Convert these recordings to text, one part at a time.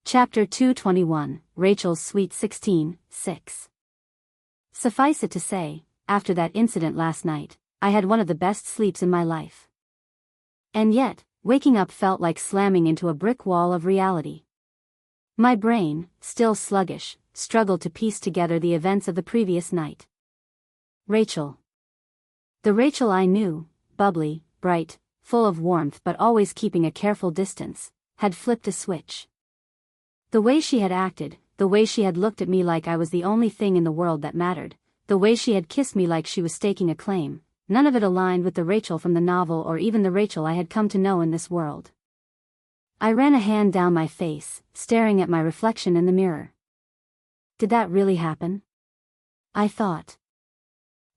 Chapter 221, Rachel's Sweet 16, 6. Suffice it to say, after that incident last night, I had one of the best sleeps in my life. And yet, waking up felt like slamming into a brick wall of reality. My brain, still sluggish, struggled to piece together the events of the previous night. Rachel. The Rachel I knew, bubbly, bright, full of warmth but always keeping a careful distance, had flipped a switch. The way she had acted, the way she had looked at me like I was the only thing in the world that mattered, the way she had kissed me like she was staking a claim, none of it aligned with the Rachel from the novel or even the Rachel I had come to know in this world. I ran a hand down my face, staring at my reflection in the mirror. Did that really happen? I thought.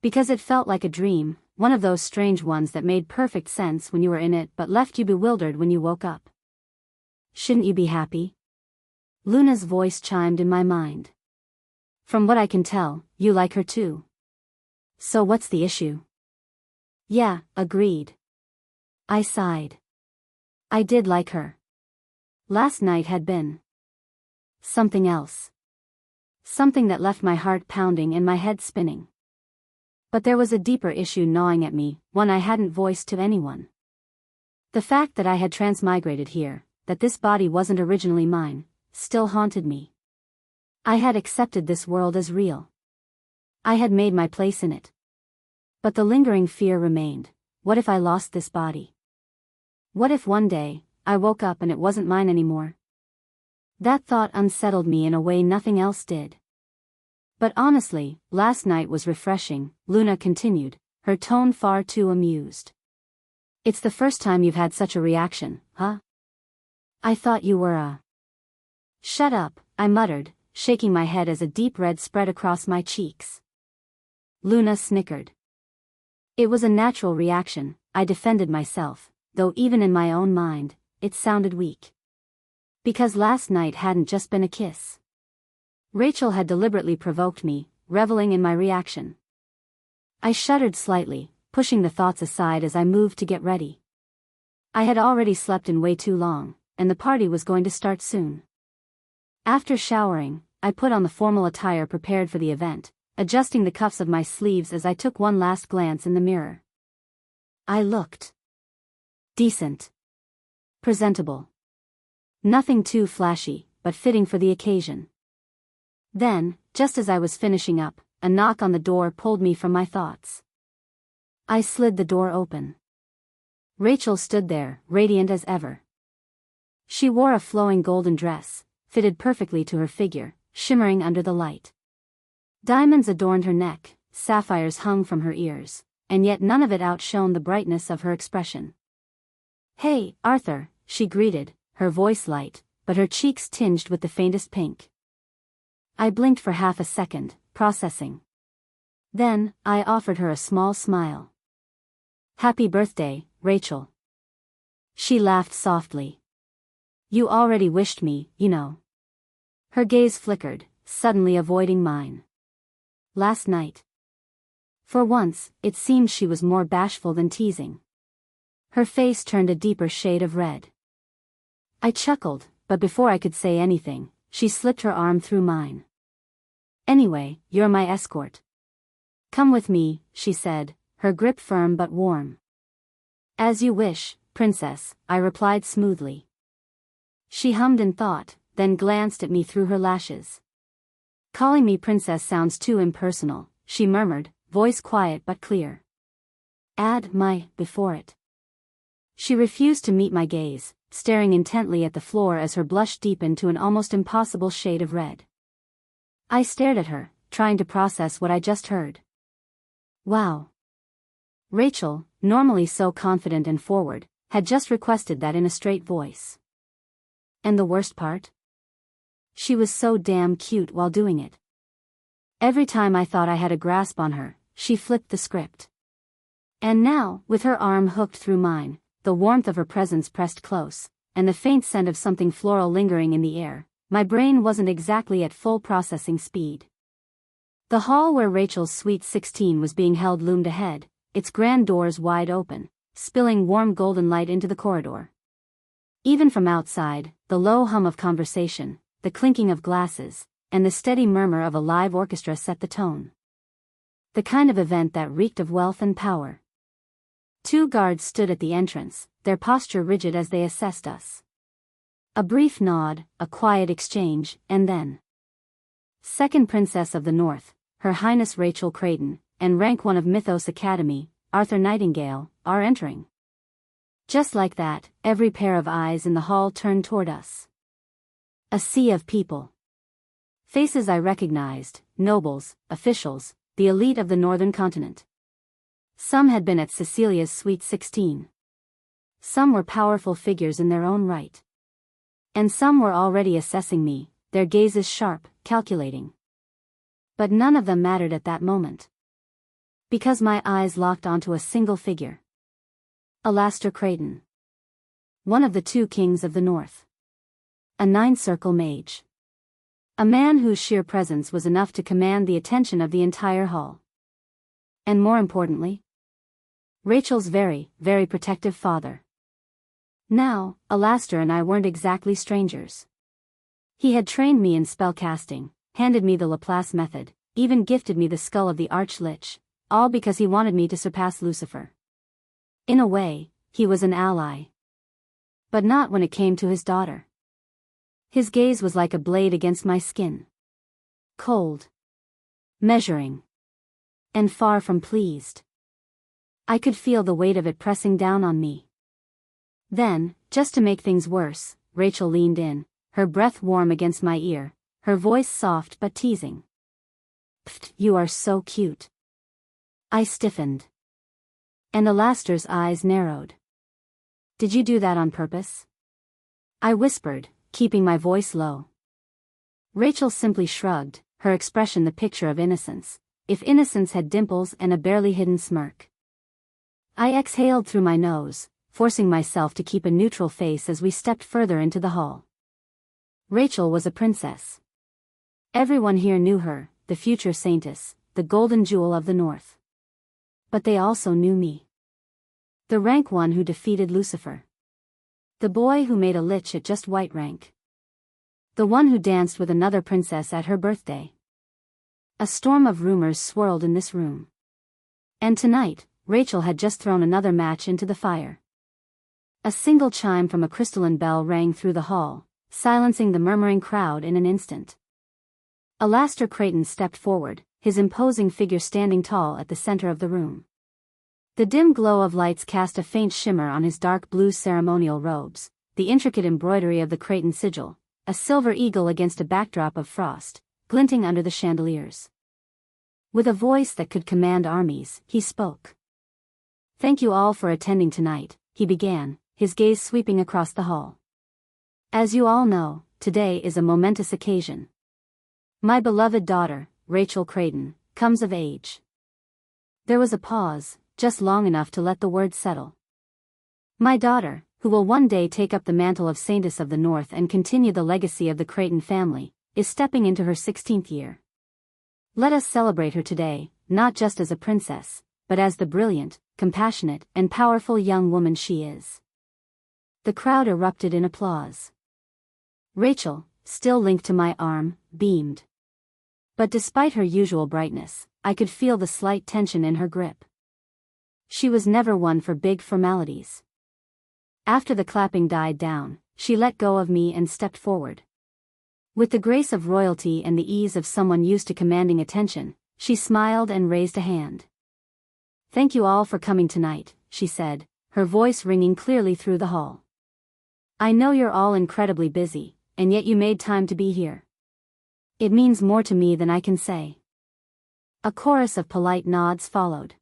Because it felt like a dream, one of those strange ones that made perfect sense when you were in it but left you bewildered when you woke up. Shouldn't you be happy? Luna's voice chimed in my mind. From what I can tell, you like her too. So what's the issue? Yeah, agreed. I sighed. I did like her. Last night had been something else. Something that left my heart pounding and my head spinning. But there was a deeper issue gnawing at me, one I hadn't voiced to anyone. The fact that I had transmigrated here, that this body wasn't originally mine, still haunted me. I had accepted this world as real. I had made my place in it. But the lingering fear remained. What if I lost this body? What if one day, I woke up and it wasn't mine anymore? That thought unsettled me in a way nothing else did. But honestly, last night was refreshing, Luna continued, her tone far too amused. It's the first time you've had such a reaction, huh? I thought you were Shut up, I muttered, shaking my head as a deep red spread across my cheeks. Luna snickered. It was a natural reaction, I defended myself, though even in my own mind, it sounded weak. Because last night hadn't just been a kiss. Rachel had deliberately provoked me, reveling in my reaction. I shuddered slightly, pushing the thoughts aside as I moved to get ready. I had already slept in way too long, and the party was going to start soon. After showering, I put on the formal attire prepared for the event, adjusting the cuffs of my sleeves as I took one last glance in the mirror. I looked decent. Presentable. Nothing too flashy, but fitting for the occasion. Then, just as I was finishing up, a knock on the door pulled me from my thoughts. I slid the door open. Rachel stood there, radiant as ever. She wore a flowing golden dress, fitted perfectly to her figure, shimmering under the light. Diamonds adorned her neck, sapphires hung from her ears, and yet none of it outshone the brightness of her expression. "Hey, Arthur," she greeted, her voice light, but her cheeks tinged with the faintest pink. I blinked for half a second, processing. Then, I offered her a small smile. "Happy birthday, Rachel." She laughed softly. "You already wished me, you know." Her gaze flickered, suddenly avoiding mine. Last night. For once, it seemed she was more bashful than teasing. Her face turned a deeper shade of red. I chuckled, but before I could say anything, she slipped her arm through mine. "Anyway, you're my escort. Come with me," she said, her grip firm but warm. "As you wish, princess," I replied smoothly. She hummed in thought, then glanced at me through her lashes. "Calling me princess sounds too impersonal," she murmured, voice quiet but clear. "Add my before it." She refused to meet my gaze, staring intently at the floor as her blush deepened to an almost impossible shade of red. I stared at her, trying to process what I just heard. Wow. Rachel, normally so confident and forward, had just requested that in a straight voice. And the worst part? She was so damn cute while doing it. Every time I thought I had a grasp on her, she flipped the script. And now, with her arm hooked through mine, the warmth of her presence pressed close, and the faint scent of something floral lingering in the air, my brain wasn't exactly at full processing speed. The hall where Rachel's Sweet 16 was being held loomed ahead, its grand doors wide open, spilling warm golden light into the corridor. Even from outside, the low hum of conversation, the clinking of glasses, and the steady murmur of a live orchestra set the tone. The kind of event that reeked of wealth and power. 2 guards stood at the entrance, their posture rigid as they assessed us. A brief nod, a quiet exchange, and then. Second Princess of the North, Her Highness Rachel Creighton, and Rank 1 of Mythos Academy, Arthur Nightingale, are entering. Just like that, every pair of eyes in the hall turned toward us. A sea of people. Faces I recognized, nobles, officials, the elite of the northern continent. Some had been at Cecilia's Sweet 16. Some were powerful figures in their own right. And some were already assessing me, their gazes sharp, calculating. But none of them mattered at that moment. Because my eyes locked onto a single figure. Alastor Creighton. One of the 2 kings of the north. A 9-circle mage. A man whose sheer presence was enough to command the attention of the entire hall. And more importantly, Rachel's very, very protective father. Now, Alastor and I weren't exactly strangers. He had trained me in spellcasting, handed me the Laplace method, even gifted me the skull of the Arch-Lich, all because he wanted me to surpass Lucifer. In a way, he was an ally. But not when it came to his daughter. His gaze was like a blade against my skin. Cold. Measuring. And far from pleased. I could feel the weight of it pressing down on me. Then, just to make things worse, Rachel leaned in, her breath warm against my ear, her voice soft but teasing. "Pfft, you are so cute." I stiffened. And Alastor's eyes narrowed. "Did you do that on purpose?" I whispered, keeping my voice low. Rachel simply shrugged, her expression the picture of innocence, if innocence had dimples and a barely hidden smirk. I exhaled through my nose, forcing myself to keep a neutral face as we stepped further into the hall. Rachel was a princess. Everyone here knew her, the future saintess, the golden jewel of the north. But they also knew me. The rank 1 who defeated Lucifer. The boy who made a lich at just white rank. The one who danced with another princess at her birthday. A storm of rumors swirled in this room. And tonight, Rachel had just thrown another match into the fire. A single chime from a crystalline bell rang through the hall, silencing the murmuring crowd in an instant. Alastor Creighton stepped forward, his imposing figure standing tall at the center of the room. The dim glow of lights cast a faint shimmer on his dark blue ceremonial robes, the intricate embroidery of the Creighton sigil, a silver eagle against a backdrop of frost, glinting under the chandeliers. With a voice that could command armies, he spoke. "Thank you all for attending tonight," he began, his gaze sweeping across the hall. "As you all know, today is a momentous occasion. My beloved daughter, Rachel Creighton, comes of age." There was a pause, just long enough to let the words settle. My daughter, who will one day take up the mantle of Saintess of the North and continue the legacy of the Creighton family, is stepping into her 16th year. Let us celebrate her today, not just as a princess, but as the brilliant, compassionate, and powerful young woman she is. The crowd erupted in applause. Rachel, still linked to my arm, beamed. But despite her usual brightness, I could feel the slight tension in her grip. She was never one for big formalities. After the clapping died down, she let go of me and stepped forward. With the grace of royalty and the ease of someone used to commanding attention, she smiled and raised a hand. "Thank you all for coming tonight," she said, her voice ringing clearly through the hall. "I know you're all incredibly busy, and yet you made time to be here. It means more to me than I can say." A chorus of polite nods followed.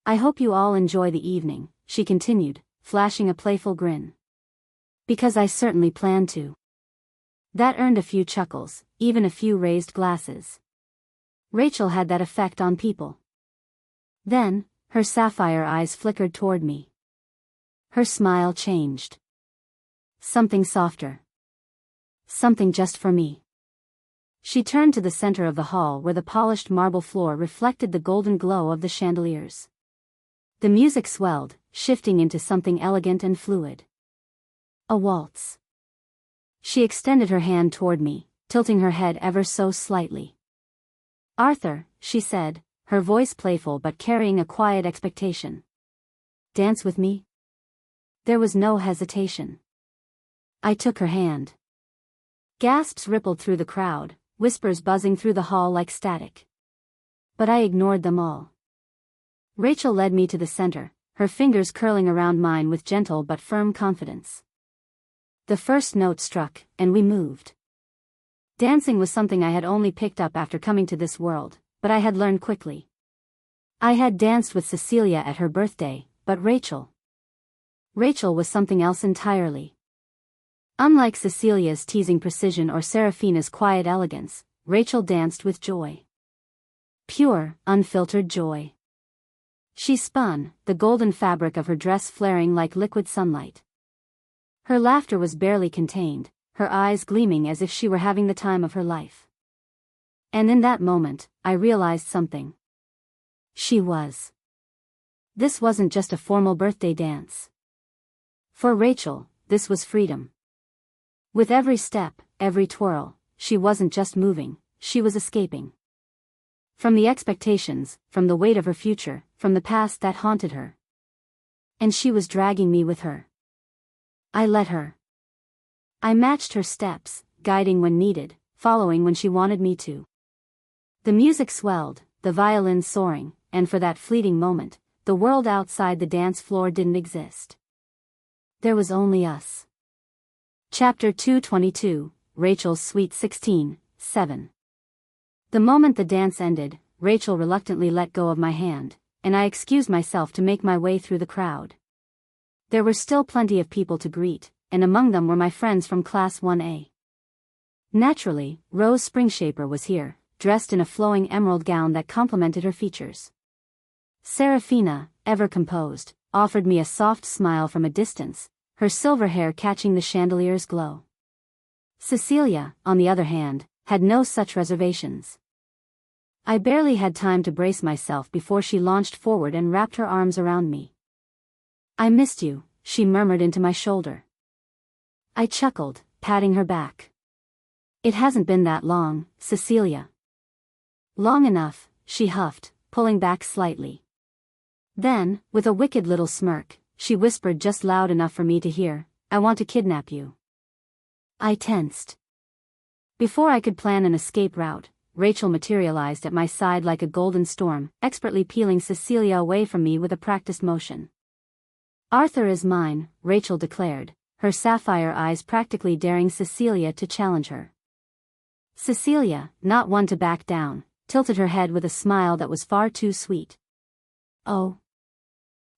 "I hope you all enjoy the evening," she continued, flashing a playful grin. "Because I certainly plan to." That earned a few chuckles, even a few raised glasses. Rachel had that effect on people. Then, her sapphire eyes flickered toward me. Her smile changed. Something softer. Something just for me. She turned to the center of the hall where the polished marble floor reflected the golden glow of the chandeliers. The music swelled, shifting into something elegant and fluid. A waltz. She extended her hand toward me, tilting her head ever so slightly. "Arthur," she said, her voice playful but carrying a quiet expectation. "Dance with me?" There was no hesitation. I took her hand. Gasps rippled through the crowd, whispers buzzing through the hall like static. But I ignored them all. Rachel led me to the center, her fingers curling around mine with gentle but firm confidence. The first note struck, and we moved. Dancing was something I had only picked up after coming to this world, but I had learned quickly. I had danced with Cecilia at her birthday, but Rachel was something else entirely. Unlike Cecilia's teasing precision or Serafina's quiet elegance, Rachel danced with joy. Pure, unfiltered joy. She spun, the golden fabric of her dress flaring like liquid sunlight. Her laughter was barely contained, her eyes gleaming as if she were having the time of her life. And in that moment, I realized something. She was. This wasn't just a formal birthday dance. For Rachel, this was freedom. With every step, every twirl, she wasn't just moving, she was escaping. From the expectations, from the weight of her future, from the past that haunted her. And she was dragging me with her. I let her. I matched her steps, guiding when needed, following when she wanted me to. The music swelled, the violins soaring, and for that fleeting moment, the world outside the dance floor didn't exist. There was only us. Chapter 222, Rachel's Sweet 16, 7. The moment the dance ended, Rachel reluctantly let go of my hand, and I excused myself to make my way through the crowd. There were still plenty of people to greet, and among them were my friends from Class 1A. Naturally, Rose Springshaper was here, dressed in a flowing emerald gown that complemented her features. Serafina, ever composed, offered me a soft smile from a distance, her silver hair catching the chandelier's glow. Cecilia, on the other hand, had no such reservations. I barely had time to brace myself before she launched forward and wrapped her arms around me. "I missed you," she murmured into my shoulder. I chuckled, patting her back. "It hasn't been that long, Cecilia." "Long enough," she huffed, pulling back slightly. Then, with a wicked little smirk, she whispered just loud enough for me to hear, "I want to kidnap you." I tensed. Before I could plan an escape route, Rachel materialized at my side like a golden storm, expertly peeling Cecilia away from me with a practiced motion. "Arthur is mine," Rachel declared, her sapphire eyes practically daring Cecilia to challenge her. Cecilia, not one to back down, tilted her head with a smile that was far too sweet. "Oh.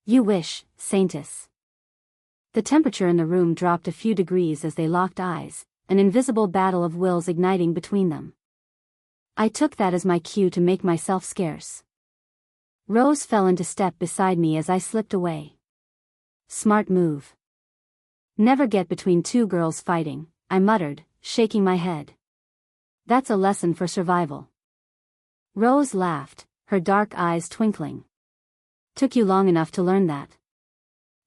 You wish, Saintess." The temperature in the room dropped a few degrees as they locked eyes, an invisible battle of wills igniting between them. I took that as my cue to make myself scarce. Rose fell into step beside me as I slipped away. Smart move. "Never get between two girls fighting," I muttered, shaking my head. "That's a lesson for survival." Rose laughed, her dark eyes twinkling. "Took you long enough to learn that.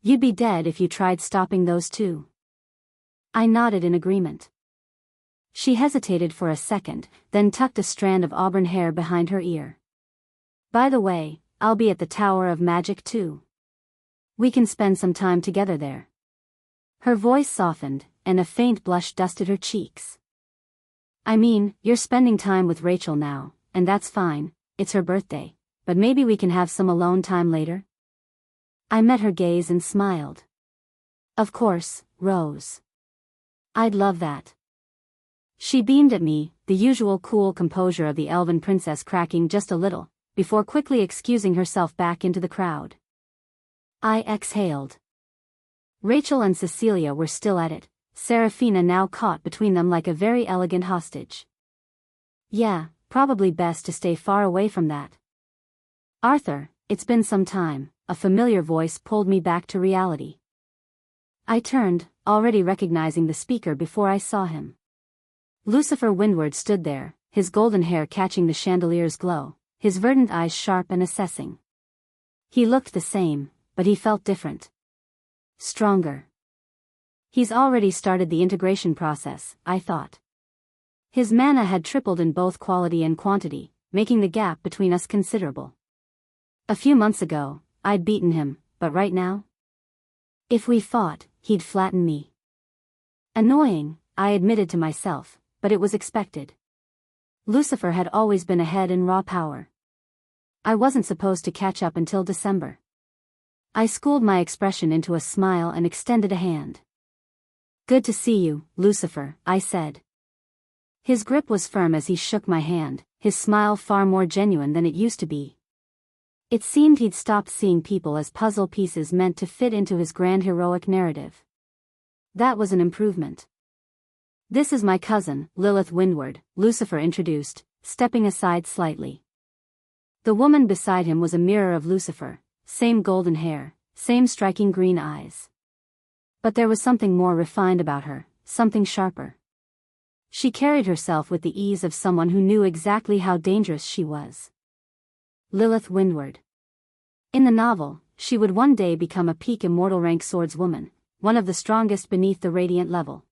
You'd be dead if you tried stopping those two." I nodded in agreement. She hesitated for a second, then tucked a strand of auburn hair behind her ear. "By the way, I'll be at the Tower of Magic too. We can spend some time together there." Her voice softened, and a faint blush dusted her cheeks. "I mean, you're spending time with Rachel now, and that's fine, it's her birthday, but maybe we can have some alone time later?" I met her gaze and smiled. "Of course, Rose. I'd love that." She beamed at me, the usual cool composure of the elven princess cracking just a little, before quickly excusing herself back into the crowd. I exhaled. Rachel and Cecilia were still at it, Serafina now caught between them like a very elegant hostage. Yeah, probably best to stay far away from that. "Arthur, it's been some time," a familiar voice pulled me back to reality. I turned, already recognizing the speaker before I saw him. Lucifer Windward stood there, his golden hair catching the chandelier's glow, his verdant eyes sharp and assessing. He looked the same, but he felt different. Stronger. He's already started the integration process, I thought. His mana had tripled in both quality and quantity, making the gap between us considerable. A few months ago, I'd beaten him, but right now? If we fought, he'd flatten me. Annoying, I admitted to myself, but it was expected. Lucifer had always been ahead in raw power. I wasn't supposed to catch up until December. I schooled my expression into a smile and extended a hand. Good to see you, Lucifer, I said. His grip was firm as he shook my hand, his smile far more genuine than it used to be. It seemed he'd stopped seeing people as puzzle pieces meant to fit into his grand heroic narrative. That was an improvement. This is my cousin, Lilith Windward, Lucifer introduced, stepping aside slightly. The woman beside him was a mirror of Lucifer, same golden hair, same striking green eyes. But there was something more refined about her, something sharper. She carried herself with the ease of someone who knew exactly how dangerous she was. Lilith Windward. In the novel, she would one day become a peak immortal rank swordswoman, one of the strongest beneath the radiant level.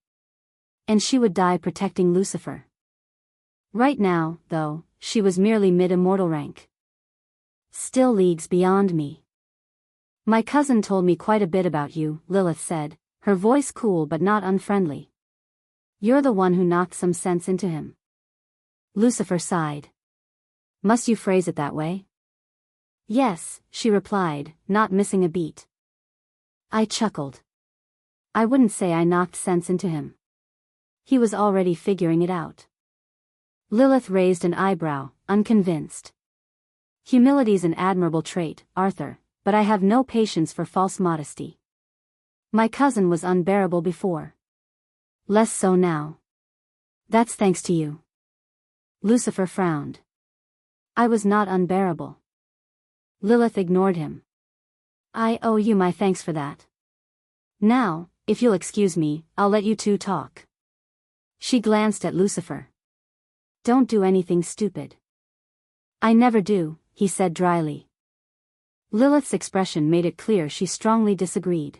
And she would die protecting Lucifer. Right now, though, she was merely mid-immortal rank. Still leagues beyond me. My cousin told me quite a bit about you, Lilith said, her voice cool but not unfriendly. You're the one who knocked some sense into him. Lucifer sighed. Must you phrase it that way? Yes, she replied, not missing a beat. I chuckled. I wouldn't say I knocked sense into him. He was already figuring it out. Lilith raised an eyebrow, unconvinced. Humility's an admirable trait, Arthur, but I have no patience for false modesty. My cousin was unbearable before. Less so now. That's thanks to you. Lucifer frowned. I was not unbearable. Lilith ignored him. I owe you my thanks for that. Now, if you'll excuse me, I'll let you two talk. She glanced at Lucifer. Don't do anything stupid. I never do, he said dryly. Lilith's expression made it clear she strongly disagreed.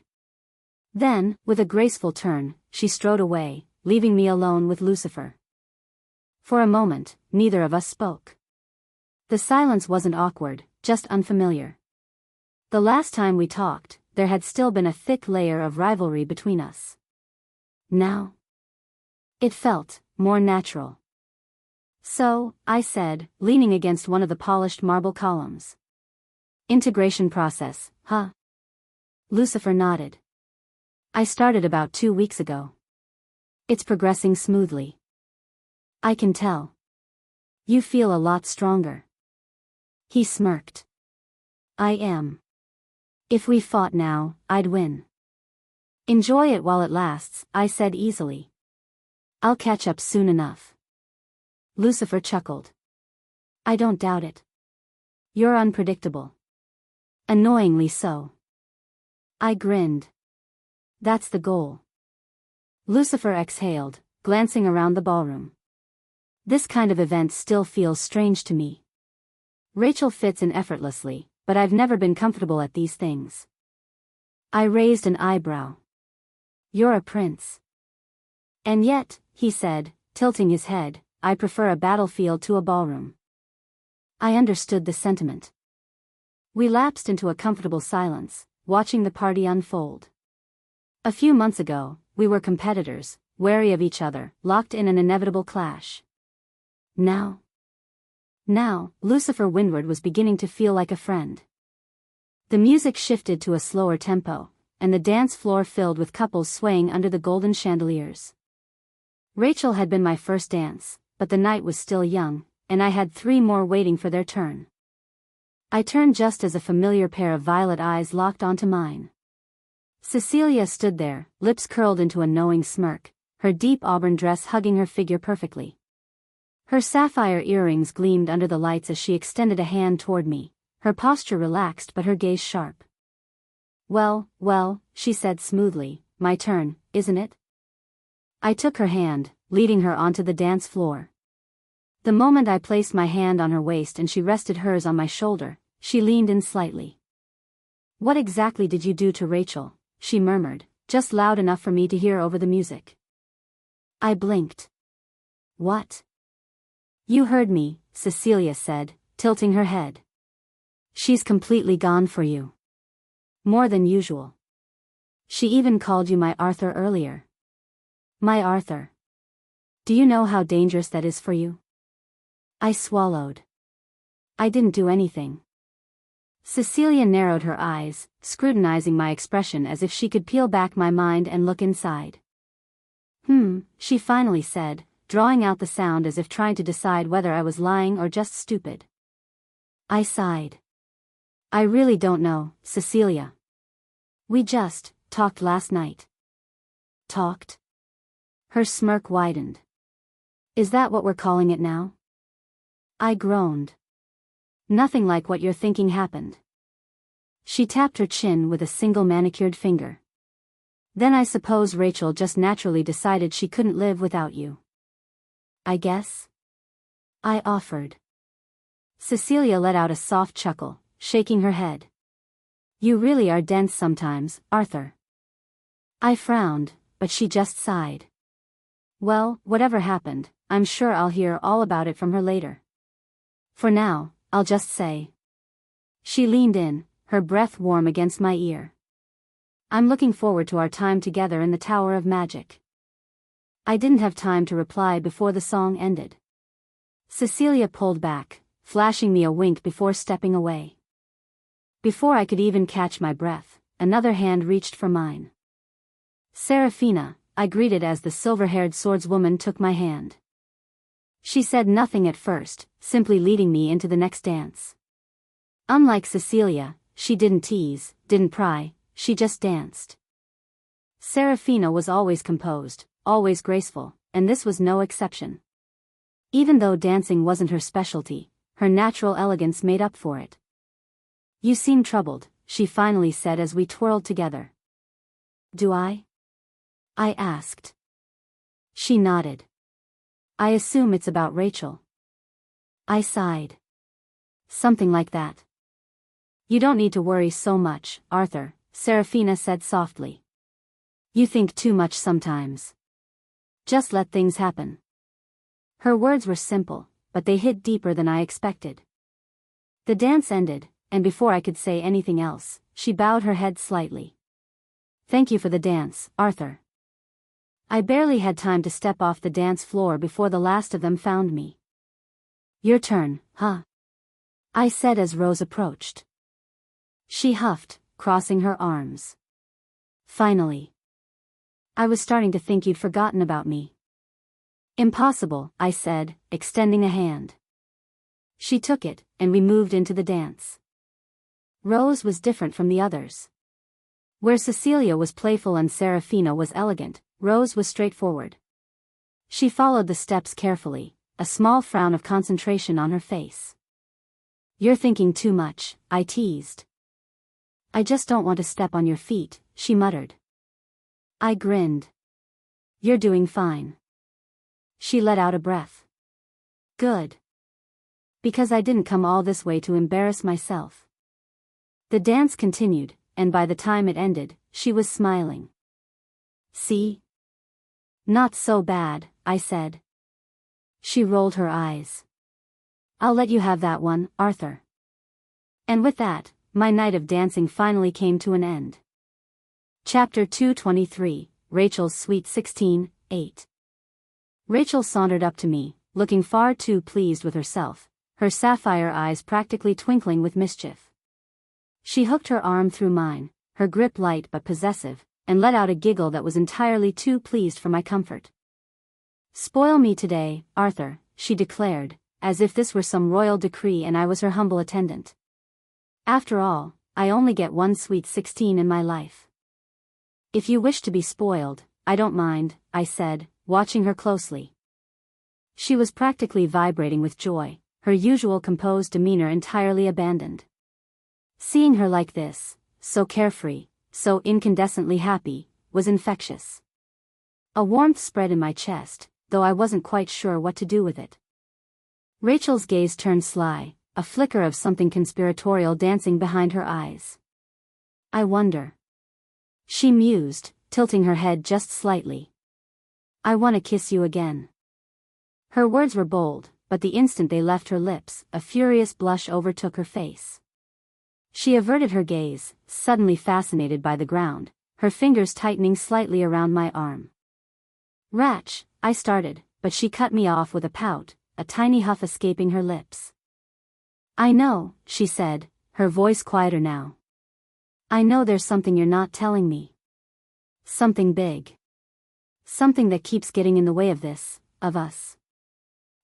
Then, with a graceful turn, she strode away, leaving me alone with Lucifer. For a moment, neither of us spoke. The silence wasn't awkward, just unfamiliar. The last time we talked, there had still been a thick layer of rivalry between us. Now, it felt more natural. So, I said, leaning against one of the polished marble columns. Integration process, huh? Lucifer nodded. I started about 2 weeks ago. It's progressing smoothly. I can tell. You feel a lot stronger. He smirked. I am. If we fought now, I'd win. Enjoy it while it lasts, I said easily. I'll catch up soon enough. Lucifer chuckled. I don't doubt it. You're unpredictable. Annoyingly so. I grinned. That's the goal. Lucifer exhaled, glancing around the ballroom. This kind of event still feels strange to me. Rachel fits in effortlessly, but I've never been comfortable at these things. I raised an eyebrow. You're a prince. And yet, he said, tilting his head, I prefer a battlefield to a ballroom. I understood the sentiment. We lapsed into a comfortable silence, watching the party unfold. A few months ago, we were competitors, wary of each other, locked in an inevitable clash. Now, Lucifer Windward was beginning to feel like a friend. The music shifted to a slower tempo, and the dance floor filled with couples swaying under the golden chandeliers. Rachel had been my first dance, but the night was still young, and I had 3 more waiting for their turn. I turned just as a familiar pair of violet eyes locked onto mine. Cecilia stood there, lips curled into a knowing smirk, her deep auburn dress hugging her figure perfectly. Her sapphire earrings gleamed under the lights as she extended a hand toward me, her posture relaxed but her gaze sharp. Well, she said smoothly, my turn, isn't it? I took her hand, leading her onto the dance floor. The moment I placed my hand on her waist and she rested hers on my shoulder, she leaned in slightly. What exactly did you do to Rachel? She murmured, just loud enough for me to hear over the music. I blinked. What? You heard me, Cecilia said, tilting her head. She's completely gone for you. More than usual. She even called you my Arthur earlier. My Arthur. Do you know how dangerous that is for you? I swallowed. I didn't do anything. Cecilia narrowed her eyes, scrutinizing my expression as if she could peel back my mind and look inside. She finally said, drawing out the sound as if trying to decide whether I was lying or just stupid. I sighed. I really don't know, Cecilia. We just talked last night. Talked? Her smirk widened. Is that what we're calling it now? I groaned. Nothing like what you're thinking happened. She tapped her chin with a single manicured finger. Then I suppose Rachel just naturally decided she couldn't live without you. I guess? I offered. Cecilia let out a soft chuckle, shaking her head. You really are dense sometimes, Arthur. I frowned, but she just sighed. Well, whatever happened, I'm sure I'll hear all about it from her later. For now, I'll just say. She leaned in, her breath warm against my ear. I'm looking forward to our time together in the Tower of Magic. I didn't have time to reply before the song ended. Cecilia pulled back, flashing me a wink before stepping away. Before I could even catch my breath, another hand reached for mine. Serafina, I greeted as the silver-haired swordswoman took my hand. She said nothing at first, simply leading me into the next dance. Unlike Cecilia, she didn't tease, didn't pry, she just danced. Serafina was always composed, always graceful, and this was no exception. Even though dancing wasn't her specialty, her natural elegance made up for it. You seem troubled, she finally said as we twirled together. Do I? I asked. She nodded. I assume it's about Rachel. I sighed. Something like that. You don't need to worry so much, Arthur, Serafina said softly. You think too much sometimes. Just let things happen. Her words were simple, but they hit deeper than I expected. The dance ended, and before I could say anything else, she bowed her head slightly. Thank you for the dance, Arthur. I barely had time to step off the dance floor before the last of them found me. Your turn, huh? I said as Rose approached. She huffed, crossing her arms. Finally. I was starting to think you'd forgotten about me. Impossible, I said, extending a hand. She took it, and we moved into the dance. Rose was different from the others. Where Cecilia was playful and Serafina was elegant, Rose was straightforward. She followed the steps carefully, a small frown of concentration on her face. You're thinking too much, I teased. I just don't want to step on your feet, she muttered. I grinned. You're doing fine. She let out a breath. Good. Because I didn't come all this way to embarrass myself. The dance continued, and by the time it ended, she was smiling. See? Not so bad, I said. She rolled her eyes. I'll let you have that one, Arthur. And with that, my night of dancing finally came to an end. Chapter 223, Rachel's Sweet 16, 8. Rachel sauntered up to me, looking far too pleased with herself, her sapphire eyes practically twinkling with mischief. She hooked her arm through mine, her grip light but possessive, and let out a giggle that was entirely too pleased for my comfort. Spoil me today, Arthur, she declared, as if this were some royal decree and I was her humble attendant. After all, I only get one sweet 16 in my life. If you wish to be spoiled, I don't mind, I said, watching her closely. She was practically vibrating with joy, her usual composed demeanor entirely abandoned. Seeing her like this, so carefree, so incandescently happy, was infectious. A warmth spread in my chest, though I wasn't quite sure what to do with it. Rachel's gaze turned sly, a flicker of something conspiratorial dancing behind her eyes. I wonder. She mused, tilting her head just slightly. I want to kiss you again. Her words were bold, but the instant they left her lips, a furious blush overtook her face. She averted her gaze, suddenly fascinated by the ground, her fingers tightening slightly around my arm. "Ratch," I started, but she cut me off with a pout, a tiny huff escaping her lips. "I know," she said, her voice quieter now. "I know there's something you're not telling me. Something big. Something that keeps getting in the way of this, of us."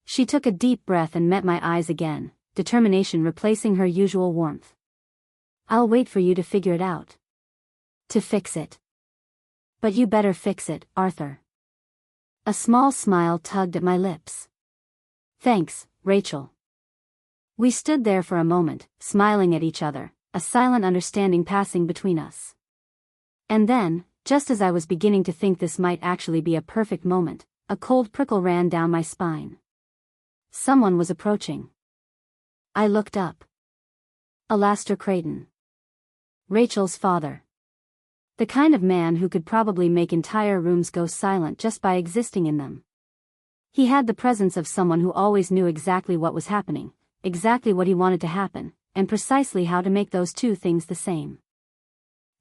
She took a deep breath and met my eyes again, determination replacing her usual warmth. "I'll wait for you to figure it out. To fix it. But you better fix it, Arthur." A small smile tugged at my lips. "Thanks, Rachel." We stood there for a moment, smiling at each other, a silent understanding passing between us. And then, just as I was beginning to think this might actually be a perfect moment, a cold prickle ran down my spine. Someone was approaching. I looked up. Alastair Creighton. Rachel's father. The kind of man who could probably make entire rooms go silent just by existing in them. He had the presence of someone who always knew exactly what was happening, exactly what he wanted to happen, and precisely how to make those two things the same.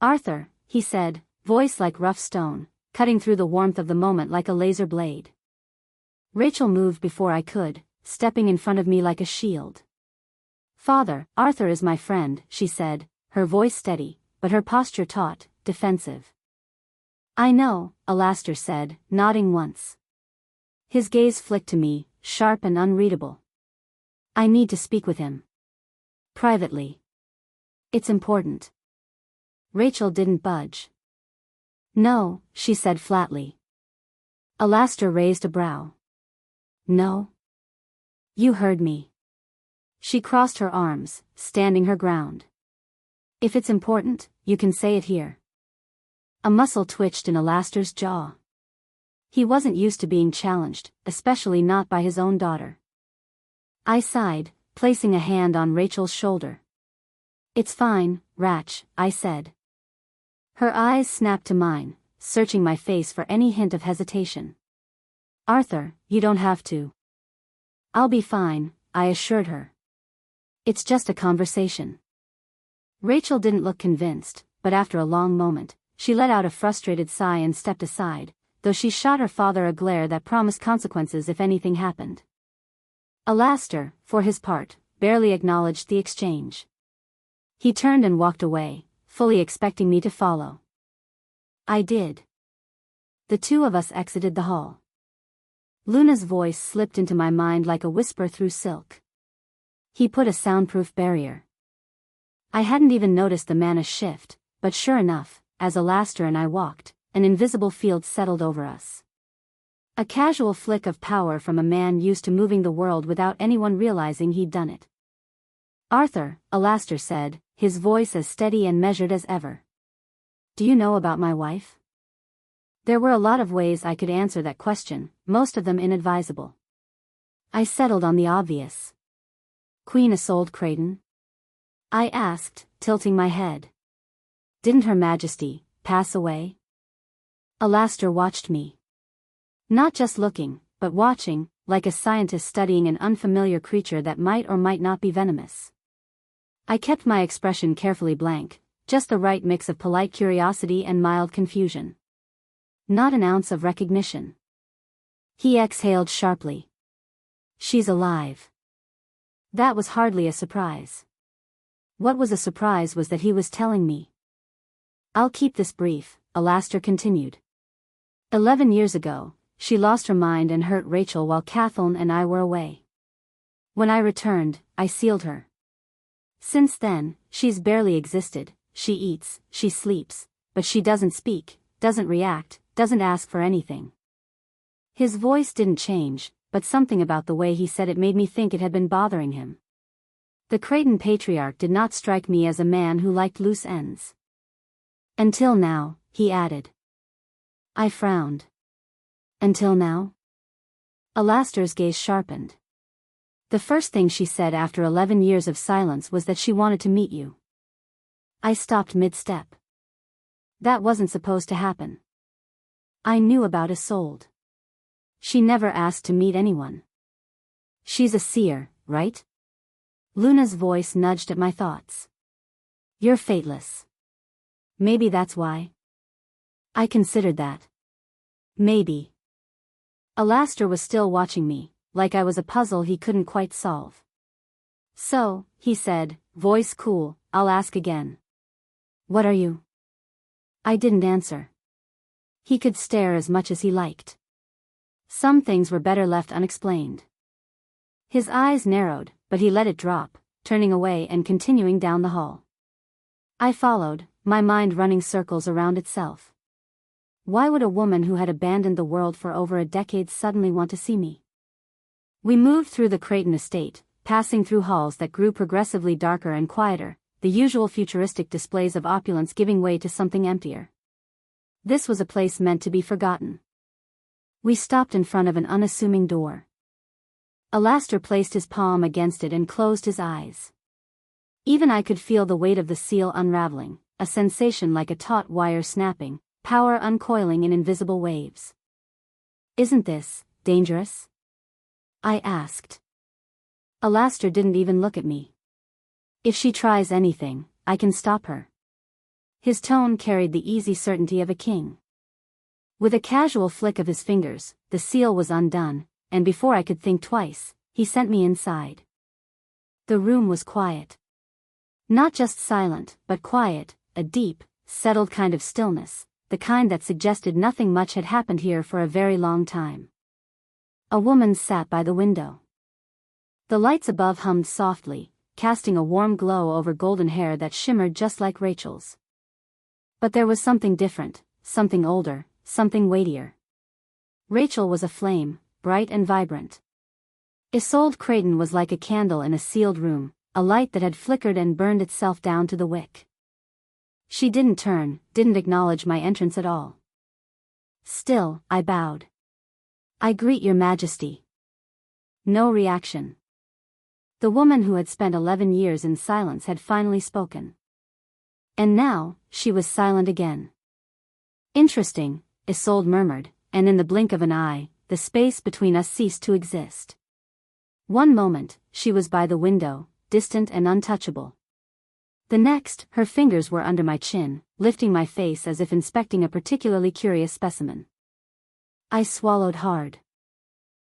"Arthur," he said, voice like rough stone, cutting through the warmth of the moment like a laser blade. Rachel moved before I could, stepping in front of me like a shield. "Father, Arthur is my friend," she said, her voice steady, but her posture taut, defensive. "I know," Alastair said, nodding once. His gaze flicked to me, sharp and unreadable. "I need to speak with him. Privately. It's important." Rachel didn't budge. "No," she said flatly. Alastair raised a brow. "No? You heard me." She crossed her arms, standing her ground. "If it's important, you can say it here." A muscle twitched in Alastair's jaw. He wasn't used to being challenged, especially not by his own daughter. I sighed, placing a hand on Rachel's shoulder. "It's fine, Ratch," I said. Her eyes snapped to mine, searching my face for any hint of hesitation. "Arthur, you don't have to." "I'll be fine," I assured her. "It's just a conversation." Rachel didn't look convinced, but after a long moment, she let out a frustrated sigh and stepped aside, though she shot her father a glare that promised consequences if anything happened. Alastair, for his part, barely acknowledged the exchange. He turned and walked away, fully expecting me to follow. I did. The two of us exited the hall. Luna's voice slipped into my mind like a whisper through silk. "He put a soundproof barrier." I hadn't even noticed the mana shift, but sure enough, as Alastair and I walked, an invisible field settled over us. A casual flick of power from a man used to moving the world without anyone realizing he'd done it. "Arthur," Alastair said, his voice as steady and measured as ever. "Do you know about my wife?" There were a lot of ways I could answer that question, most of them inadvisable. I settled on the obvious. "Queen Isolde Creighton?" I asked, tilting my head. "Didn't Her Majesty pass away?" Alastair watched me. Not just looking, but watching, like a scientist studying an unfamiliar creature that might or might not be venomous. I kept my expression carefully blank, just the right mix of polite curiosity and mild confusion. Not an ounce of recognition. He exhaled sharply. "She's alive." That was hardly a surprise. What was a surprise was that he was telling me. "I'll keep this brief," Alastair continued. 11 years ago, she lost her mind and hurt Rachel while Kathleen and I were away. When I returned, I sealed her. Since then, she's barely existed. She eats, she sleeps, but she doesn't speak, doesn't react, doesn't ask for anything. His voice didn't change, but something about the way he said it made me think it had been bothering him. The Creighton patriarch did not strike me as a man who liked loose ends. "Until now," he added. I frowned. "Until now?" Alastair's gaze sharpened. "The first thing she said after 11 years of silence was that she wanted to meet you." I stopped mid-step. That wasn't supposed to happen. I knew about Isolde. She never asked to meet anyone. She's a seer, right? Luna's voice nudged at my thoughts. You're fateless. Maybe that's why. I considered that. Maybe. Alastor was still watching me, like I was a puzzle he couldn't quite solve. So, he said, voice cool, I'll ask again. What are you? I didn't answer. He could stare as much as he liked. Some things were better left unexplained. His eyes narrowed, but he let it drop, turning away and continuing down the hall. I followed, my mind running circles around itself. Why would a woman who had abandoned the world for over a decade suddenly want to see me? We moved through the Creighton estate, passing through halls that grew progressively darker and quieter, the usual futuristic displays of opulence giving way to something emptier. This was a place meant to be forgotten. We stopped in front of an unassuming door. Alastor placed his palm against it and closed his eyes. Even I could feel the weight of the seal unraveling, a sensation like a taut wire snapping, power uncoiling in invisible waves. Isn't this dangerous? I asked. Alastor didn't even look at me. If she tries anything, I can stop her. His tone carried the easy certainty of a king. With a casual flick of his fingers, the seal was undone, and before I could think twice, he sent me inside. The room was quiet. Not just silent, but quiet, a deep, settled kind of stillness, the kind that suggested nothing much had happened here for a very long time. A woman sat by the window. The lights above hummed softly, casting a warm glow over golden hair that shimmered just like Rachel's. But there was something different, something older, something weightier. Rachel was a flame, bright and vibrant. Isolde Creighton was like a candle in a sealed room, a light that had flickered and burned itself down to the wick. She didn't turn, didn't acknowledge my entrance at all. Still, I bowed. I greet your majesty. No reaction. The woman who had spent 11 years in silence had finally spoken. And now, she was silent again. Interesting, Isolde murmured, and in the blink of an eye, the space between us ceased to exist. One moment, she was by the window, distant and untouchable. The next, her fingers were under my chin, lifting my face as if inspecting a particularly curious specimen. I swallowed hard.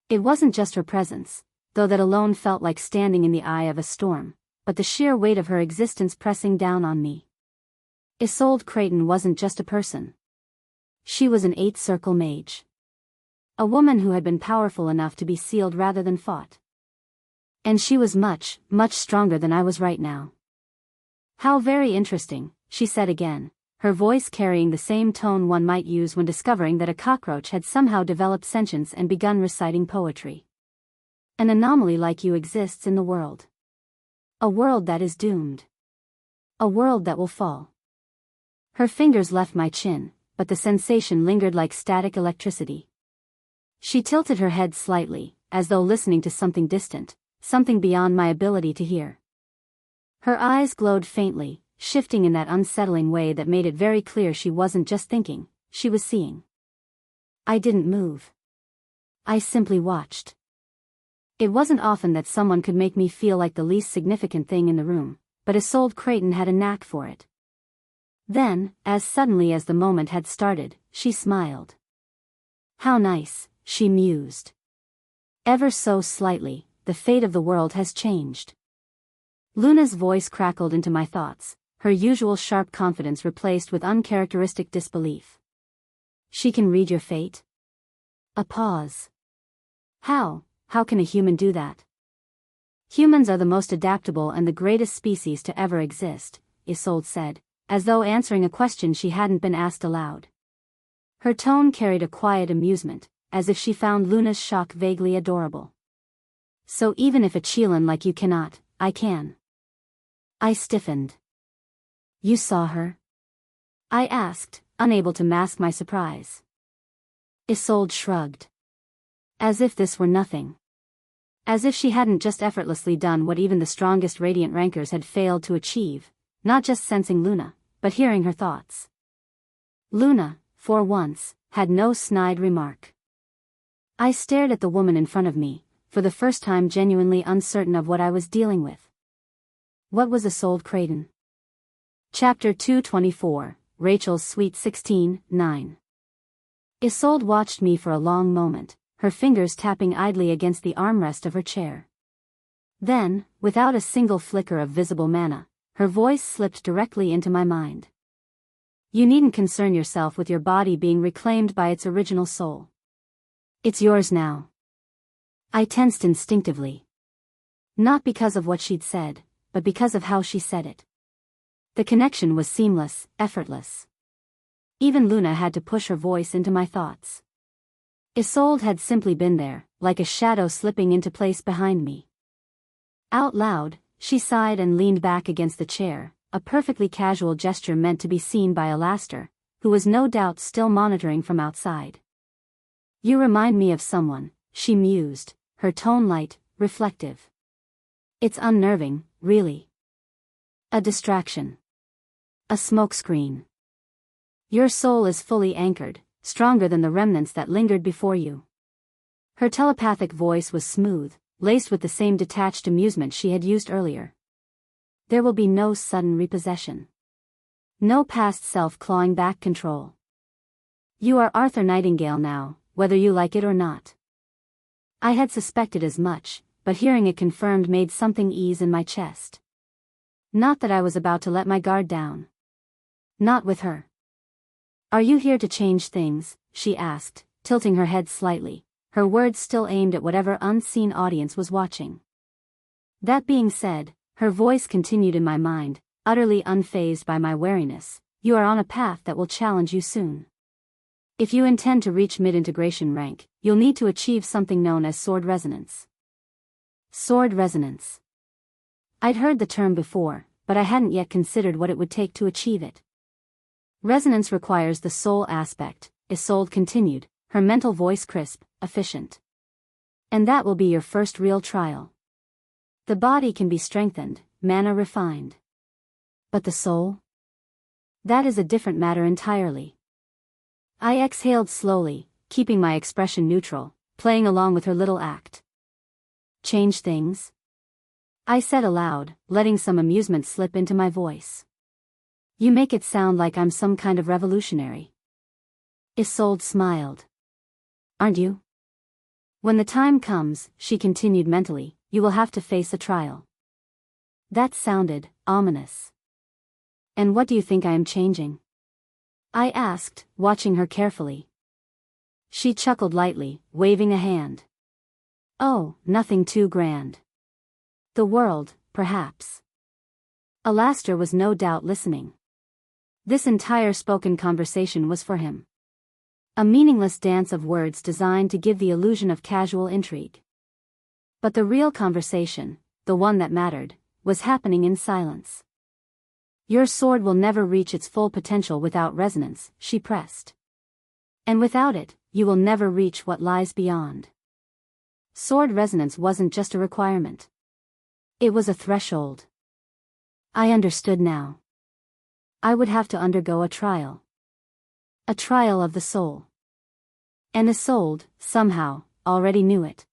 It wasn't just her presence, though that alone felt like standing in the eye of a storm, but the sheer weight of her existence pressing down on me. Isolde Creighton wasn't just a person. She was an eight-circle mage. A woman who had been powerful enough to be sealed rather than fought. And she was much, much stronger than I was right now. How very interesting, she said again, her voice carrying the same tone one might use when discovering that a cockroach had somehow developed sentience and begun reciting poetry. An anomaly like you exists in the world. A world that is doomed. A world that will fall. Her fingers left my chin, but the sensation lingered like static electricity. She tilted her head slightly, as though listening to something distant, something beyond my ability to hear. Her eyes glowed faintly, shifting in that unsettling way that made it very clear she wasn't just thinking, she was seeing. I didn't move. I simply watched. It wasn't often that someone could make me feel like the least significant thing in the room, but Isolde Creighton had a knack for it. Then, as suddenly as the moment had started, she smiled. How nice, she mused. Ever so slightly, the fate of the world has changed. Luna's voice crackled into my thoughts, her usual sharp confidence replaced with uncharacteristic disbelief. She can read your fate? A pause. How can a human do that? Humans are the most adaptable and the greatest species to ever exist, Isolde said, as though answering a question she hadn't been asked aloud. Her tone carried a quiet amusement, as if she found Luna's shock vaguely adorable. So even if a Chelan like you cannot, I can. I stiffened. You saw her? I asked, unable to mask my surprise. Isolde shrugged. As if this were nothing. As if she hadn't just effortlessly done what even the strongest radiant rankers had failed to achieve, not just sensing Luna, but hearing her thoughts. Luna, for once, had no snide remark. I stared at the woman in front of me, for the first time genuinely uncertain of what I was dealing with. What was Isolde Creighton? Chapter 224, Rachel's Sweet 16, 9. Isolde watched me for a long moment, her fingers tapping idly against the armrest of her chair. Then, without a single flicker of visible mana, her voice slipped directly into my mind. You needn't concern yourself with your body being reclaimed by its original soul. It's yours now. I tensed instinctively. Not because of what she'd said, but because of how she said it. The connection was seamless, effortless. Even Luna had to push her voice into my thoughts. Isolde had simply been there, like a shadow slipping into place behind me. Out loud, she sighed and leaned back against the chair, a perfectly casual gesture meant to be seen by Alastor, who was no doubt still monitoring from outside. You remind me of someone, she mused, her tone light, reflective. It's unnerving, really. A distraction. A smokescreen. Your soul is fully anchored, stronger than the remnants that lingered before you. Her telepathic voice was smooth, laced with the same detached amusement she had used earlier. There will be no sudden repossession. No past self clawing back control. You are Arthur Nightingale now, whether you like it or not. I had suspected as much, but hearing it confirmed made something ease in my chest. Not that I was about to let my guard down. Not with her. Are you here to change things? She asked, tilting her head slightly, her words still aimed at whatever unseen audience was watching. That being said, her voice continued in my mind, utterly unfazed by my wariness. You are on a path that will challenge you soon. If you intend to reach mid-integration rank, you'll need to achieve something known as sword resonance. Sword resonance. I'd heard the term before, but I hadn't yet considered what it would take to achieve it. Resonance requires the soul aspect, Isolde continued, her mental voice crisp, efficient. And that will be your first real trial. The body can be strengthened, mana refined. But the soul? That is a different matter entirely. I exhaled slowly, keeping my expression neutral, playing along with her little act. Change things? I said aloud, letting some amusement slip into my voice. You make it sound like I'm some kind of revolutionary. Isolde smiled. Aren't you? When the time comes, she continued mentally, you will have to face a trial. That sounded ominous. And what do you think I am changing? I asked, watching her carefully. She chuckled lightly, waving a hand. Oh, nothing too grand. The world, perhaps. Alastor was no doubt listening. This entire spoken conversation was for him. A meaningless dance of words designed to give the illusion of casual intrigue. But the real conversation, the one that mattered, was happening in silence. Your sword will never reach its full potential without resonance, she pressed. And without it, you will never reach what lies beyond. Sword resonance wasn't just a requirement. It was a threshold. I understood now. I would have to undergo a trial. A trial of the soul. And Isolde, somehow, already knew it.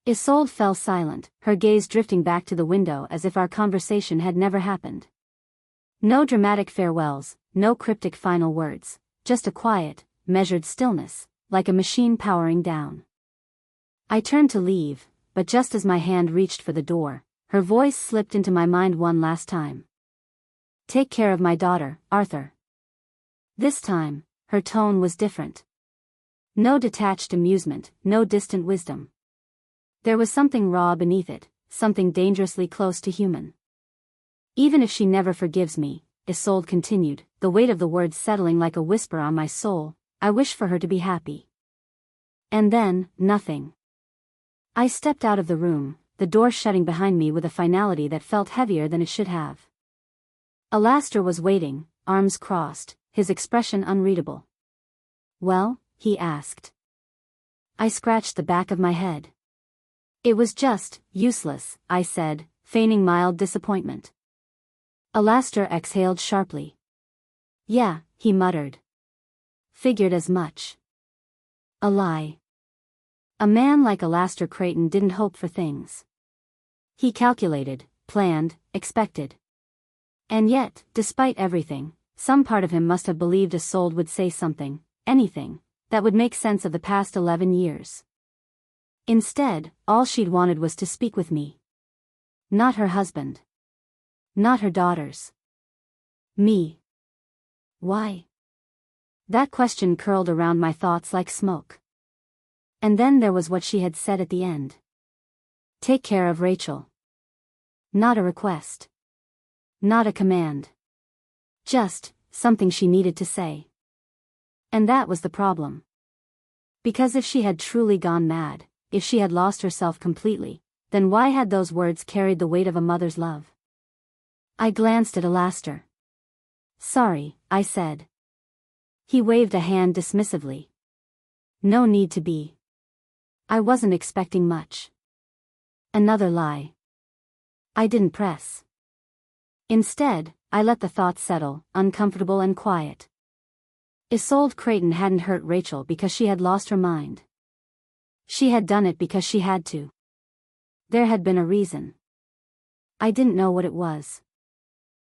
Isolde fell silent, her gaze drifting back to the window as if our conversation had never happened. No dramatic farewells, no cryptic final words, just a quiet, measured stillness, like a machine powering down. I turned to leave, but just as my hand reached for the door, her voice slipped into my mind one last time. Take care of my daughter, Arthur. This time, her tone was different. No detached amusement, no distant wisdom. There was something raw beneath it, something dangerously close to human. Even if she never forgives me, Isolde continued, the weight of the words settling like a whisper on my soul, I wish for her to be happy. And then, nothing. I stepped out of the room, the door shutting behind me with a finality that felt heavier than it should have. Alastor was waiting, arms crossed, his expression unreadable. Well? He asked. I scratched the back of my head. It was just, useless, I said, feigning mild disappointment. Alastor exhaled sharply. Yeah, he muttered. Figured as much. A lie. A man like Alastair Creighton didn't hope for things. He calculated, planned, expected. And yet, despite everything, some part of him must have believed Isolde would say something, anything, that would make sense of the past 11 years. Instead, all she'd wanted was to speak with me. Not her husband. Not her daughters. Me. Why? That question curled around my thoughts like smoke. And then there was what she had said at the end. Take care of Rachel. Not a request. Not a command. Just something she needed to say. And that was the problem. Because if she had truly gone mad, if she had lost herself completely, then why had those words carried the weight of a mother's love? I glanced at Alastair. Sorry, I said. He waved a hand dismissively. No need to be. I wasn't expecting much. Another lie. I didn't press. Instead, I let the thoughts settle, uncomfortable and quiet. Isolde Creighton hadn't hurt Rachel because she had lost her mind. She had done it because she had to. There had been a reason. I didn't know what it was.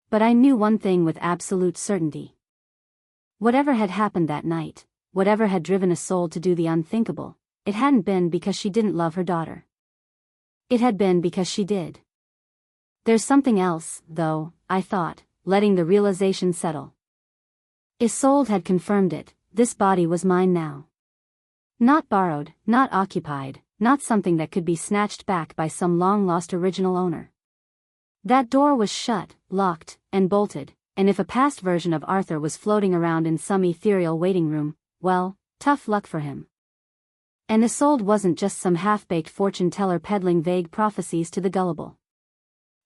But I knew one thing with absolute certainty. Whatever had happened that night, whatever had driven Isolde to do the unthinkable, it hadn't been because she didn't love her daughter. It had been because she did. There's something else, though, I thought, letting the realization settle. Isolde had confirmed it, this body was mine now. Not borrowed, not occupied, not something that could be snatched back by some long-lost original owner. That door was shut, locked, and bolted, and if a past version of Arthur was floating around in some ethereal waiting room, well, tough luck for him. And Isolde wasn't just some half-baked fortune-teller peddling vague prophecies to the gullible.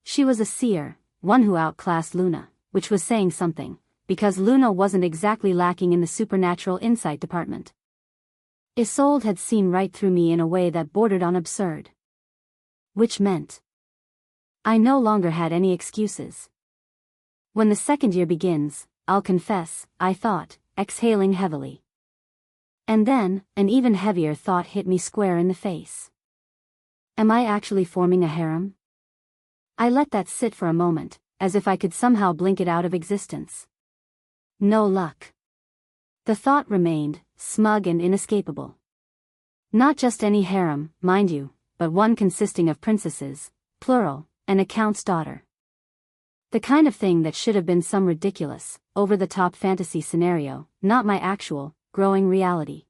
She was a seer, one who outclassed Luna, which was saying something, because Luna wasn't exactly lacking in the supernatural insight department. Isolde had seen right through me in a way that bordered on absurd. Which meant I no longer had any excuses. When the second year begins, I'll confess, I thought, exhaling heavily. And then, an even heavier thought hit me square in the face. Am I actually forming a harem? I let that sit for a moment, as if I could somehow blink it out of existence. No luck. The thought remained, smug and inescapable. Not just any harem, mind you, but one consisting of princesses, plural, and a count's daughter. The kind of thing that should have been some ridiculous, over-the-top fantasy scenario, not my actual, growing reality.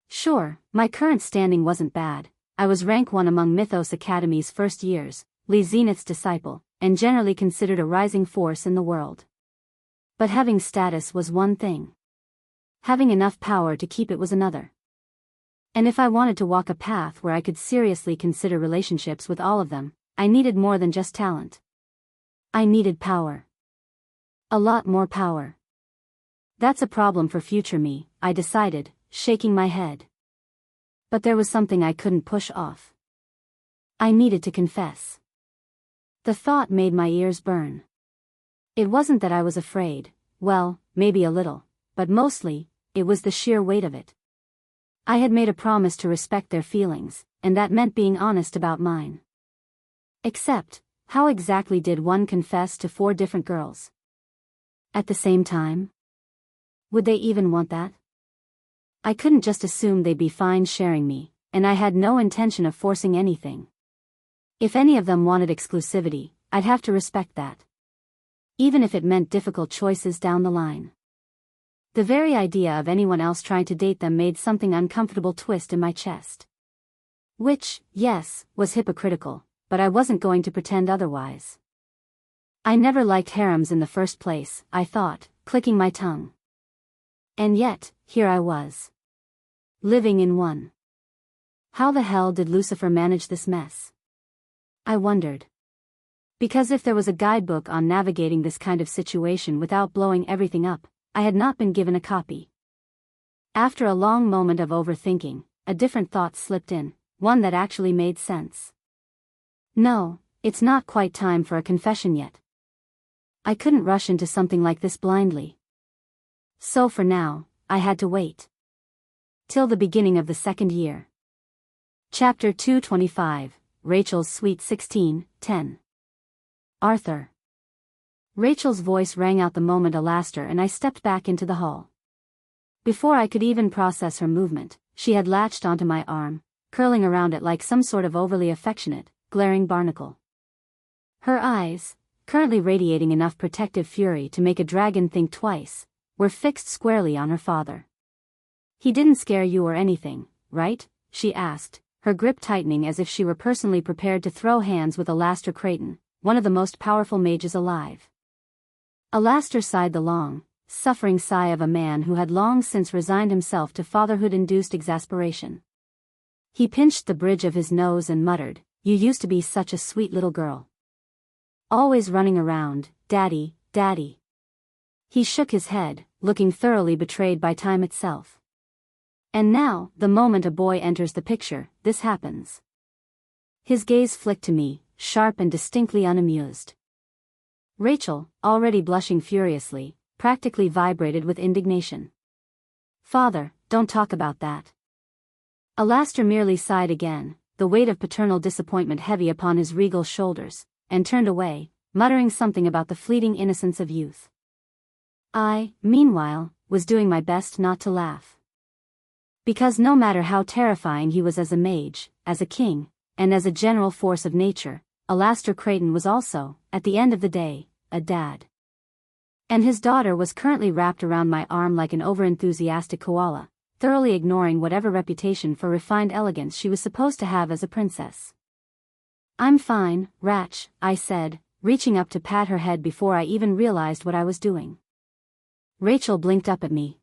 Sure, my current standing wasn't bad. I was rank 1 among Mythos Academy's first years, Lee Zenith's disciple, and generally considered a rising force in the world. But having status was one thing. Having enough power to keep it was another. And if I wanted to walk a path where I could seriously consider relationships with all of them, I needed more than just talent. I needed power. A lot more power. That's a problem for future me, I decided, shaking my head. But there was something I couldn't push off. I needed to confess. The thought made my ears burn. It wasn't that I was afraid, well, maybe a little, but mostly, it was the sheer weight of it. I had made a promise to respect their feelings, and that meant being honest about mine. Except, how exactly did one confess to 4 different girls? At the same time? Would they even want that? I couldn't just assume they'd be fine sharing me, and I had no intention of forcing anything. If any of them wanted exclusivity, I'd have to respect that. Even if it meant difficult choices down the line. The very idea of anyone else trying to date them made something uncomfortable twist in my chest. Which, yes, was hypocritical, but I wasn't going to pretend otherwise. I never liked harems in the first place, I thought, clicking my tongue. And yet, here I was. Living in one. How the hell did Lucifer manage this mess? I wondered. Because if there was a guidebook on navigating this kind of situation without blowing everything up, I had not been given a copy. After a long moment of overthinking, a different thought slipped in, one that actually made sense. No, it's not quite time for a confession yet. I couldn't rush into something like this blindly. So for now, I had to wait till the beginning of the second year. Chapter 225, Rachel's Sweet 16, 10. Arthur. Rachel's voice rang out the moment Alastor and I stepped back into the hall. Before I could even process her movement, she had latched onto my arm, curling around it like some sort of overly affectionate, glaring barnacle. Her eyes, currently radiating enough protective fury to make a dragon think twice, were fixed squarely on her father. "He didn't scare you or anything, right?" she asked, her grip tightening as if she were personally prepared to throw hands with Alastor Creighton, one of the most powerful mages alive. Alastor sighed the long, suffering sigh of a man who had long since resigned himself to fatherhood-induced exasperation. He pinched the bridge of his nose and muttered, "You used to be such a sweet little girl. Always running around, Daddy, Daddy." He shook his head, looking thoroughly betrayed by time itself. And now, the moment a boy enters the picture, this happens. His gaze flicked to me, sharp and distinctly unamused. Rachel, already blushing furiously, practically vibrated with indignation. "Father, don't talk about that." Alastor merely sighed again, the weight of paternal disappointment heavy upon his regal shoulders, and turned away, muttering something about the fleeting innocence of youth. I, meanwhile, was doing my best not to laugh. Because no matter how terrifying he was as a mage, as a king, and as a general force of nature, Alastor Creighton was also, at the end of the day, a dad. And his daughter was currently wrapped around my arm like an overenthusiastic koala, thoroughly ignoring whatever reputation for refined elegance she was supposed to have as a princess. "I'm fine, Ratch," I said, reaching up to pat her head before I even realized what I was doing. Rachel blinked up at me.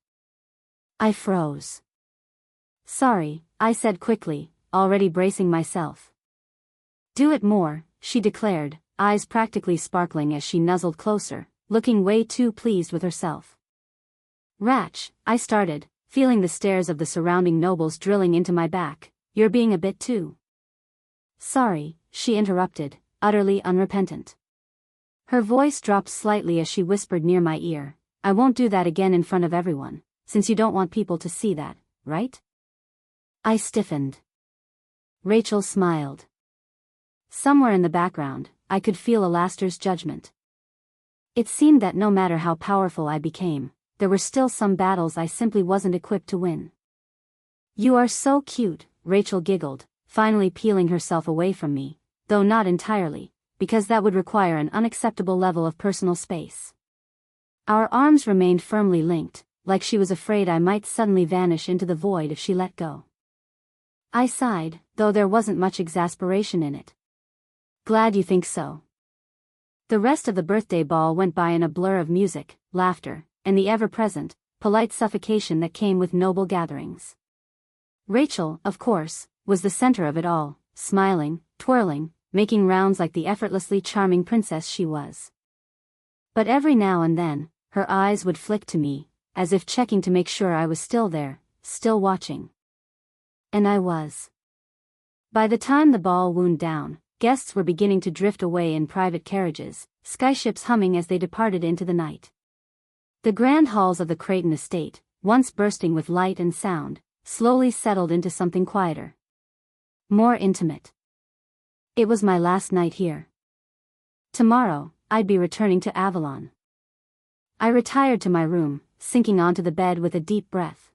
I froze. "Sorry," I said quickly, already bracing myself. "Do it more," she declared, eyes practically sparkling as she nuzzled closer, looking way too pleased with herself. "Ratch," I started, feeling the stares of the surrounding nobles drilling into my back, "you're being a bit too." "Sorry," she interrupted, utterly unrepentant. Her voice dropped slightly as she whispered near my ear, "I won't do that again in front of everyone, since you don't want people to see that, right?" I stiffened. Rachel smiled. Somewhere in the background, I could feel Alastor's judgment. It seemed that no matter how powerful I became, there were still some battles I simply wasn't equipped to win. "You are so cute," Rachel giggled, finally peeling herself away from me, though not entirely, because that would require an unacceptable level of personal space. Our arms remained firmly linked, like she was afraid I might suddenly vanish into the void if she let go. I sighed, though there wasn't much exasperation in it. "Glad you think so." The rest of the birthday ball went by in a blur of music, laughter, and the ever-present, polite suffocation that came with noble gatherings. Rachel, of course, was the center of it all, smiling, twirling, making rounds like the effortlessly charming princess she was. But every now and then, her eyes would flick to me, as if checking to make sure I was still there, still watching. And I was. By the time the ball wound down, guests were beginning to drift away in private carriages, skyships humming as they departed into the night. The grand halls of the Creighton estate, once bursting with light and sound, slowly settled into something quieter. More intimate. It was my last night here. Tomorrow, I'd be returning to Avalon. I retired to my room, sinking onto the bed with a deep breath.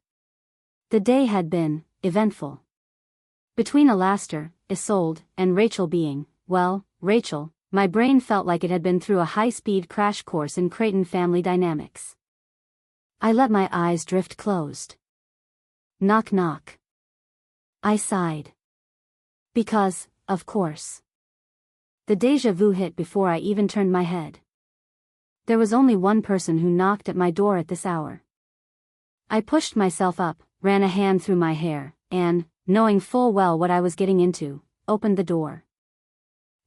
The day had been eventful. Between Alastor, Isolde, and Rachel being, well, Rachel, my brain felt like it had been through a high-speed crash course in Creighton family dynamics. I let my eyes drift closed. Knock knock. I sighed. Because, of course. The déjà vu hit before I even turned my head. There was only one person who knocked at my door at this hour. I pushed myself up, ran a hand through my hair, and, knowing full well what I was getting into, opened the door.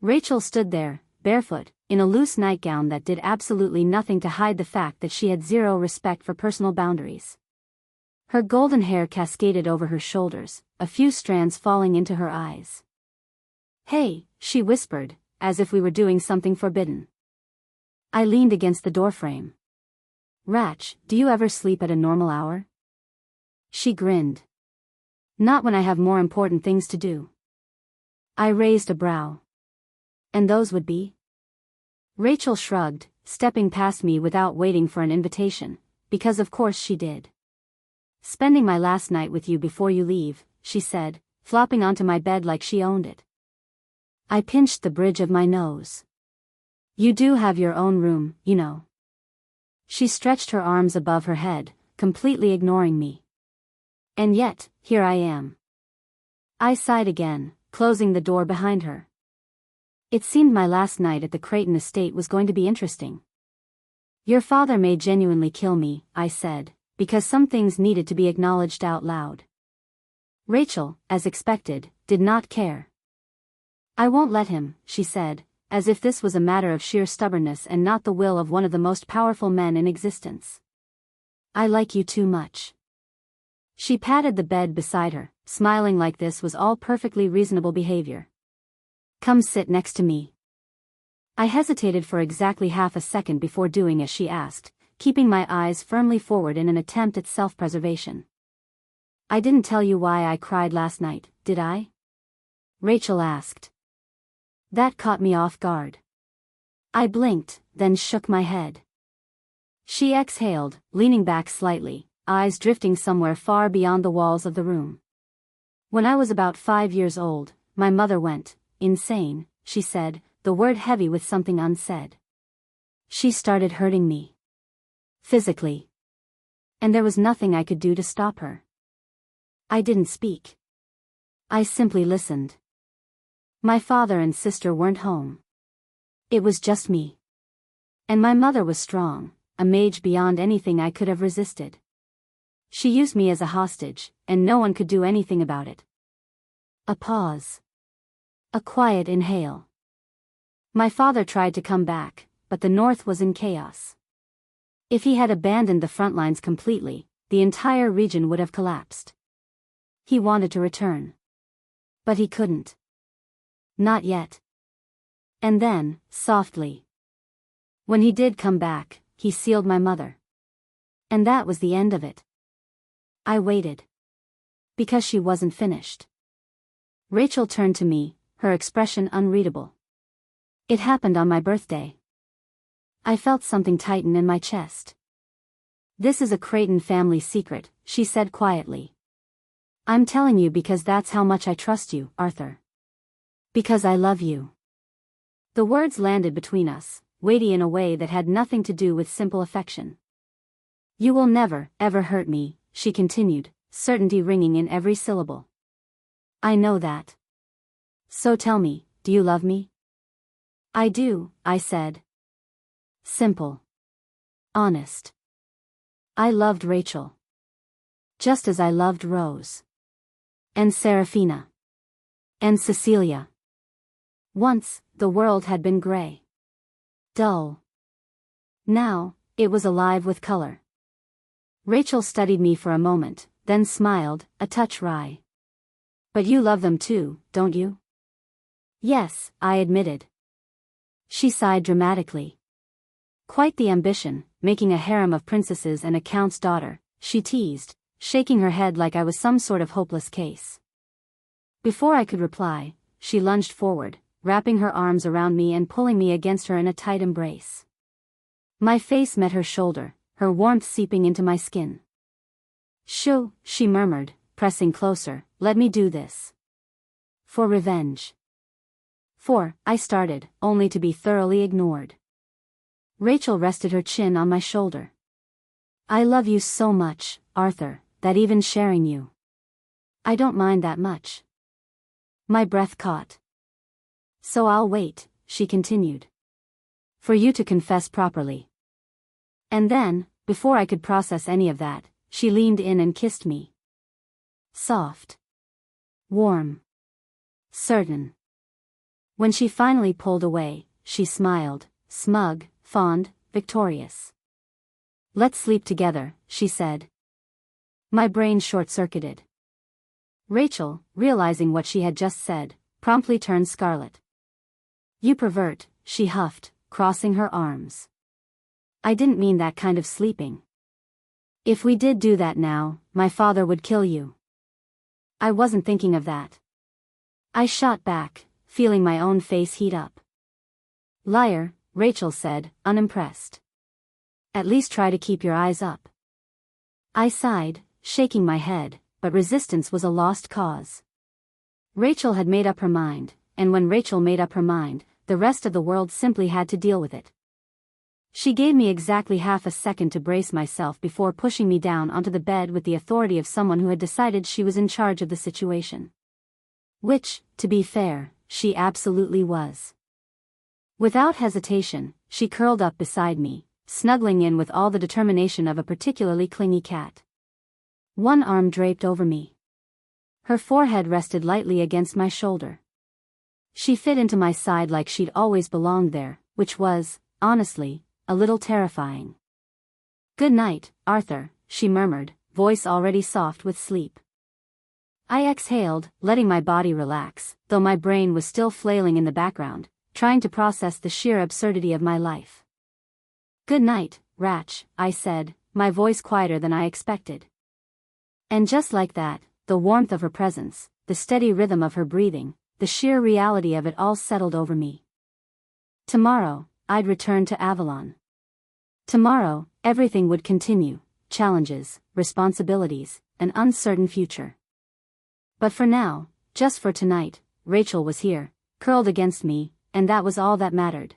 Rachel stood there, barefoot, in a loose nightgown that did absolutely nothing to hide the fact that she had zero respect for personal boundaries. Her golden hair cascaded over her shoulders, a few strands falling into her eyes. "Hey," she whispered, as if we were doing something forbidden. I leaned against the doorframe. "Ratch, do you ever sleep at a normal hour?" She grinned. Not when I have more important things to do. I raised a brow. And those would be? Rachel shrugged, stepping past me without waiting for an invitation, because of course she did. Spending my last night with you before you leave, she said, flopping onto my bed like she owned it. I pinched the bridge of my nose. You do have your own room, you know. She stretched her arms above her head, completely ignoring me. And yet, here I am. I sighed again, closing the door behind her. It seemed my last night at the Creighton estate was going to be interesting. Your father may genuinely kill me, I said, because some things needed to be acknowledged out loud. Rachel, as expected, did not care. I won't let him, she said, as if this was a matter of sheer stubbornness and not the will of one of the most powerful men in existence. I like you too much. She patted the bed beside her, smiling like this was all perfectly reasonable behavior. Come sit next to me. I hesitated for exactly half a second before doing as she asked, keeping my eyes firmly forward in an attempt at self-preservation. I didn't tell you why I cried last night, did I? Rachel asked. That caught me off guard. I blinked, then shook my head. She exhaled, leaning back slightly, eyes drifting somewhere far beyond the walls of the room. When I was about 5 years old, my mother went insane, she said, the word heavy with something unsaid. She started hurting me. Physically. And there was nothing I could do to stop her. I didn't speak. I simply listened. My father and sister weren't home. It was just me. And my mother was strong, a mage beyond anything I could have resisted. She used me as a hostage, and no one could do anything about it. A pause. A quiet inhale. My father tried to come back, but the North was in chaos. If he had abandoned the front lines completely, the entire region would have collapsed. He wanted to return. But he couldn't. Not yet. And then, softly. When he did come back, he sealed my mother. And that was the end of it. I waited. Because she wasn't finished. Rachel turned to me, her expression unreadable. It happened on my birthday. I felt something tighten in my chest. This is a Creighton family secret, she said quietly. I'm telling you because that's how much I trust you, Arthur. Because I love you. The words landed between us, weighty in a way that had nothing to do with simple affection. You will never, ever hurt me, she continued, certainty ringing in every syllable. I know that. So tell me, do you love me? I do, I said. Simple. Honest. I loved Rachel. Just as I loved Rose. And Serafina. And Cecilia. Once, the world had been gray. Dull. Now, it was alive with color. Rachel studied me for a moment, then smiled, a touch wry. But you love them too, don't you? Yes, I admitted. She sighed dramatically. Quite the ambition, making a harem of princesses and a count's daughter, she teased, shaking her head like I was some sort of hopeless case. Before I could reply, she lunged forward, wrapping her arms around me and pulling me against her in a tight embrace. My face met her shoulder, her warmth seeping into my skin. Shoo, she murmured, pressing closer, let me do this. For revenge. I started, only to be thoroughly ignored. Rachel rested her chin on my shoulder. I love you so much, Arthur, that even sharing you. I don't mind that much. My breath caught. So I'll wait, she continued. For you to confess properly. And then, before I could process any of that, she leaned in and kissed me. Soft. Warm. Certain. When she finally pulled away, she smiled, smug, fond, victorious. Let's sleep together, she said. My brain short-circuited. Rachel, realizing what she had just said, promptly turned scarlet. You pervert, she huffed, crossing her arms. I didn't mean that kind of sleeping. If we did do that now, my father would kill you. I wasn't thinking of that. I shot back, feeling my own face heat up. Liar, Rachel said, unimpressed. At least try to keep your eyes up. I sighed, shaking my head, but resistance was a lost cause. Rachel had made up her mind, and when Rachel made up her mind, the rest of the world simply had to deal with it. She gave me exactly half a second to brace myself before pushing me down onto the bed with the authority of someone who had decided she was in charge of the situation. Which, to be fair, she absolutely was. Without hesitation, she curled up beside me, snuggling in with all the determination of a particularly clingy cat. One arm draped over me. Her forehead rested lightly against my shoulder. She fit into my side like she'd always belonged there, which was, honestly, a little terrifying. "Good night, Arthur," she murmured, voice already soft with sleep. I exhaled, letting my body relax, though my brain was still flailing in the background, trying to process the sheer absurdity of my life. "Good night, Rach," I said, my voice quieter than I expected. And just like that, the warmth of her presence, the steady rhythm of her breathing, the sheer reality of it all settled over me. Tomorrow, I'd return to Avalon. Tomorrow, everything would continue, challenges, responsibilities, an uncertain future. But for now, just for tonight, Rachel was here, curled against me, and that was all that mattered.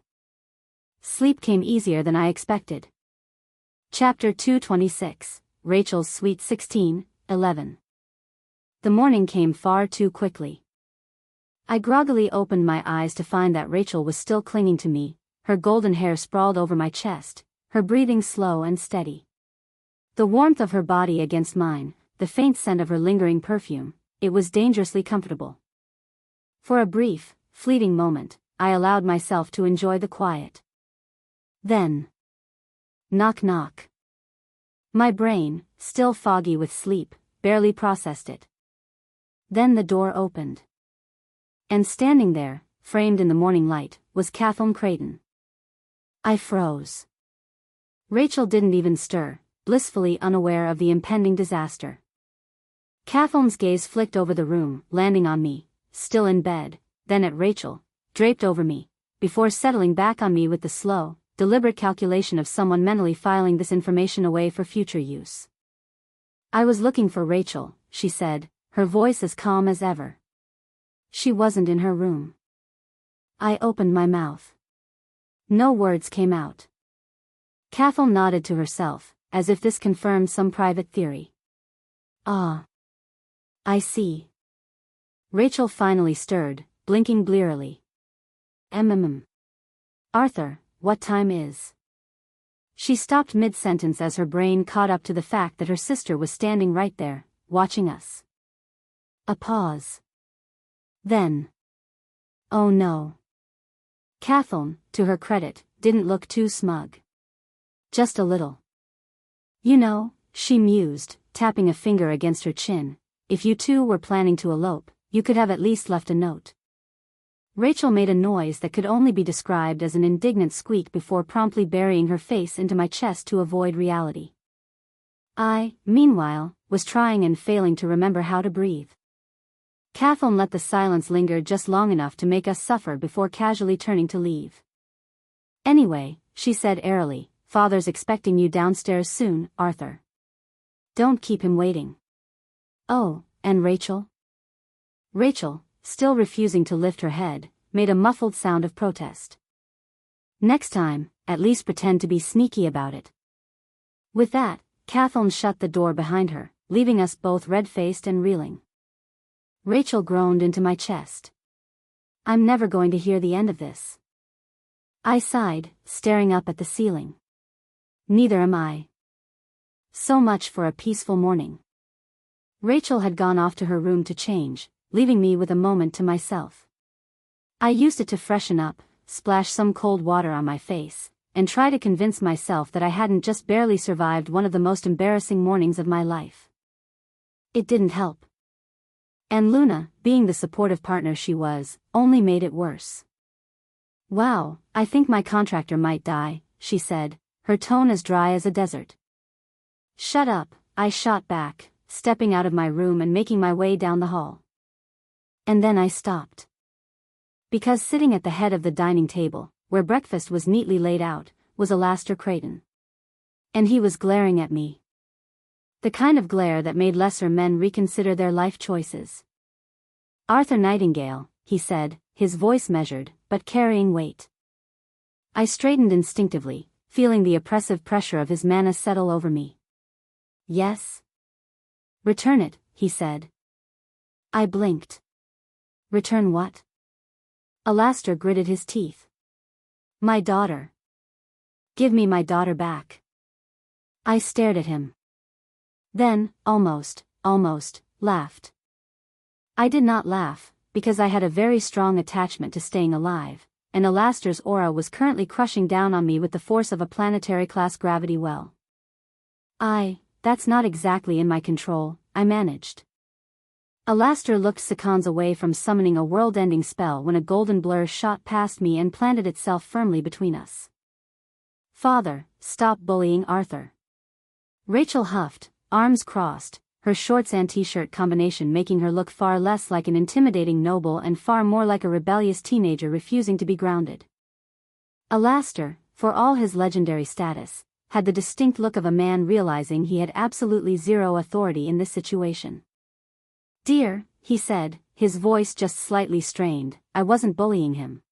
Sleep came easier than I expected. Chapter 226, Rachel's Sweet 16, 11. The morning came far too quickly. I groggily opened my eyes to find that Rachel was still clinging to me, her golden hair sprawled over my chest, her breathing slow and steady. The warmth of her body against mine, the faint scent of her lingering perfume, it was dangerously comfortable. For a brief, fleeting moment, I allowed myself to enjoy the quiet. Then, knock knock. My brain, still foggy with sleep, barely processed it. Then the door opened. And standing there, framed in the morning light, was Kathleen Creighton. I froze. Rachel didn't even stir, blissfully unaware of the impending disaster. Kathleen's gaze flicked over the room, landing on me, still in bed, then at Rachel, draped over me, before settling back on me with the slow, deliberate calculation of someone mentally filing this information away for future use. "I was looking for Rachel," she said, her voice as calm as ever. She wasn't in her room. I opened my mouth. No words came out. Kathleen nodded to herself, as if this confirmed some private theory. "Ah. I see." Rachel finally stirred, blinking blearily. Arthur, what time is?" She stopped mid-sentence as her brain caught up to the fact that her sister was standing right there, watching us. A pause. Then. "Oh no." Kathleen, to her credit, didn't look too smug. "Just a little. You know," she mused, tapping a finger against her chin, "if you two were planning to elope, you could have at least left a note." Rachel made a noise that could only be described as an indignant squeak before promptly burying her face into my chest to avoid reality. I, meanwhile, was trying and failing to remember how to breathe. Kathleen let the silence linger just long enough to make us suffer before casually turning to leave. "Anyway," she said airily, "Father's expecting you downstairs soon, Arthur. Don't keep him waiting." "Oh, and Rachel?" Rachel, still refusing to lift her head, made a muffled sound of protest. "Next time, at least pretend to be sneaky about it." With that, Kathleen shut the door behind her, leaving us both red-faced and reeling. Rachel groaned into my chest. "I'm never going to hear the end of this." I sighed, staring up at the ceiling. "Neither am I." So much for a peaceful morning. Rachel had gone off to her room to change, leaving me with a moment to myself. I used it to freshen up, splash some cold water on my face, and try to convince myself that I hadn't just barely survived one of the most embarrassing mornings of my life. It didn't help. And Luna, being the supportive partner she was, only made it worse. "Wow, I think my contractor might die," she said, her tone as dry as a desert. Shut up, I shot back, stepping out of my room and making my way down the hall. And then I stopped. Because sitting at the head of the dining table, where breakfast was neatly laid out, was Alastor Creighton. And he was glaring at me. The kind of glare that made lesser men reconsider their life choices. "Arthur Nightingale," he said, his voice measured, but carrying weight. I straightened instinctively, feeling the oppressive pressure of his manner settle over me. "Yes?" "Return it," he said. I blinked. "Return what?" Alastor gritted his teeth. "My daughter. Give me my daughter back." I stared at him. Then, almost, laughed. I did not laugh, because I had a very strong attachment to staying alive, and Alastor's aura was currently crushing down on me with the force of a planetary-class gravity well. That's not exactly in my control," I managed. Alastor looked seconds away from summoning a world-ending spell when a golden blur shot past me and planted itself firmly between us. "Father, stop bullying Arthur." Rachel huffed, arms crossed, her shorts and t-shirt combination making her look far less like an intimidating noble and far more like a rebellious teenager refusing to be grounded. Alastor, for all his legendary status, had the distinct look of a man realizing he had absolutely zero authority in this situation. "Dear," he said, his voice just slightly strained, "I wasn't bullying him."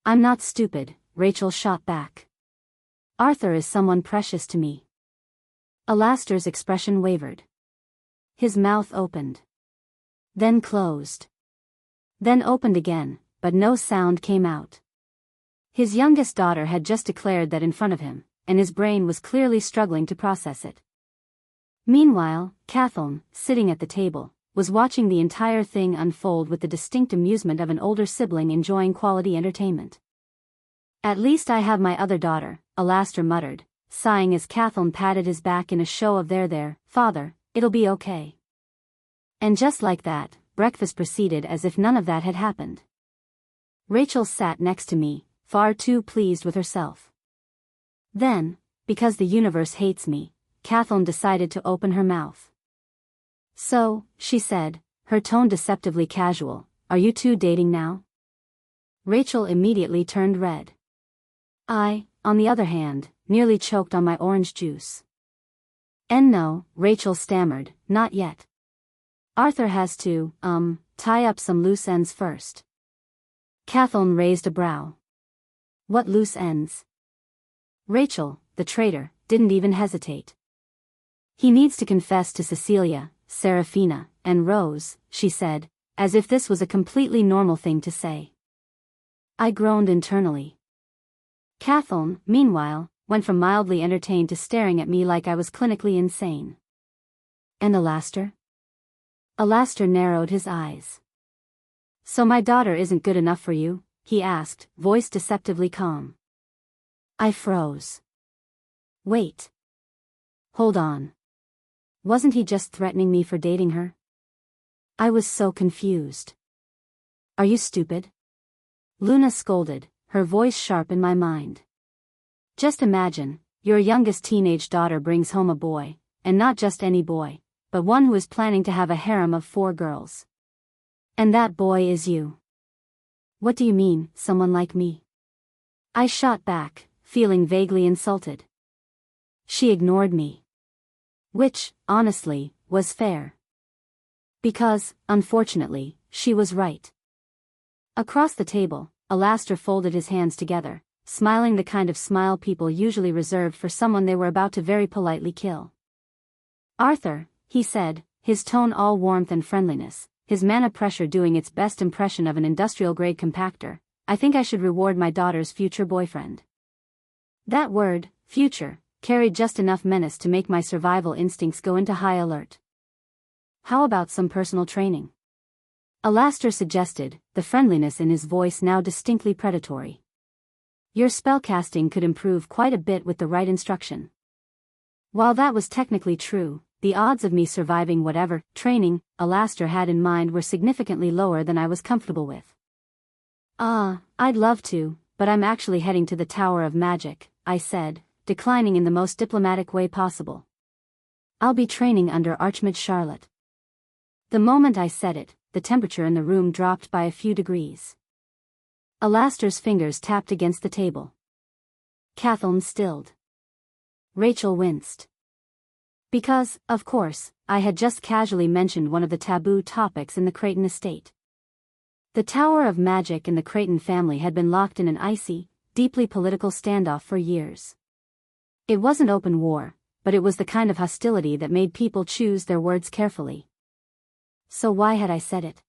"I'm not stupid," Rachel shot back. "Arthur is someone precious to me." Alastor's expression wavered. His mouth opened. Then closed. Then opened again, but no sound came out. His youngest daughter had just declared that in front of him, and his brain was clearly struggling to process it. Meanwhile, Kathleen, sitting at the table, was watching the entire thing unfold with the distinct amusement of an older sibling enjoying quality entertainment. "At least I have my other daughter," Alastor muttered, sighing as Kathleen patted his back in a show of there, father, it'll be okay." And just like that, breakfast proceeded as if none of that had happened. Rachel sat next to me, far too pleased with herself. Then, because the universe hates me, Kathleen decided to open her mouth. "So," she said, her tone deceptively casual, "are you two dating now?" Rachel immediately turned red. I, on the other hand, nearly choked on my orange juice. "And no," Rachel stammered, "not yet. Arthur has to, tie up some loose ends first." Kathleen raised a brow. "What loose ends?" Rachel, the traitor, didn't even hesitate. "He needs to confess to Cecilia, Serafina, and Rose," she said, as if this was a completely normal thing to say. I groaned internally. Kathleen, meanwhile, went from mildly entertained to staring at me like I was clinically insane. "And Alastor?" Alastor narrowed his eyes. "So my daughter isn't good enough for you?" he asked, voice deceptively calm. I froze. Wait. Hold on. Wasn't he just threatening me for dating her? I was so confused. "Are you stupid?" Luna scolded, her voice sharp in my mind. "Just imagine, your youngest teenage daughter brings home a boy, and not just any boy, but one who is planning to have a harem of 4 girls. And that boy is you. What do you mean, someone like me?" I shot back, feeling vaguely insulted. She ignored me. Which, honestly, was fair. Because, unfortunately, she was right. Across the table, Alastor folded his hands together, smiling the kind of smile people usually reserved for someone they were about to very politely kill. "Arthur," he said, his tone all warmth and friendliness, his mana pressure doing its best impression of an industrial-grade compactor, "I think I should reward my daughter's future boyfriend." That word, future, carried just enough menace to make my survival instincts go into high alert. "How about some personal training?" Alastor suggested, the friendliness in his voice now distinctly predatory. "Your spellcasting could improve quite a bit with the right instruction." While that was technically true, the odds of me surviving whatever training Alastor had in mind were significantly lower than I was comfortable with. I'd love to, but I'm actually heading to the Tower of Magic," I said, declining in the most diplomatic way possible. I'll be training under Archmage Charlotte. The moment I said it, the temperature in the room dropped by a few degrees. Alastair's fingers tapped against the table. Cathelm stilled. Rachel winced. Because, of course, I had just casually mentioned one of the taboo topics in the Creighton estate. The Tower of Magic and the Creighton family had been locked in an icy, deeply political standoff for years. It wasn't open war, but it was the kind of hostility that made people choose their words carefully. So why had I said it?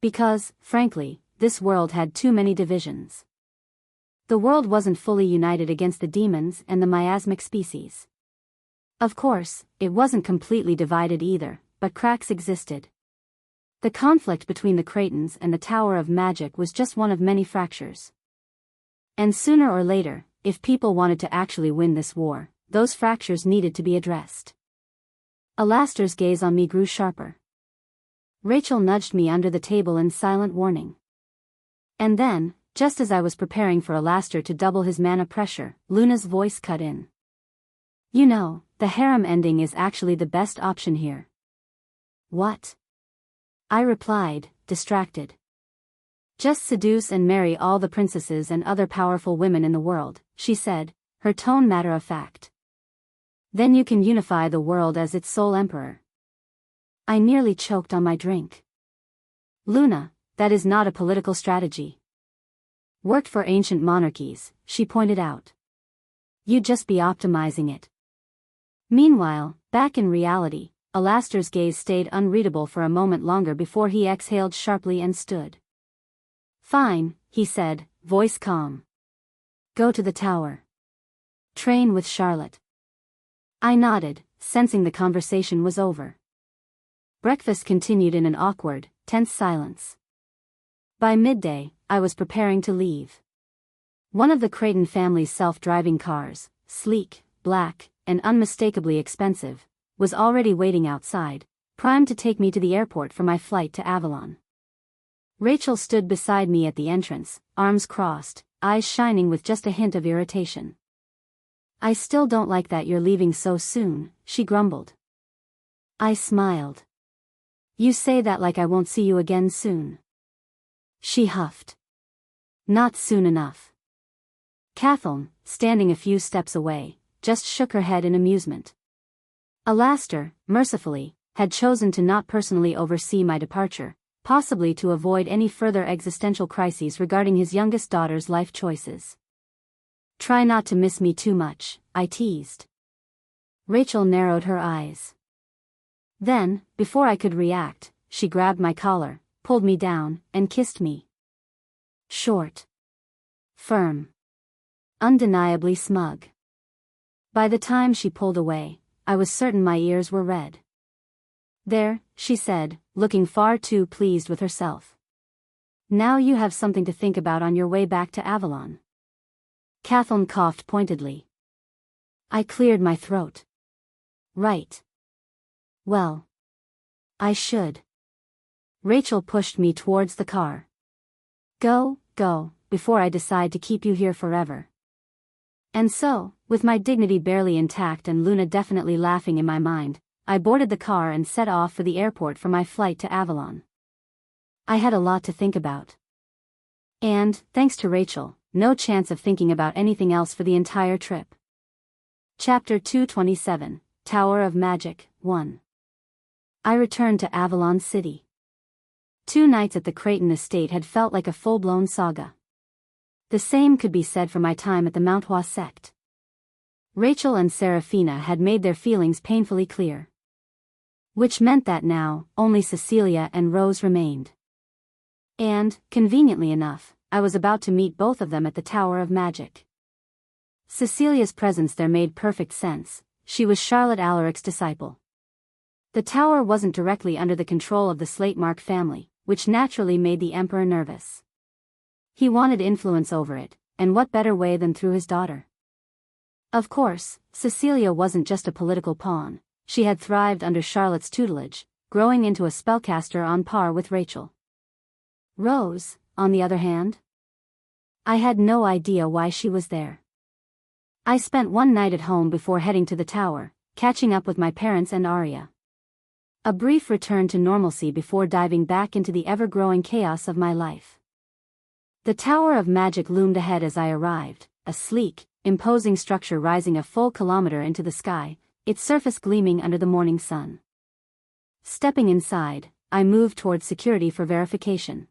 Because, frankly, this world had too many divisions. The world wasn't fully united against the demons and the miasmic species. Of course, it wasn't completely divided either, but cracks existed. The conflict between the Creightons and the Tower of Magic was just one of many fractures. And sooner or later, if people wanted to actually win this war, those fractures needed to be addressed. Alastair's gaze on me grew sharper. Rachel nudged me under the table in silent warning. And then, just as I was preparing for Alastair to double his mana pressure, Luna's voice cut in. You know, the harem ending is actually the best option here. What? I replied, distracted. Just seduce and marry all the princesses and other powerful women in the world, she said, her tone matter-of-fact. Then you can unify the world as its sole emperor. I nearly choked on my drink. Luna, that is not a political strategy. Worked for ancient monarchies, she pointed out. You'd just be optimizing it. Meanwhile, back in reality, Alastair's gaze stayed unreadable for a moment longer before he exhaled sharply and stood. Fine, he said, voice calm. Go to the tower. Train with Charlotte. I nodded, sensing the conversation was over. Breakfast continued in an awkward, tense silence. By midday, I was preparing to leave. One of the Creighton family's self-driving cars, sleek, black, and unmistakably expensive, was already waiting outside, primed to take me to the airport for my flight to Avalon. Rachel stood beside me at the entrance, arms crossed, eyes shining with just a hint of irritation. I still don't like that you're leaving so soon, she grumbled. I smiled. You say that like I won't see you again soon. She huffed. Not soon enough. Cathelm, standing a few steps away, just shook her head in amusement. Alastair, mercifully, had chosen to not personally oversee my departure, possibly to avoid any further existential crises regarding his youngest daughter's life choices. Try not to miss me too much, I teased. Rachel narrowed her eyes. Then, before I could react, she grabbed my collar, pulled me down, and kissed me. Short. Firm. Undeniably smug. By the time she pulled away, I was certain my ears were red. There, she said, looking far too pleased with herself. Now you have something to think about on your way back to Avalon. Cathelm coughed pointedly. I cleared my throat. Right. Well. I should. Rachel pushed me towards the car. Go, before I decide to keep you here forever. And so, with my dignity barely intact and Luna definitely laughing in my mind, I boarded the car and set off for the airport for my flight to Avalon. I had a lot to think about. And, thanks to Rachel, no chance of thinking about anything else for the entire trip. Chapter 227, Tower of Magic, 1. I returned to Avalon City. 2 nights at the Creighton estate had felt like a full-blown saga. The same could be said for my time at the Montjoie sect. Rachel and Seraphina had made their feelings painfully clear. Which meant that now, only Cecilia and Rose remained. And, conveniently enough, I was about to meet both of them at the Tower of Magic. Cecilia's presence there made perfect sense. She was Charlotte Alaric's disciple. The tower wasn't directly under the control of the Slatemark family, which naturally made the Emperor nervous. He wanted influence over it, and what better way than through his daughter? Of course, Cecilia wasn't just a political pawn. She had thrived under Charlotte's tutelage, growing into a spellcaster on par with Rachel. Rose, on the other hand? I had no idea why she was there. I spent one night at home before heading to the tower, catching up with my parents and Arya. A brief return to normalcy before diving back into the ever-growing chaos of my life. The Tower of Magic loomed ahead as I arrived, a sleek, imposing structure rising a full kilometer into the sky, its surface gleaming under the morning sun. Stepping inside, I moved towards security for verification.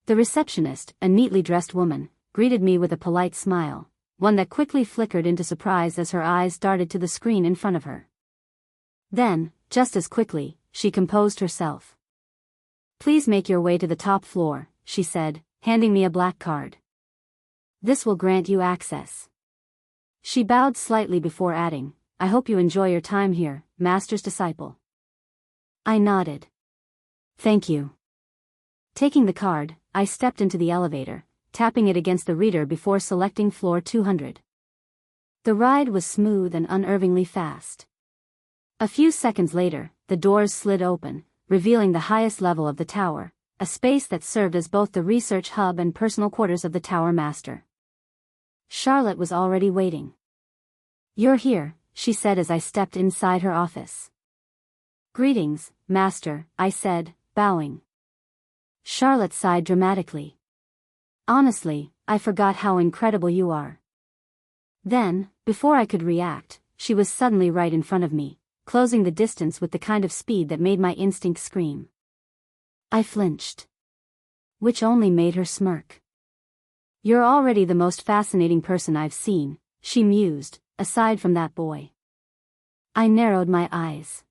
The receptionist, a neatly dressed woman, greeted me with a polite smile, one that quickly flickered into surprise as her eyes darted to the screen in front of her. Then, just as quickly, she composed herself. "Please make your way to the top floor," she said, handing me a black card. "This will grant you access." She bowed slightly before adding, "I hope you enjoy your time here, Master's disciple." I nodded. "Thank you." Taking the card, I stepped into the elevator, tapping it against the reader before selecting floor 200. The ride was smooth and unnervingly fast. A few seconds later, the doors slid open, revealing the highest level of the tower, a space that served as both the research hub and personal quarters of the Tower Master. Charlotte was already waiting. "You're here," she said as I stepped inside her office. "Greetings, Master," I said, bowing. Charlotte sighed dramatically. "Honestly, I forgot how incredible you are." Then, before I could react, she was suddenly right in front of me, closing the distance with the kind of speed that made my instinct scream. I flinched. Which only made her smirk. "You're already the most fascinating person I've seen," she mused, "aside from that boy." I narrowed my eyes.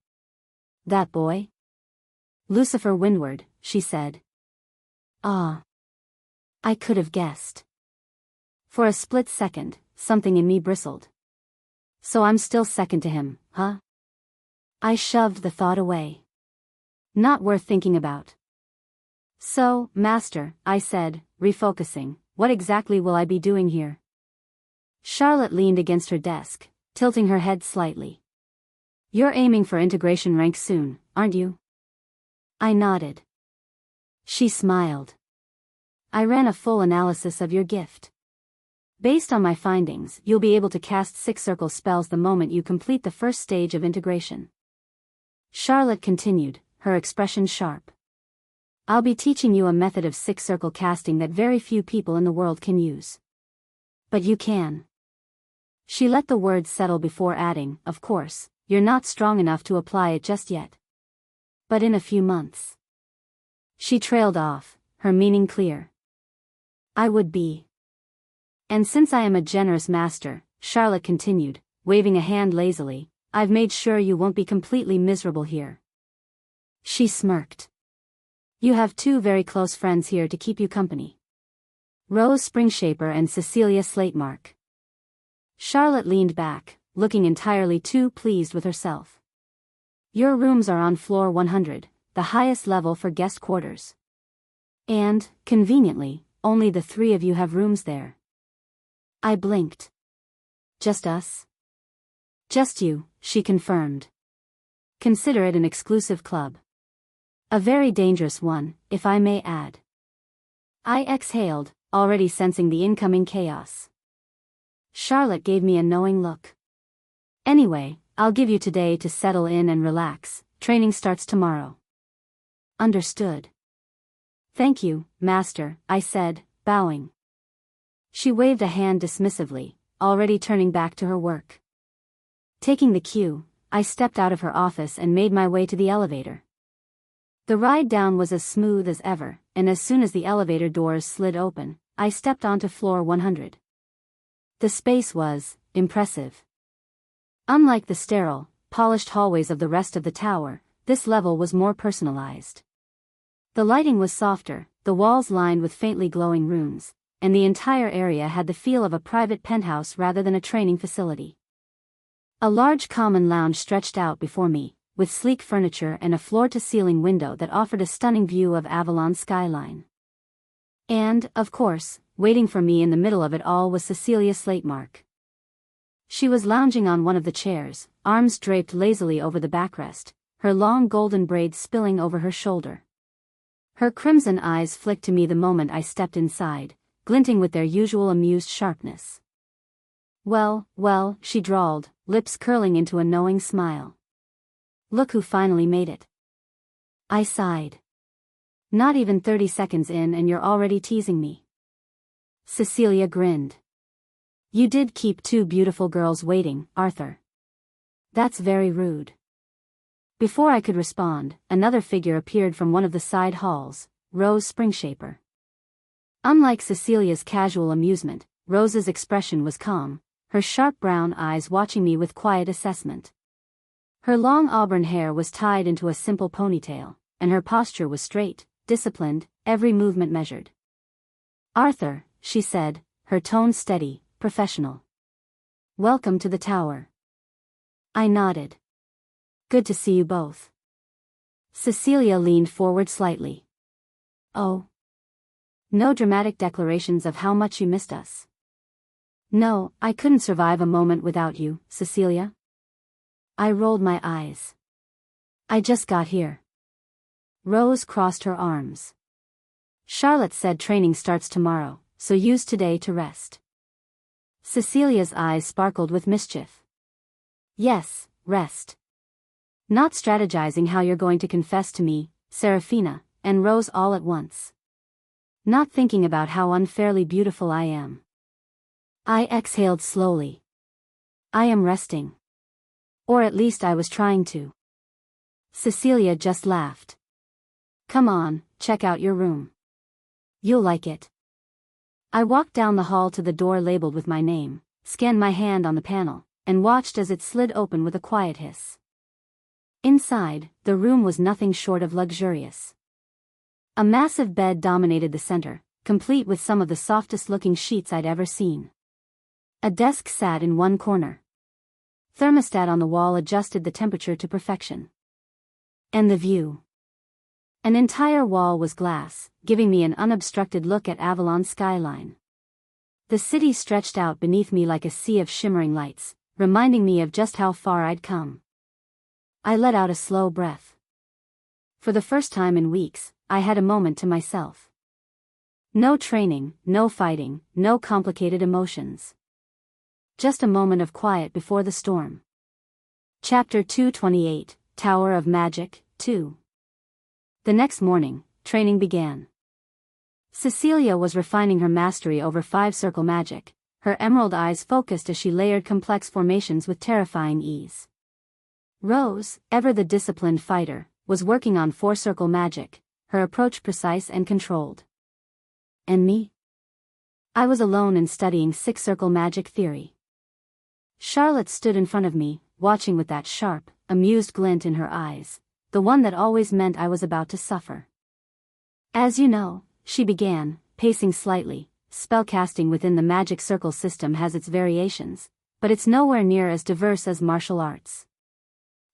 "That boy?" "Lucifer Windward," she said. "Ah. I could have guessed." For a split second, something in me bristled. "So I'm still second to him, huh?" I shoved the thought away. "Not worth thinking about." "So, Master," I said, refocusing, "what exactly will I be doing here?" Charlotte leaned against her desk, tilting her head slightly. "You're aiming for integration rank soon, aren't you?" I nodded. She smiled. "I ran a full analysis of your gift. Based on my findings, you'll be able to cast Six Circle spells the moment you complete the first stage of integration." Charlotte continued, her expression sharp. "I'll be teaching you a method of Six Circle casting that very few people in the world can use. But you can." She let the words settle before adding, "Of course, you're not strong enough to apply it just yet. But in a few months." She trailed off, her meaning clear. "I would be. And since I am a generous master," Charlotte continued, waving a hand lazily, "I've made sure you won't be completely miserable here." She smirked. "You have two very close friends here to keep you company. Rose Springshaper and Cecilia Slatemark." Charlotte leaned back, looking entirely too pleased with herself. "Your rooms are on floor 100, the highest level for guest quarters. And, conveniently, only the three of you have rooms there." I blinked. "Just us?" "Just you," she confirmed. "Consider it an exclusive club. A very dangerous one, if I may add." I exhaled, already sensing the incoming chaos. Charlotte gave me a knowing look. "Anyway, I'll give you today to settle in and relax. Training starts tomorrow." "Understood." "Thank you, Master," I said, bowing. She waved a hand dismissively, already turning back to her work. Taking the cue, I stepped out of her office and made my way to the elevator. The ride down was as smooth as ever, and as soon as the elevator doors slid open, I stepped onto floor 100. The space was impressive. Unlike the sterile, polished hallways of the rest of the tower, this level was more personalized. The lighting was softer, the walls lined with faintly glowing runes, and the entire area had the feel of a private penthouse rather than a training facility. A large common lounge stretched out before me, with sleek furniture and a floor-to-ceiling window that offered a stunning view of Avalon's skyline. And, of course, waiting for me in the middle of it all was Cecilia Slatemark. She was lounging on one of the chairs, arms draped lazily over the backrest, her long golden braids spilling over her shoulder. Her crimson eyes flicked to me the moment I stepped inside, glinting with their usual amused sharpness. Well, she drawled, lips curling into a knowing smile. Look who finally made it. I sighed. Not even 30 seconds in and you're already teasing me. Cecilia grinned. You did keep two beautiful girls waiting, Arthur. That's very rude. Before I could respond, another figure appeared from one of the side halls, Rose Springshaper. Unlike Cecilia's casual amusement, Rose's expression was calm, her sharp brown eyes watching me with quiet assessment. Her long auburn hair was tied into a simple ponytail, and her posture was straight, disciplined, every movement measured. Arthur, she said, her tone steady, professional. Welcome to the tower. I nodded. Good to see you both. Cecilia leaned forward slightly. Oh. No dramatic declarations of how much you missed us. No, I couldn't survive a moment without you, Cecilia. I rolled my eyes. I just got here. Rose crossed her arms. Charlotte said training starts tomorrow, so use today to rest. Cecilia's eyes sparkled with mischief. Yes, rest. Not strategizing how you're going to confess to me, Serafina, and Rose all at once. Not thinking about how unfairly beautiful I am. I exhaled slowly. I am resting. Or at least I was trying to. Cecilia just laughed. Come on, check out your room. You'll like it. I walked down the hall to the door labeled with my name, scanned my hand on the panel, and watched as it slid open with a quiet hiss. Inside, the room was nothing short of luxurious. A massive bed dominated the center, complete with some of the softest-looking sheets I'd ever seen. A desk sat in one corner. Thermostat on the wall adjusted the temperature to perfection. And the view. An entire wall was glass, giving me an unobstructed look at Avalon's skyline. The city stretched out beneath me like a sea of shimmering lights, reminding me of just how far I'd come. I let out a slow breath. For the first time in weeks, I had a moment to myself. No training, no fighting, no complicated emotions. Just a moment of quiet before the storm. Chapter 228, Tower of Magic, 2. The next morning, training began. Cecilia was refining her mastery over five-circle magic, her emerald eyes focused as she layered complex formations with terrifying ease. Rose, ever the disciplined fighter, was working on four-circle magic, her approach precise and controlled. And me? I was alone in studying six-circle magic theory. Charlotte stood in front of me, watching with that sharp, amused glint in her eyes, the one that always meant I was about to suffer. As you know, she began, pacing slightly, spellcasting within the magic circle system has its variations, but it's nowhere near as diverse as martial arts.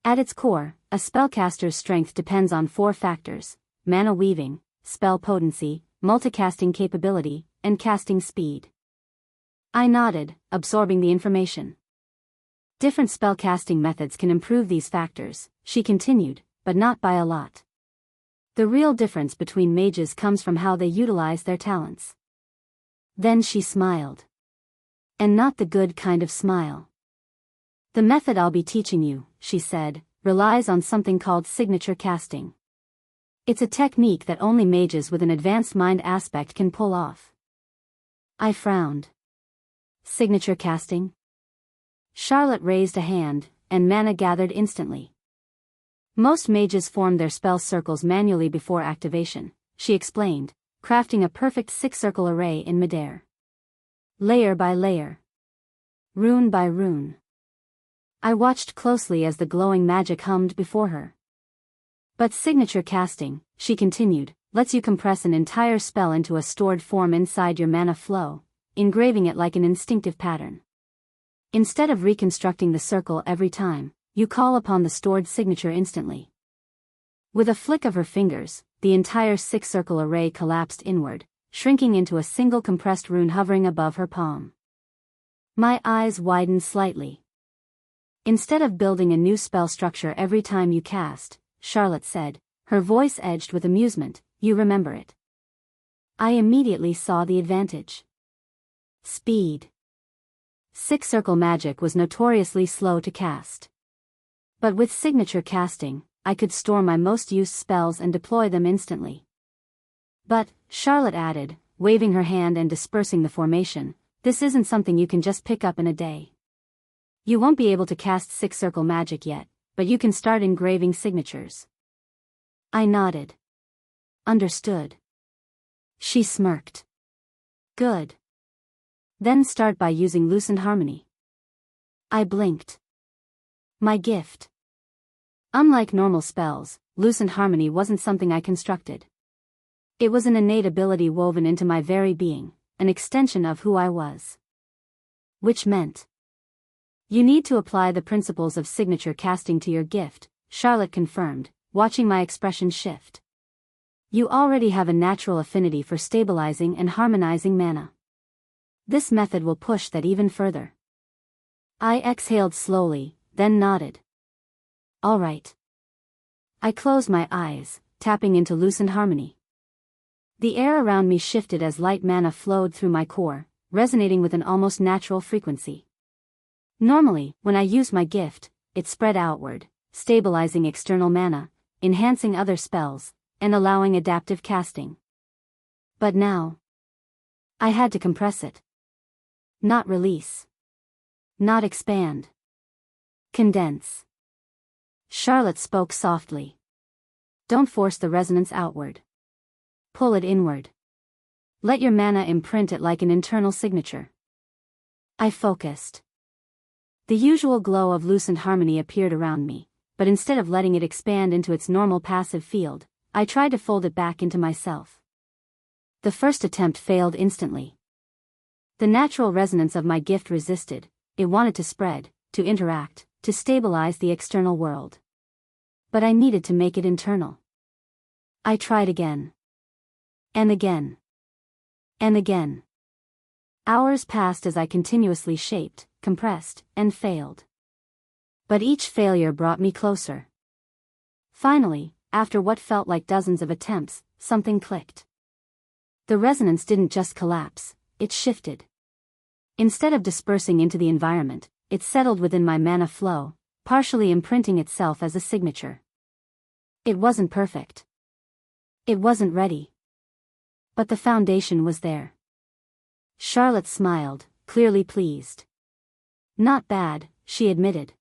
At its core, a spellcaster's strength depends on four factors: mana weaving, spell potency, multicasting capability, and casting speed. I nodded, absorbing the information. Different spellcasting methods can improve these factors, she continued, but not by a lot. The real difference between mages comes from how they utilize their talents. Then she smiled. And not the good kind of smile. The method I'll be teaching you, she said, relies on something called signature casting. It's a technique that only mages with an advanced mind aspect can pull off. I frowned. Signature casting? Charlotte raised a hand, and mana gathered instantly. Most mages form their spell circles manually before activation, she explained, crafting a perfect six-circle array in midair. Layer by layer. Rune by rune. I watched closely as the glowing magic hummed before her. But signature casting, she continued, lets you compress an entire spell into a stored form inside your mana flow, engraving it like an instinctive pattern. Instead of reconstructing the circle every time, you call upon the stored signature instantly. With a flick of her fingers, the entire six-circle array collapsed inward, shrinking into a single compressed rune hovering above her palm. My eyes widened slightly. Instead of building a new spell structure every time you cast, Charlotte said, her voice edged with amusement, you remember it. I immediately saw the advantage. Speed. Six-circle magic was notoriously slow to cast. But with signature casting, I could store my most used spells and deploy them instantly. But, Charlotte added, waving her hand and dispersing the formation, this isn't something you can just pick up in a day. You won't be able to cast six-circle magic yet, but you can start engraving signatures. I nodded. Understood. She smirked. Good. Then start by using Lucent Harmony. I blinked. My gift. Unlike normal spells, Lucent Harmony wasn't something I constructed. It was an innate ability woven into my very being, an extension of who I was. Which meant you need to apply the principles of signature casting to your gift, Charlotte confirmed, watching my expression shift. You already have a natural affinity for stabilizing and harmonizing mana. This method will push that even further. I exhaled slowly, then nodded. All right. I closed my eyes, tapping into Lucent Harmony. The air around me shifted as light mana flowed through my core, resonating with an almost natural frequency. Normally, when I used my gift, it spread outward, stabilizing external mana, enhancing other spells, and allowing adaptive casting. But now, I had to compress it. Not release. Not expand. Condense. Charlotte spoke softly. Don't force the resonance outward. Pull it inward. Let your mana imprint it like an internal signature. I focused. The usual glow of Lucent Harmony appeared around me, but instead of letting it expand into its normal passive field, I tried to fold it back into myself. The first attempt failed instantly. The natural resonance of my gift resisted. It wanted to spread, to interact, to stabilize the external world. But I needed to make it internal. I tried again. And again. And again. Hours passed as I continuously shaped, compressed, and failed. But each failure brought me closer. Finally, after what felt like dozens of attempts, something clicked. The resonance didn't just collapse, it shifted. Instead of dispersing into the environment, it settled within my mana flow, partially imprinting itself as a signature. It wasn't perfect. It wasn't ready. But the foundation was there. Charlotte smiled, clearly pleased. Not bad, she admitted.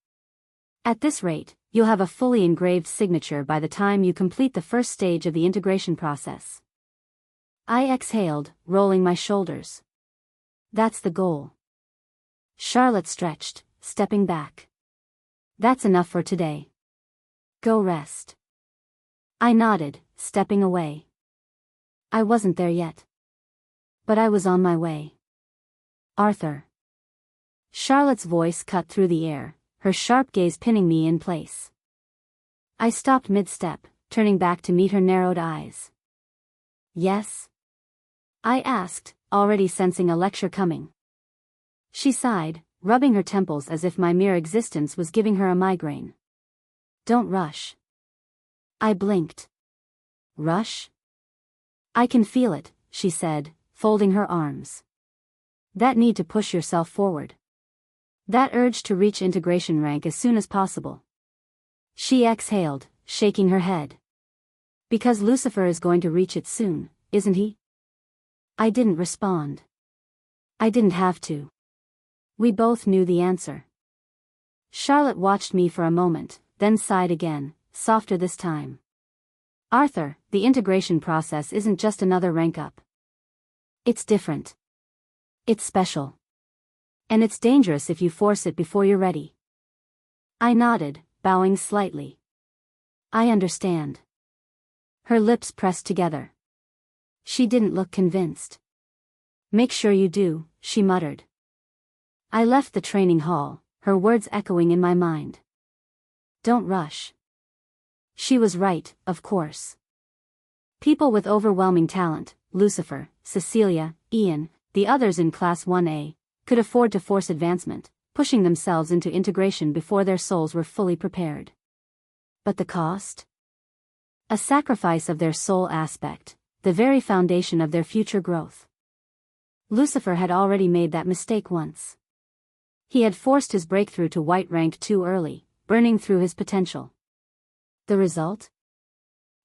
At this rate, you'll have a fully engraved signature by the time you complete the first stage of the integration process. I exhaled, rolling my shoulders. That's the goal. Charlotte stretched, stepping back. That's enough for today. Go rest. I nodded, stepping away. I wasn't there yet. But I was on my way. Arthur. Charlotte's voice cut through the air, her sharp gaze pinning me in place. I stopped mid-step, turning back to meet her narrowed eyes. Yes? I asked, already sensing a lecture coming. She sighed, rubbing her temples as if my mere existence was giving her a migraine. Don't rush. I blinked. Rush? I can feel it, she said, folding her arms. That need to push yourself forward. That urge to reach integration rank as soon as possible. She exhaled, shaking her head. Because Lucifer is going to reach it soon, isn't he? I didn't respond. I didn't have to. We both knew the answer. Charlotte watched me for a moment, then sighed again, softer this time. Arthur, the integration process isn't just another rank up. It's different. It's special. And it's dangerous if you force it before you're ready. I nodded, bowing slightly. I understand. Her lips pressed together. She didn't look convinced. Make sure you do, she muttered. I left the training hall, her words echoing in my mind. Don't rush. She was right, of course. People with overwhelming talent, Lucifer, Cecilia, Ian, the others in Class 1A, could afford to force advancement, pushing themselves into integration before their souls were fully prepared. But the cost? A sacrifice of their soul aspect, the very foundation of their future growth. Lucifer had already made that mistake once. He had forced his breakthrough to white rank too early, burning through his potential. The result?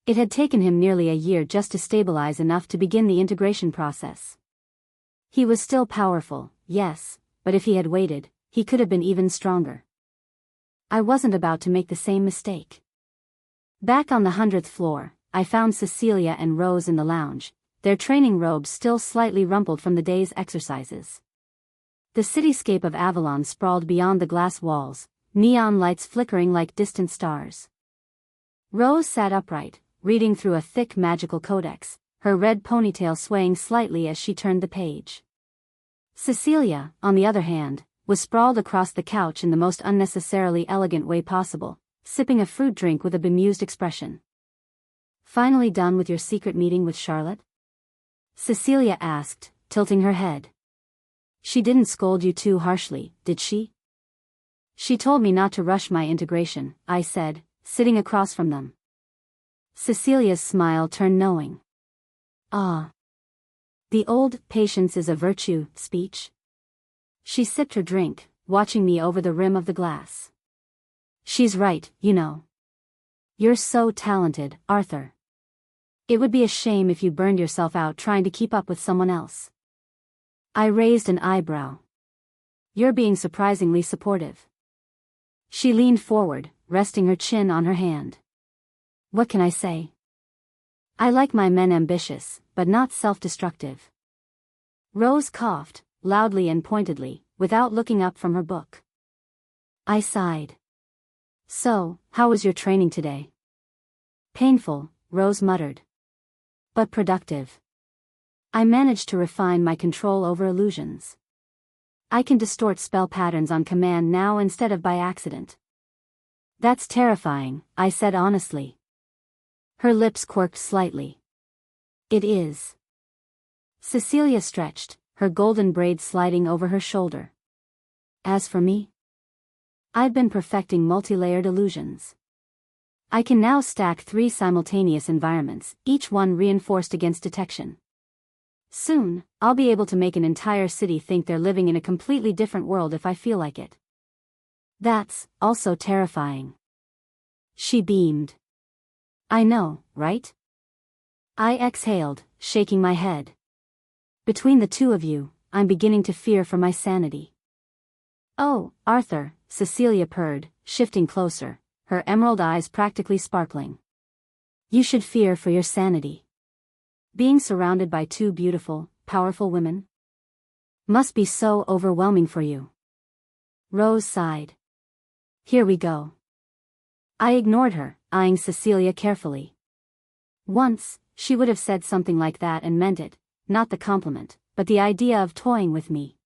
It had taken him nearly a year just to stabilize enough to begin the integration process. He was still powerful, yes, but if he had waited, he could have been even stronger. I wasn't about to make the same mistake. Back on the 100th floor, I found Cecilia and Rose in the lounge, their training robes still slightly rumpled from the day's exercises. The cityscape of Avalon sprawled beyond the glass walls, neon lights flickering like distant stars. Rose sat upright, reading through a thick magical codex, her red ponytail swaying slightly as she turned the page. Cecilia, on the other hand, was sprawled across the couch in the most unnecessarily elegant way possible, sipping a fruit drink with a bemused expression. "Finally done with your secret meeting with Charlotte?" Cecilia asked, tilting her head. "She didn't scold you too harshly, did she?" "She told me not to rush my integration," I said, sitting across from them. Cecilia's smile turned knowing. "Ah. The old 'patience is a virtue' speech?" She sipped her drink, watching me over the rim of the glass. "She's right, you know. You're so talented, Arthur. It would be a shame if you burned yourself out trying to keep up with someone else." I raised an eyebrow. "You're being surprisingly supportive." She leaned forward, resting her chin on her hand. "What can I say? I like my men ambitious, but not self-destructive." Rose coughed, loudly and pointedly, without looking up from her book. I sighed. "So, how was your training today?" "Painful," Rose muttered. "But productive. I managed to refine my control over illusions. I can distort spell patterns on command now instead of by accident." "That's terrifying," I said honestly. Her lips quirked slightly. "It is." Cecilia stretched, her golden braid sliding over her shoulder. "As for me, I've been perfecting multi-layered illusions. I can now stack 3 simultaneous environments, each one reinforced against detection. Soon, I'll be able to make an entire city think they're living in a completely different world if I feel like it. That's also terrifying." She beamed. "I know, right?" I exhaled, shaking my head. "Between the two of you, I'm beginning to fear for my sanity." "Oh, Arthur," Cecilia purred, shifting closer, her emerald eyes practically sparkling. "You should fear for your sanity. Being surrounded by 2 beautiful, powerful women must be so overwhelming for you." Rose sighed. "Here we go." I ignored her, eyeing Cecilia carefully. Once, she would have said something like that and meant it, not the compliment, but the idea of toying with me.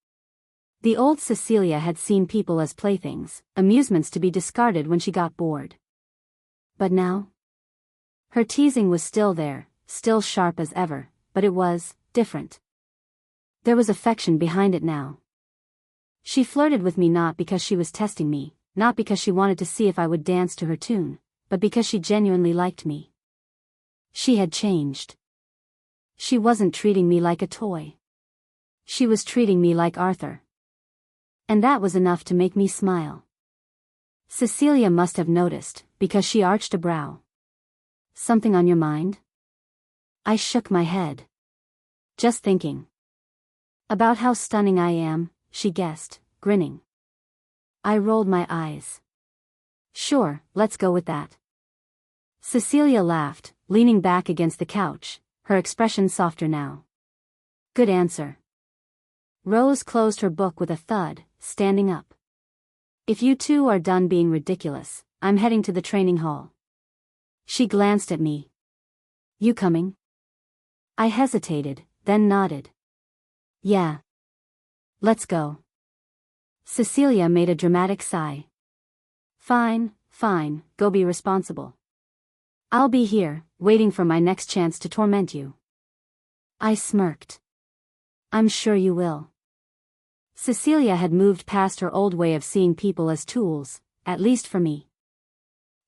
The old Cecilia had seen people as playthings, amusements to be discarded when she got bored. But now? Her teasing was still there, still sharp as ever, but it was different. There was affection behind it now. She flirted with me not because she was testing me, not because she wanted to see if I would dance to her tune, but because she genuinely liked me. She had changed. She wasn't treating me like a toy. She was treating me like Arthur. And that was enough to make me smile. Cecilia must have noticed, because she arched a brow. "Something on your mind?" I shook my head. "Just thinking. About how stunning I am," she guessed, grinning. I rolled my eyes. "Sure, let's go with that." Cecilia laughed, leaning back against the couch, her expression softer now. "Good answer." Rose closed her book with a thud, standing up. "If you two are done being ridiculous, I'm heading to the training hall." She glanced at me. "You coming?" I hesitated, then nodded. "Yeah. Let's go." Cecilia made a dramatic sigh. Fine, go be responsible. I'll be here, waiting for my next chance to torment you." I smirked. "I'm sure you will." Cecilia had moved past her old way of seeing people as tools, at least for me.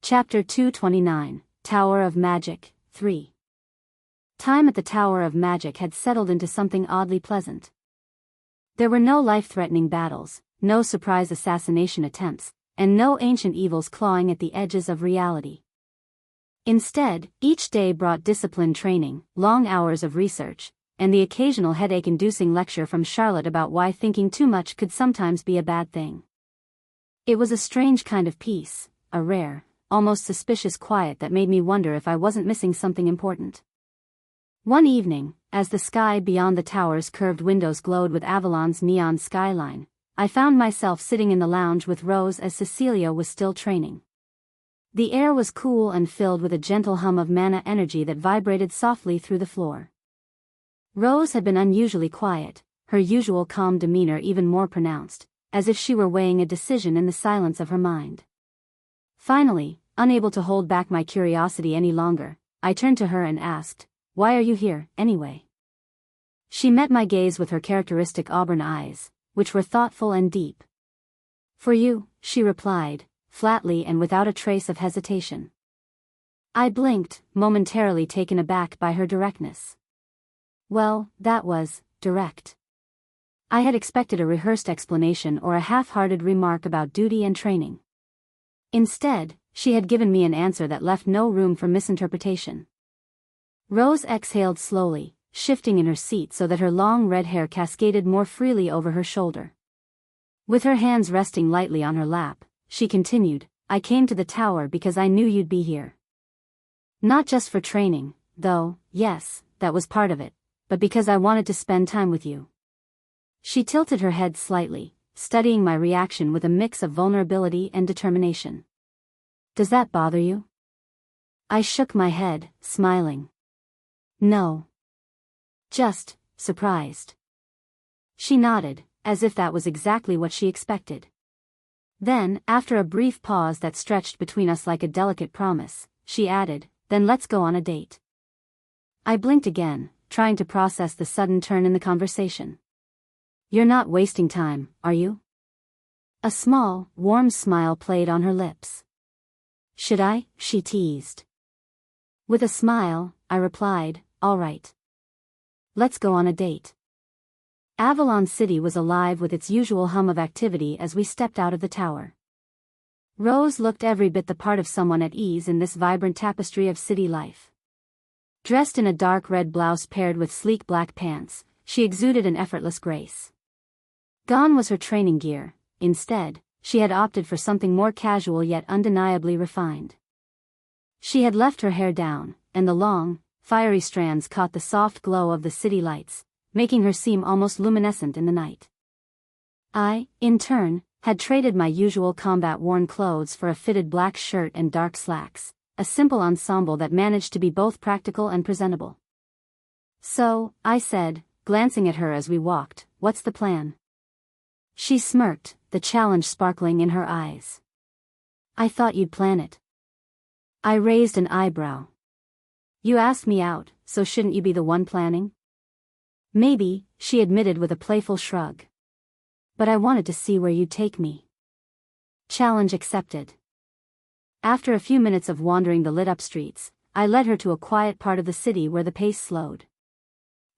Chapter 229, Tower of Magic, 3. Time at the Tower of Magic had settled into something oddly pleasant. There were no life-threatening battles, no surprise assassination attempts, and no ancient evils clawing at the edges of reality. Instead, each day brought disciplined training, long hours of research, and the occasional headache-inducing lecture from Charlotte about why thinking too much could sometimes be a bad thing. It was a strange kind of peace, a rare, almost suspicious quiet that made me wonder if I wasn't missing something important. One evening, as the sky beyond the tower's curved windows glowed with Avalon's neon skyline, I found myself sitting in the lounge with Rose as Cecilia was still training. The air was cool and filled with a gentle hum of mana energy that vibrated softly through the floor. Rose had been unusually quiet, her usual calm demeanor even more pronounced, as if she were weighing a decision in the silence of her mind. Finally, unable to hold back my curiosity any longer, I turned to her and asked, "Why are you here, anyway?" She met my gaze with her characteristic auburn eyes, which were thoughtful and deep. "For you," she replied, flatly and without a trace of hesitation. I blinked, momentarily taken aback by her directness. Well, that was direct. I had expected a rehearsed explanation or a half-hearted remark about duty and training. Instead, she had given me an answer that left no room for misinterpretation. Rose exhaled slowly, shifting in her seat so that her long red hair cascaded more freely over her shoulder. With her hands resting lightly on her lap, she continued, "I came to the tower because I knew you'd be here. Not just for training, though, yes, that was part of it, but because I wanted to spend time with you." She tilted her head slightly, studying my reaction with a mix of vulnerability and determination. "Does that bother you?" I shook my head, smiling. "No. Just surprised." She nodded, as if that was exactly what she expected. Then, after a brief pause that stretched between us like a delicate promise, she added, "Then let's go on a date." I blinked again, trying to process the sudden turn in the conversation. "You're not wasting time, are you?" A small, warm smile played on her lips. "Should I?" she teased. With a smile, I replied, "All right. Let's go on a date." Avalon City was alive with its usual hum of activity as we stepped out of the tower. Rose looked every bit the part of someone at ease in this vibrant tapestry of city life. Dressed in a dark red blouse paired with sleek black pants, she exuded an effortless grace. Gone was her training gear. Instead, she had opted for something more casual yet undeniably refined. She had left her hair down, and the long, fiery strands caught the soft glow of the city lights, making her seem almost luminescent in the night. I, in turn, had traded my usual combat-worn clothes for a fitted black shirt and dark slacks, a simple ensemble that managed to be both practical and presentable. "So," I said, glancing at her as we walked, "what's the plan?" She smirked, the challenge sparkling in her eyes. "I thought you'd plan it." I raised an eyebrow. "You asked me out, so shouldn't you be the one planning?" "Maybe," she admitted with a playful shrug. "But I wanted to see where you'd take me." Challenge accepted. After a few minutes of wandering the lit-up streets, I led her to a quiet part of the city where the pace slowed.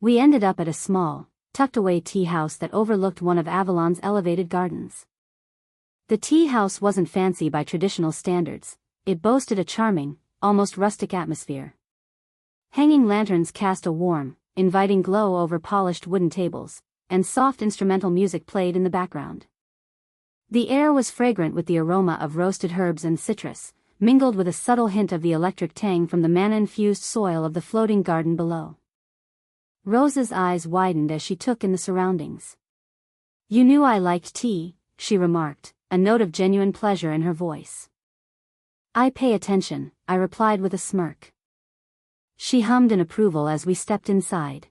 We ended up at a small, tucked-away tea house that overlooked one of Avalon's elevated gardens. The tea house wasn't fancy by traditional standards. It boasted a charming, almost rustic atmosphere. Hanging lanterns cast a warm, inviting glow over polished wooden tables, and soft instrumental music played in the background. The air was fragrant with the aroma of roasted herbs and citrus, mingled with a subtle hint of the electric tang from the mana-infused soil of the floating garden below. Rose's eyes widened as she took in the surroundings. "You knew I liked tea," she remarked, a note of genuine pleasure in her voice. "I pay attention," I replied with a smirk. She hummed in approval as we stepped inside.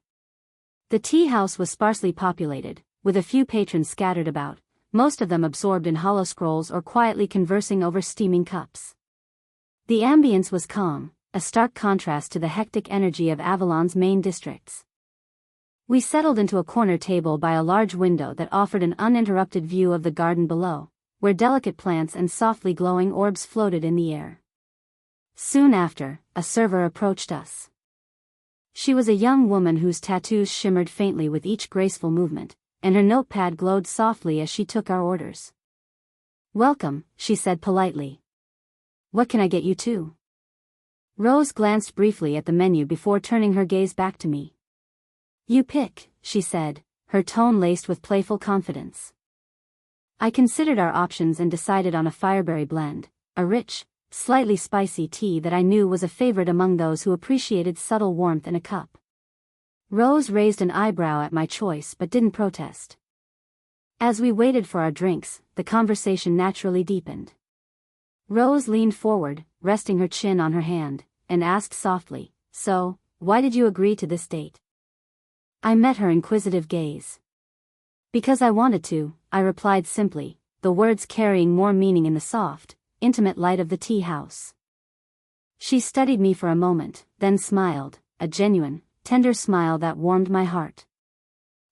The tea house was sparsely populated, with a few patrons scattered about, most of them absorbed in hollow scrolls or quietly conversing over steaming cups. The ambience was calm, a stark contrast to the hectic energy of Avalon's main districts. We settled into a corner table by a large window that offered an uninterrupted view of the garden below, where delicate plants and softly glowing orbs floated in the air. Soon after, a server approached us. She was a young woman whose tattoos shimmered faintly with each graceful movement, and her notepad glowed softly as she took our orders. "Welcome," she said politely. "What can I get you too?" Rose glanced briefly at the menu before turning her gaze back to me. "You pick," she said, her tone laced with playful confidence. I considered our options and decided on a fireberry blend, a rich, slightly spicy tea that I knew was a favorite among those who appreciated subtle warmth in a cup. Rose raised an eyebrow at my choice but didn't protest. As we waited for our drinks, the conversation naturally deepened. Rose leaned forward, resting her chin on her hand, and asked softly, "So, why did you agree to this date?" I met her inquisitive gaze. "Because I wanted to," I replied simply, the words carrying more meaning in the soft, intimate light of the tea house. She studied me for a moment, then smiled, a genuine, tender smile that warmed my heart.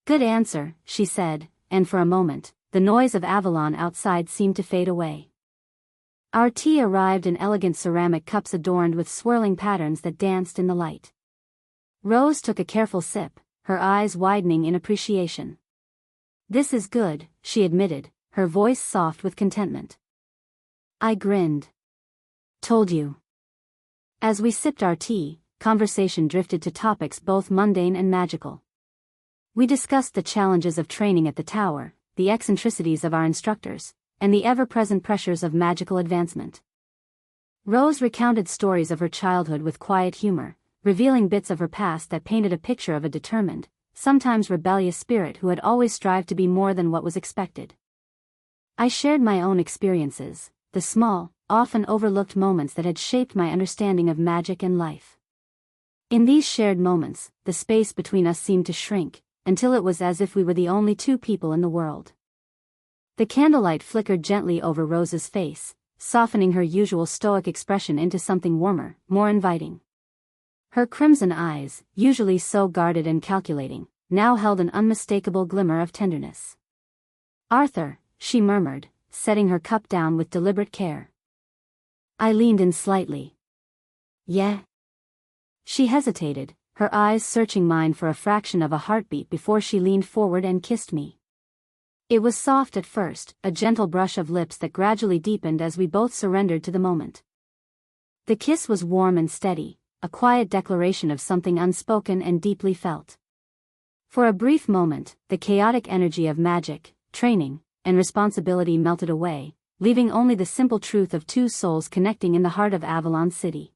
"Good answer," she said, and for a moment, the noise of Avalon outside seemed to fade away. Our tea arrived in elegant ceramic cups adorned with swirling patterns that danced in the light. Rose took a careful sip, her eyes widening in appreciation. "This is good," she admitted, her voice soft with contentment. I grinned. "Told you." As we sipped our tea, conversation drifted to topics both mundane and magical. We discussed the challenges of training at the tower, the eccentricities of our instructors, and the ever-present pressures of magical advancement. Rose recounted stories of her childhood with quiet humor, revealing bits of her past that painted a picture of a determined, sometimes rebellious spirit who had always strived to be more than what was expected. I shared my own experiences, the small, often overlooked moments that had shaped my understanding of magic and life. In these shared moments, the space between us seemed to shrink, until it was as if we were the only two people in the world. The candlelight flickered gently over Rose's face, softening her usual stoic expression into something warmer, more inviting. Her crimson eyes, usually so guarded and calculating, now held an unmistakable glimmer of tenderness. "Arthur," she murmured, setting her cup down with deliberate care. I leaned in slightly. "Yeah?" She hesitated, her eyes searching mine for a fraction of a heartbeat before she leaned forward and kissed me. It was soft at first, a gentle brush of lips that gradually deepened as we both surrendered to the moment. The kiss was warm and steady, a quiet declaration of something unspoken and deeply felt. For a brief moment, the chaotic energy of magic, training, and responsibility melted away, leaving only the simple truth of two souls connecting in the heart of Avalon City.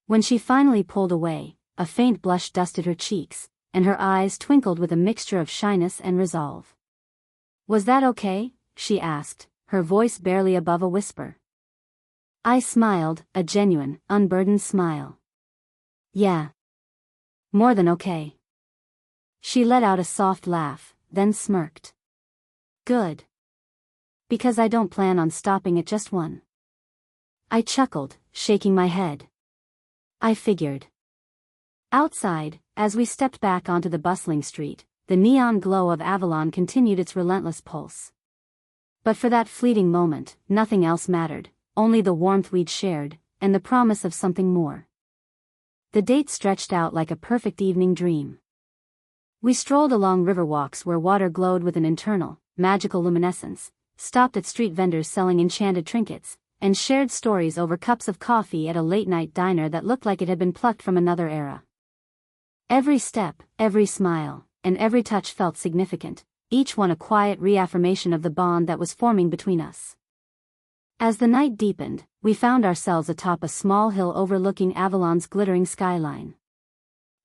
When she finally pulled away, a faint blush dusted her cheeks, and her eyes twinkled with a mixture of shyness and resolve. "Was that okay?" she asked, her voice barely above a whisper. I smiled, a genuine, unburdened smile. "Yeah. More than okay." She let out a soft laugh, then smirked. "Good. Because I don't plan on stopping at just one." I chuckled, shaking my head. I figured. Outside, as we stepped back onto the bustling street, the neon glow of Avalon continued its relentless pulse. But for that fleeting moment, nothing else mattered, only the warmth we'd shared, and the promise of something more. The date stretched out like a perfect evening dream. We strolled along river walks where water glowed with an internal, magical luminescence, stopped at street vendors selling enchanted trinkets, and shared stories over cups of coffee at a late-night diner that looked like it had been plucked from another era. Every step, every smile, and every touch felt significant, each one a quiet reaffirmation of the bond that was forming between us. As the night deepened, we found ourselves atop a small hill overlooking Avalon's glittering skyline.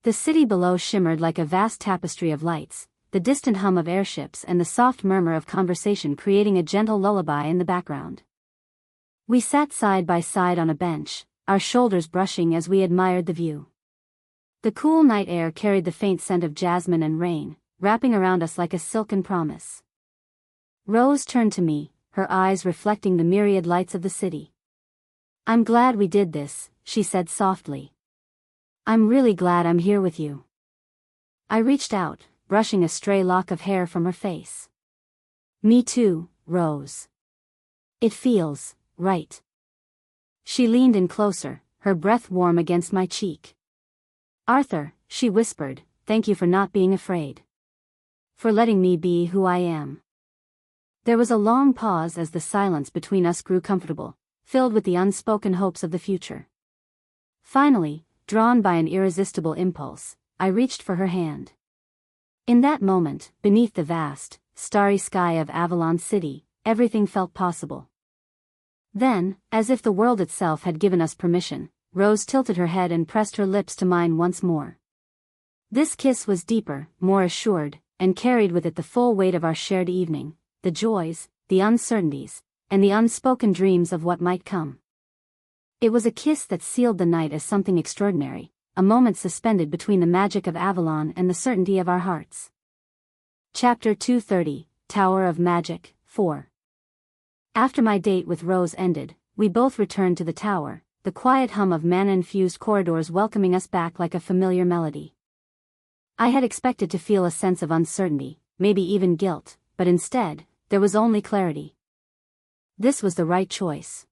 The city below shimmered like a vast tapestry of lights, the distant hum of airships and the soft murmur of conversation creating a gentle lullaby in the background. We sat side by side on a bench, our shoulders brushing as we admired the view. The cool night air carried the faint scent of jasmine and rain, wrapping around us like a silken promise. Rose turned to me, her eyes reflecting the myriad lights of the city. "I'm glad we did this," she said softly. "I'm really glad I'm here with you." I reached out, brushing a stray lock of hair from her face. "Me too, Rose. It feels right." She leaned in closer, her breath warm against my cheek. "Arthur," she whispered, "thank you for not being afraid." for letting me be who I am. There was a long pause as the silence between us grew comfortable, filled with the unspoken hopes of the future. Finally, drawn by an irresistible impulse, I reached for her hand. In that moment, beneath the vast, starry sky of Avalon City, everything felt possible. Then, as if the world itself had given us permission, Rose tilted her head and pressed her lips to mine once more. This kiss was deeper, more assured, and carried with it the full weight of our shared evening, the joys, the uncertainties, and the unspoken dreams of what might come. It was a kiss that sealed the night as something extraordinary, a moment suspended between the magic of Avalon and the certainty of our hearts. Chapter 230, Tower of Magic, 4. After my date with Rose ended, we both returned to the tower, the quiet hum of mana-infused corridors welcoming us back like a familiar melody. I had expected to feel a sense of uncertainty, maybe even guilt, but instead, there was only clarity. This was the right choice.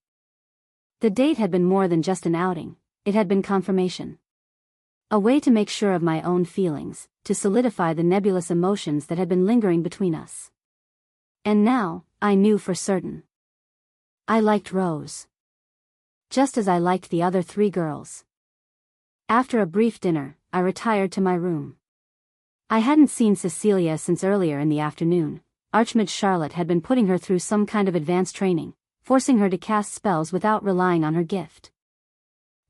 The date had been more than just an outing, it had been confirmation. A way to make sure of my own feelings, to solidify the nebulous emotions that had been lingering between us. And now, I knew for certain. I liked Rose. Just as I liked the other 3 girls. After a brief dinner, I retired to my room. I hadn't seen Cecilia since earlier in the afternoon. Archmage Charlotte had been putting her through some kind of advanced training, forcing her to cast spells without relying on her gift.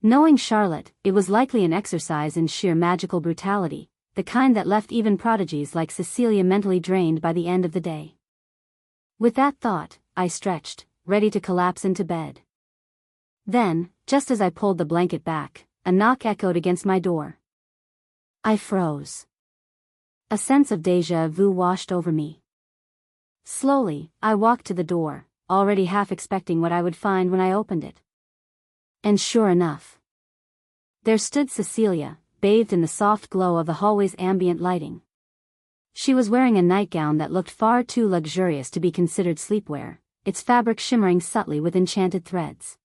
Knowing Charlotte, it was likely an exercise in sheer magical brutality, the kind that left even prodigies like Cecilia mentally drained by the end of the day. With that thought, I stretched, ready to collapse into bed. Then, just as I pulled the blanket back, a knock echoed against my door. I froze. A sense of déjà vu washed over me. Slowly, I walked to the door, already half expecting what I would find when I opened it. And sure enough, there stood Cecilia, bathed in the soft glow of the hallway's ambient lighting. She was wearing a nightgown that looked far too luxurious to be considered sleepwear, its fabric shimmering subtly with enchanted threads.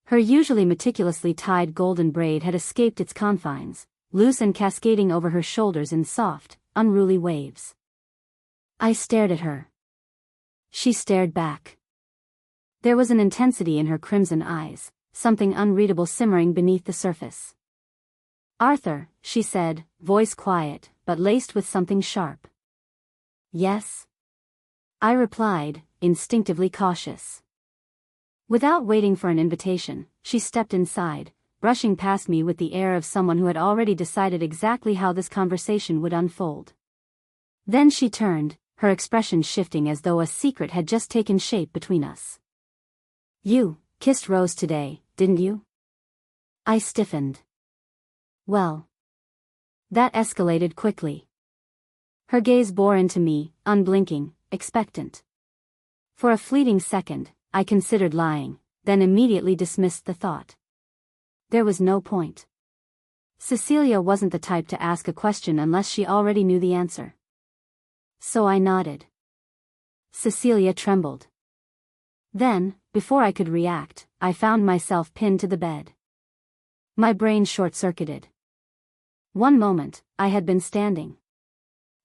Her usually meticulously tied golden braid had escaped its confines, loose and cascading over her shoulders in soft, unruly waves. I stared at her. She stared back. There was an intensity in her crimson eyes, something unreadable simmering beneath the surface. "Arthur," she said, voice quiet, but laced with something sharp. "Yes?" I replied, instinctively cautious. Without waiting for an invitation, she stepped inside, brushing past me with the air of someone who had already decided exactly how this conversation would unfold. Then she turned, her expression shifting as though a secret had just taken shape between us. "You kissed Rose today, didn't you?" I stiffened. Well. That escalated quickly. Her gaze bore into me, unblinking, expectant. For a fleeting second, I considered lying, then immediately dismissed the thought. There was no point. Cecilia wasn't the type to ask a question unless she already knew the answer. So I nodded. Cecilia trembled. Then, before I could react, I found myself pinned to the bed. My brain short-circuited. One moment, I had been standing.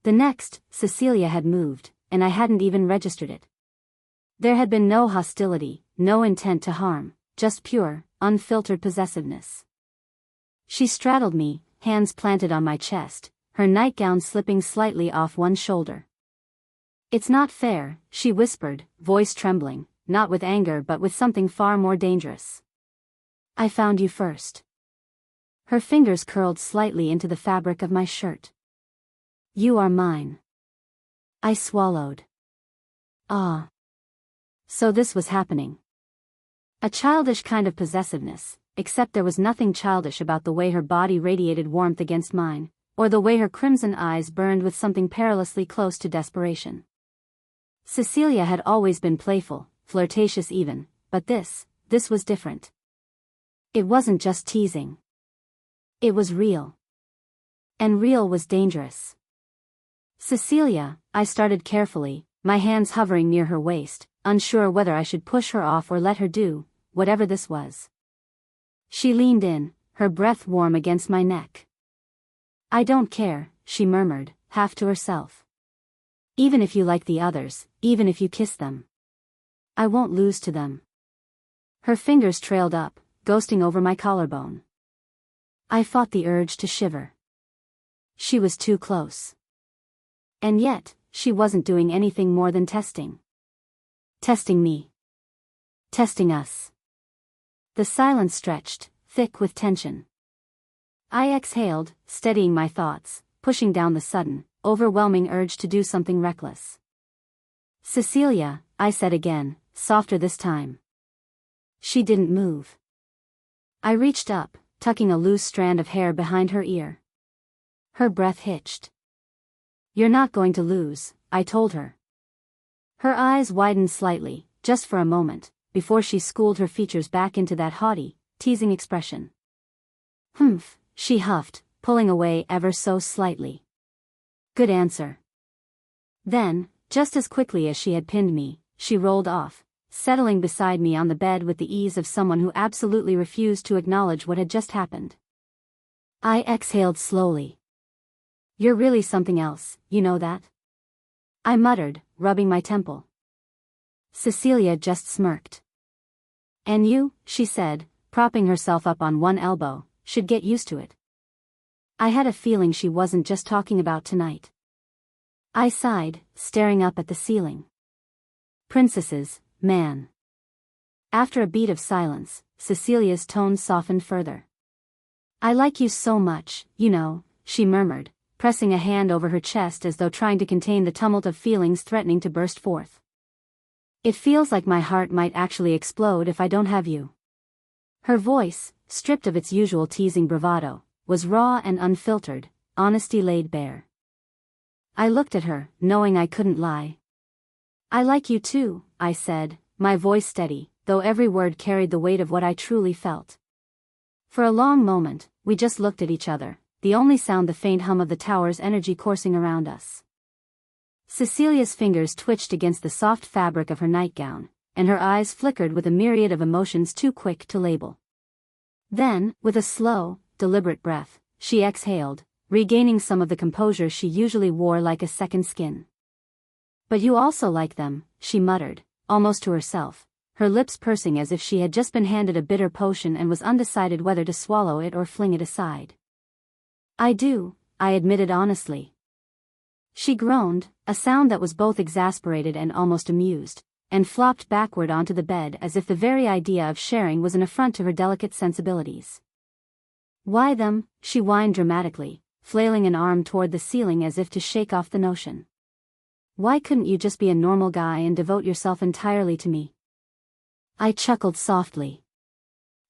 The next, Cecilia had moved, and I hadn't even registered it. There had been no hostility, no intent to harm, just pure, unfiltered possessiveness. She straddled me, hands planted on my chest, her nightgown slipping slightly off one shoulder. "It's not fair," she whispered, voice trembling, not with anger but with something far more dangerous. "I found you first." Her fingers curled slightly into the fabric of my shirt. "You are mine." I swallowed. Ah. So this was happening. A childish kind of possessiveness, except there was nothing childish about the way her body radiated warmth against mine, or the way her crimson eyes burned with something perilously close to desperation. Cecilia had always been playful, flirtatious even, but this was different. It wasn't just teasing. It was real. And real was dangerous. "Cecilia," I started carefully, my hands hovering near her waist, unsure whether I should push her off or let her do whatever this was. She leaned in, her breath warm against my neck. "I don't care," she murmured, half to herself. Even if you like the others, even if you kiss them, I won't lose to them. Her fingers trailed up, ghosting over my collarbone. I fought the urge to shiver. She was too close. And yet, she wasn't doing anything more than testing. Testing me. Testing us. The silence stretched, thick with tension. I exhaled, steadying my thoughts, pushing down the sudden, overwhelming urge to do something reckless. Cecilia, I said again, softer this time. She didn't move. I reached up, tucking a loose strand of hair behind her ear. Her breath hitched. You're not going to lose, I told her. Her eyes widened slightly, just for a moment, before she schooled her features back into that haughty, teasing expression. Humph, she huffed, pulling away ever so slightly. Good answer. Then, just as quickly as she had pinned me, she rolled off, settling beside me on the bed with the ease of someone who absolutely refused to acknowledge what had just happened. I exhaled slowly. You're really something else, you know that? I muttered, rubbing my temple. Cecilia just smirked. And you, she said, propping herself up on one elbow, should get used to it. I had a feeling she wasn't just talking about tonight. I sighed, staring up at the ceiling. Princesses, man. After a beat of silence, Cecilia's tone softened further. I like you so much, you know, she murmured, pressing a hand over her chest as though trying to contain the tumult of feelings threatening to burst forth. It feels like my heart might actually explode if I don't have you. Her voice, stripped of its usual teasing bravado, was raw and unfiltered, honesty laid bare. I looked at her, knowing I couldn't lie. I like you too, I said, my voice steady, though every word carried the weight of what I truly felt. For a long moment, we just looked at each other, the only sound the faint hum of the tower's energy coursing around us. Cecilia's fingers twitched against the soft fabric of her nightgown, and her eyes flickered with a myriad of emotions too quick to label. Then, with a slow, deliberate breath, she exhaled, regaining some of the composure she usually wore like a second skin. But you also like them, she muttered, almost to herself, her lips pursing as if she had just been handed a bitter potion and was undecided whether to swallow it or fling it aside. I do, I admitted honestly. She groaned, a sound that was both exasperated and almost amused, and flopped backward onto the bed as if the very idea of sharing was an affront to her delicate sensibilities. Why them? She whined dramatically, flailing an arm toward the ceiling as if to shake off the notion. Why couldn't you just be a normal guy and devote yourself entirely to me? I chuckled softly.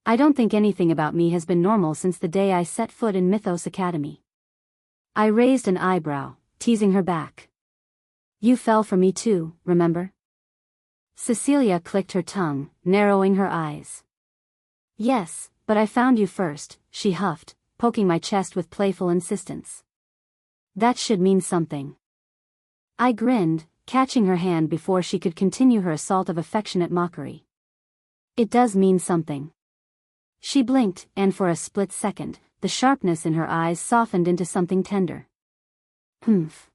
I don't think anything about me has been normal since the day I set foot in Mythos Academy. I raised an eyebrow, teasing her back. You fell for me too, remember? Cecilia clicked her tongue, narrowing her eyes. Yes, but I found you first, she huffed, poking my chest with playful insistence. That should mean something. I grinned, catching her hand before she could continue her assault of affectionate mockery. It does mean something. She blinked, and for a split second, the sharpness in her eyes softened into something tender. Humph.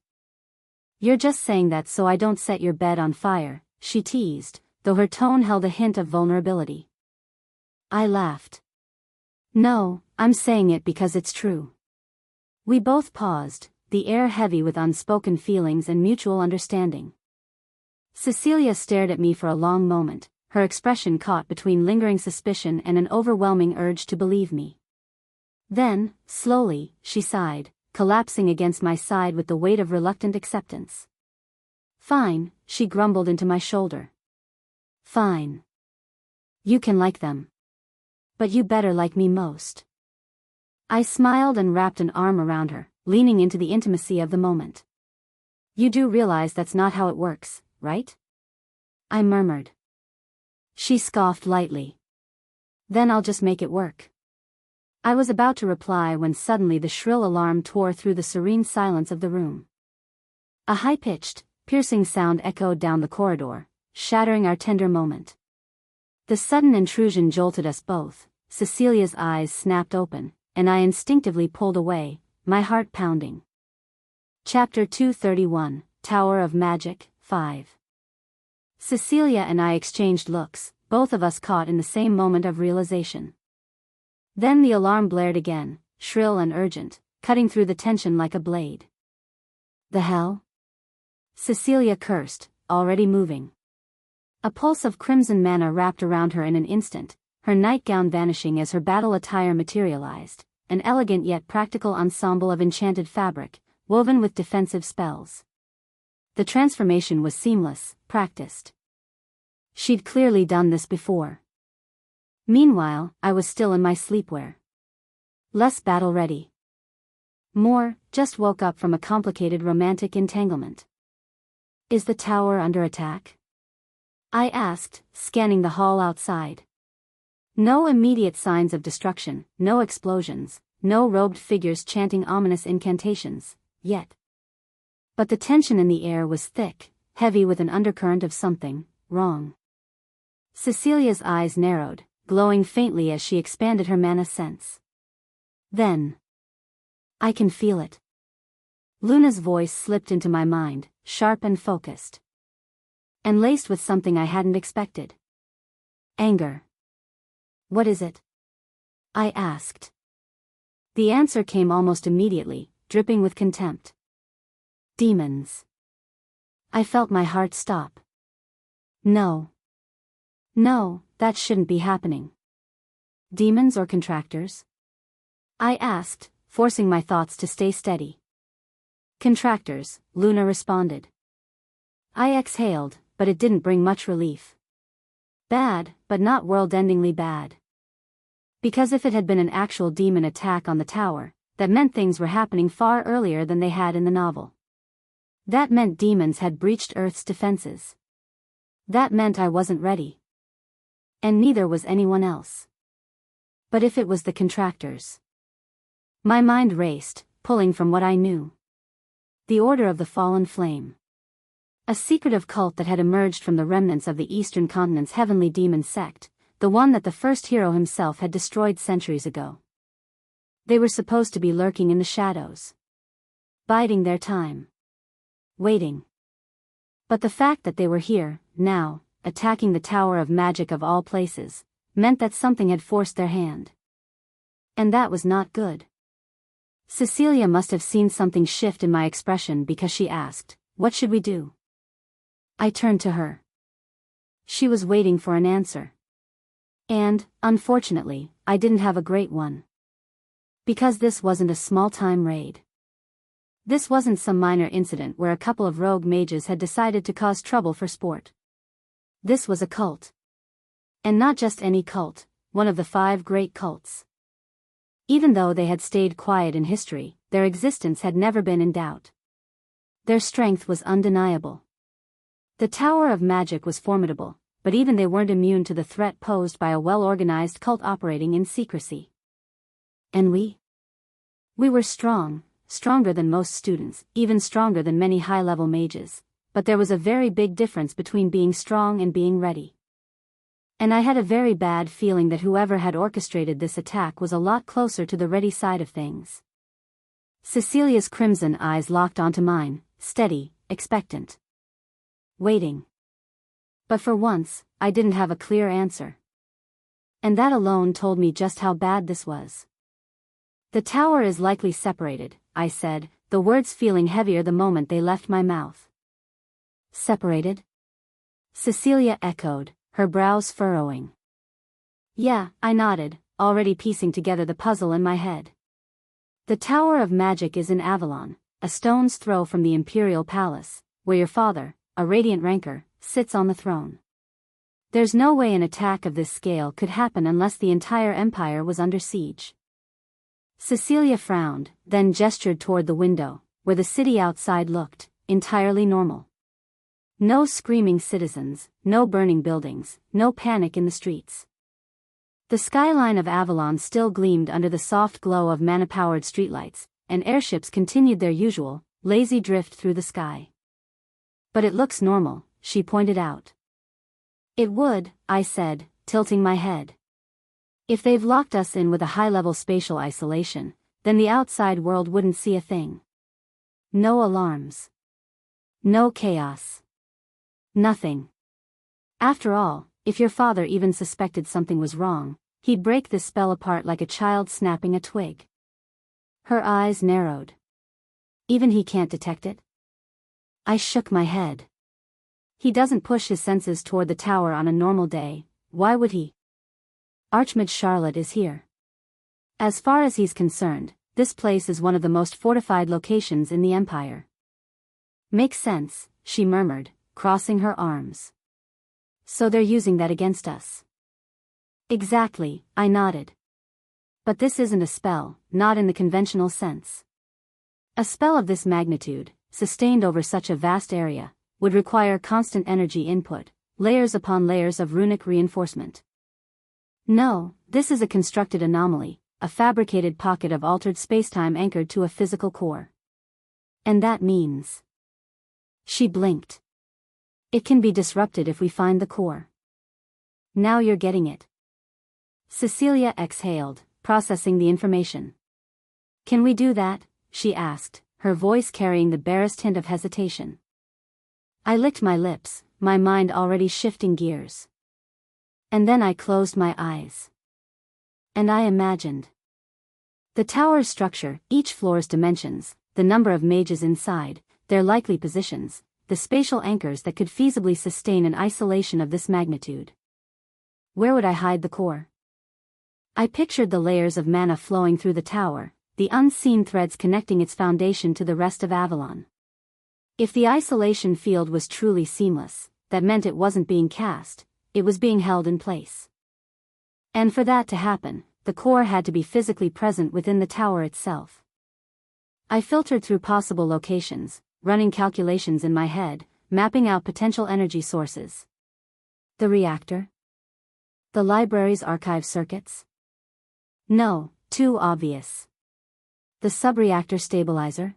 You're just saying that so I don't set your bed on fire, she teased, though her tone held a hint of vulnerability. I laughed. No, I'm saying it because it's true. We both paused, the air heavy with unspoken feelings and mutual understanding. Cecilia stared at me for a long moment, her expression caught between lingering suspicion and an overwhelming urge to believe me. Then, slowly, she sighed, collapsing against my side with the weight of reluctant acceptance. Fine, she grumbled into my shoulder. Fine. You can like them. But you better like me most. I smiled and wrapped an arm around her, leaning into the intimacy of the moment. You do realize that's not how it works, right? I murmured. She scoffed lightly. Then I'll just make it work. I was about to reply when suddenly the shrill alarm tore through the serene silence of the room. A high-pitched, piercing sound echoed down the corridor, shattering our tender moment. The sudden intrusion jolted us both. Cecilia's eyes snapped open, and I instinctively pulled away, my heart pounding. Chapter 231, Tower of Magic, 5. Cecilia and I exchanged looks, both of us caught in the same moment of realization. Then the alarm blared again, shrill and urgent, cutting through the tension like a blade. The hell? Cecilia cursed, already moving. A pulse of crimson mana wrapped around her in an instant, her nightgown vanishing as her battle attire materialized, an elegant yet practical ensemble of enchanted fabric, woven with defensive spells. The transformation was seamless, practiced. She'd clearly done this before. Meanwhile, I was still in my sleepwear. Less battle-ready. More, just woke up from a complicated romantic entanglement. Is the tower under attack? I asked, scanning the hall outside. No immediate signs of destruction, no explosions, no robed figures chanting ominous incantations, yet. But the tension in the air was thick, heavy with an undercurrent of something wrong. Cecilia's eyes narrowed, glowing faintly as she expanded her mana sense. Then. I can feel it. Luna's voice slipped into my mind, sharp and focused. And laced with something I hadn't expected. Anger. What is it? I asked. The answer came almost immediately, dripping with contempt. Demons. I felt my heart stop. No. No, that shouldn't be happening. Demons or contractors? I asked, forcing my thoughts to stay steady. Contractors, Luna responded. I exhaled, but it didn't bring much relief. Bad, but not world-endingly bad. Because if it had been an actual demon attack on the tower, that meant things were happening far earlier than they had in the novel. That meant demons had breached Earth's defenses. That meant I wasn't ready. And neither was anyone else. But if it was the contractors? My mind raced, pulling from what I knew. The Order of the Fallen Flame. A secretive cult that had emerged from the remnants of the Eastern Continent's heavenly demon sect, the one that the first hero himself had destroyed centuries ago. They were supposed to be lurking in the shadows. Biding their time. Waiting. But the fact that they were here, now, attacking the Tower of Magic of all places, meant that something had forced their hand. And that was not good. Cecilia must have seen something shift in my expression because she asked, "What should we do?" I turned to her. She was waiting for an answer. And, unfortunately, I didn't have a great one. Because this wasn't a small-time raid. This wasn't some minor incident where a couple of rogue mages had decided to cause trouble for sport. This was a cult. And not just any cult, one of the 5 great cults. Even though they had stayed quiet in history, their existence had never been in doubt. Their strength was undeniable. The Tower of Magic was formidable, but even they weren't immune to the threat posed by a well-organized cult operating in secrecy. And we? We were strong, stronger than most students, even stronger than many high-level mages, but there was a very big difference between being strong and being ready. And I had a very bad feeling that whoever had orchestrated this attack was a lot closer to the ready side of things. Cecilia's crimson eyes locked onto mine, steady, expectant. Waiting. But for once, I didn't have a clear answer. And that alone told me just how bad this was. The tower is likely separated, I said, the words feeling heavier the moment they left my mouth. Separated? Cecilia echoed, her brows furrowing. Yeah, I nodded, already piecing together the puzzle in my head. The Tower of Magic is in Avalon, a stone's throw from the Imperial Palace, where your father, a radiant rancor, sits on the throne. There's no way an attack of this scale could happen unless the entire empire was under siege. Cecilia frowned, then gestured toward the window, where the city outside looked entirely normal. No screaming citizens, no burning buildings, no panic in the streets. The skyline of Avalon still gleamed under the soft glow of mana-powered streetlights, and airships continued their usual, lazy drift through the sky. But it looks normal, she pointed out. It would, I said, tilting my head. If they've locked us in with a high-level spatial isolation, then the outside world wouldn't see a thing. No alarms. No chaos. Nothing. After all, if your father even suspected something was wrong, he'd break this spell apart like a child snapping a twig. Her eyes narrowed. Even he can't detect it? I shook my head. He doesn't push his senses toward the tower on a normal day, why would he? Archmage Charlotte is here. As far as he's concerned, this place is one of the most fortified locations in the Empire. Makes sense, she murmured, crossing her arms. So they're using that against us. Exactly, I nodded. But this isn't a spell, not in the conventional sense. A spell of this magnitude, sustained over such a vast area, would require constant energy input, layers upon layers of runic reinforcement. No, this is a constructed anomaly, a fabricated pocket of altered spacetime anchored to a physical core. And that means... She blinked. It can be disrupted if we find the core. Now you're getting it. Cecilia exhaled, processing the information. Can we do that? She asked, her voice carrying the barest hint of hesitation. I licked my lips, my mind already shifting gears. And then I closed my eyes. And I imagined. The tower's structure, each floor's dimensions, the number of mages inside, their likely positions, the spatial anchors that could feasibly sustain an isolation of this magnitude. Where would I hide the core? I pictured the layers of mana flowing through the tower, the unseen threads connecting its foundation to the rest of Avalon. If the isolation field was truly seamless, that meant it wasn't being cast, it was being held in place. And for that to happen, the core had to be physically present within the tower itself. I filtered through possible locations, running calculations in my head, mapping out potential energy sources. The reactor? The library's archive circuits? No, too obvious. The subreactor stabilizer?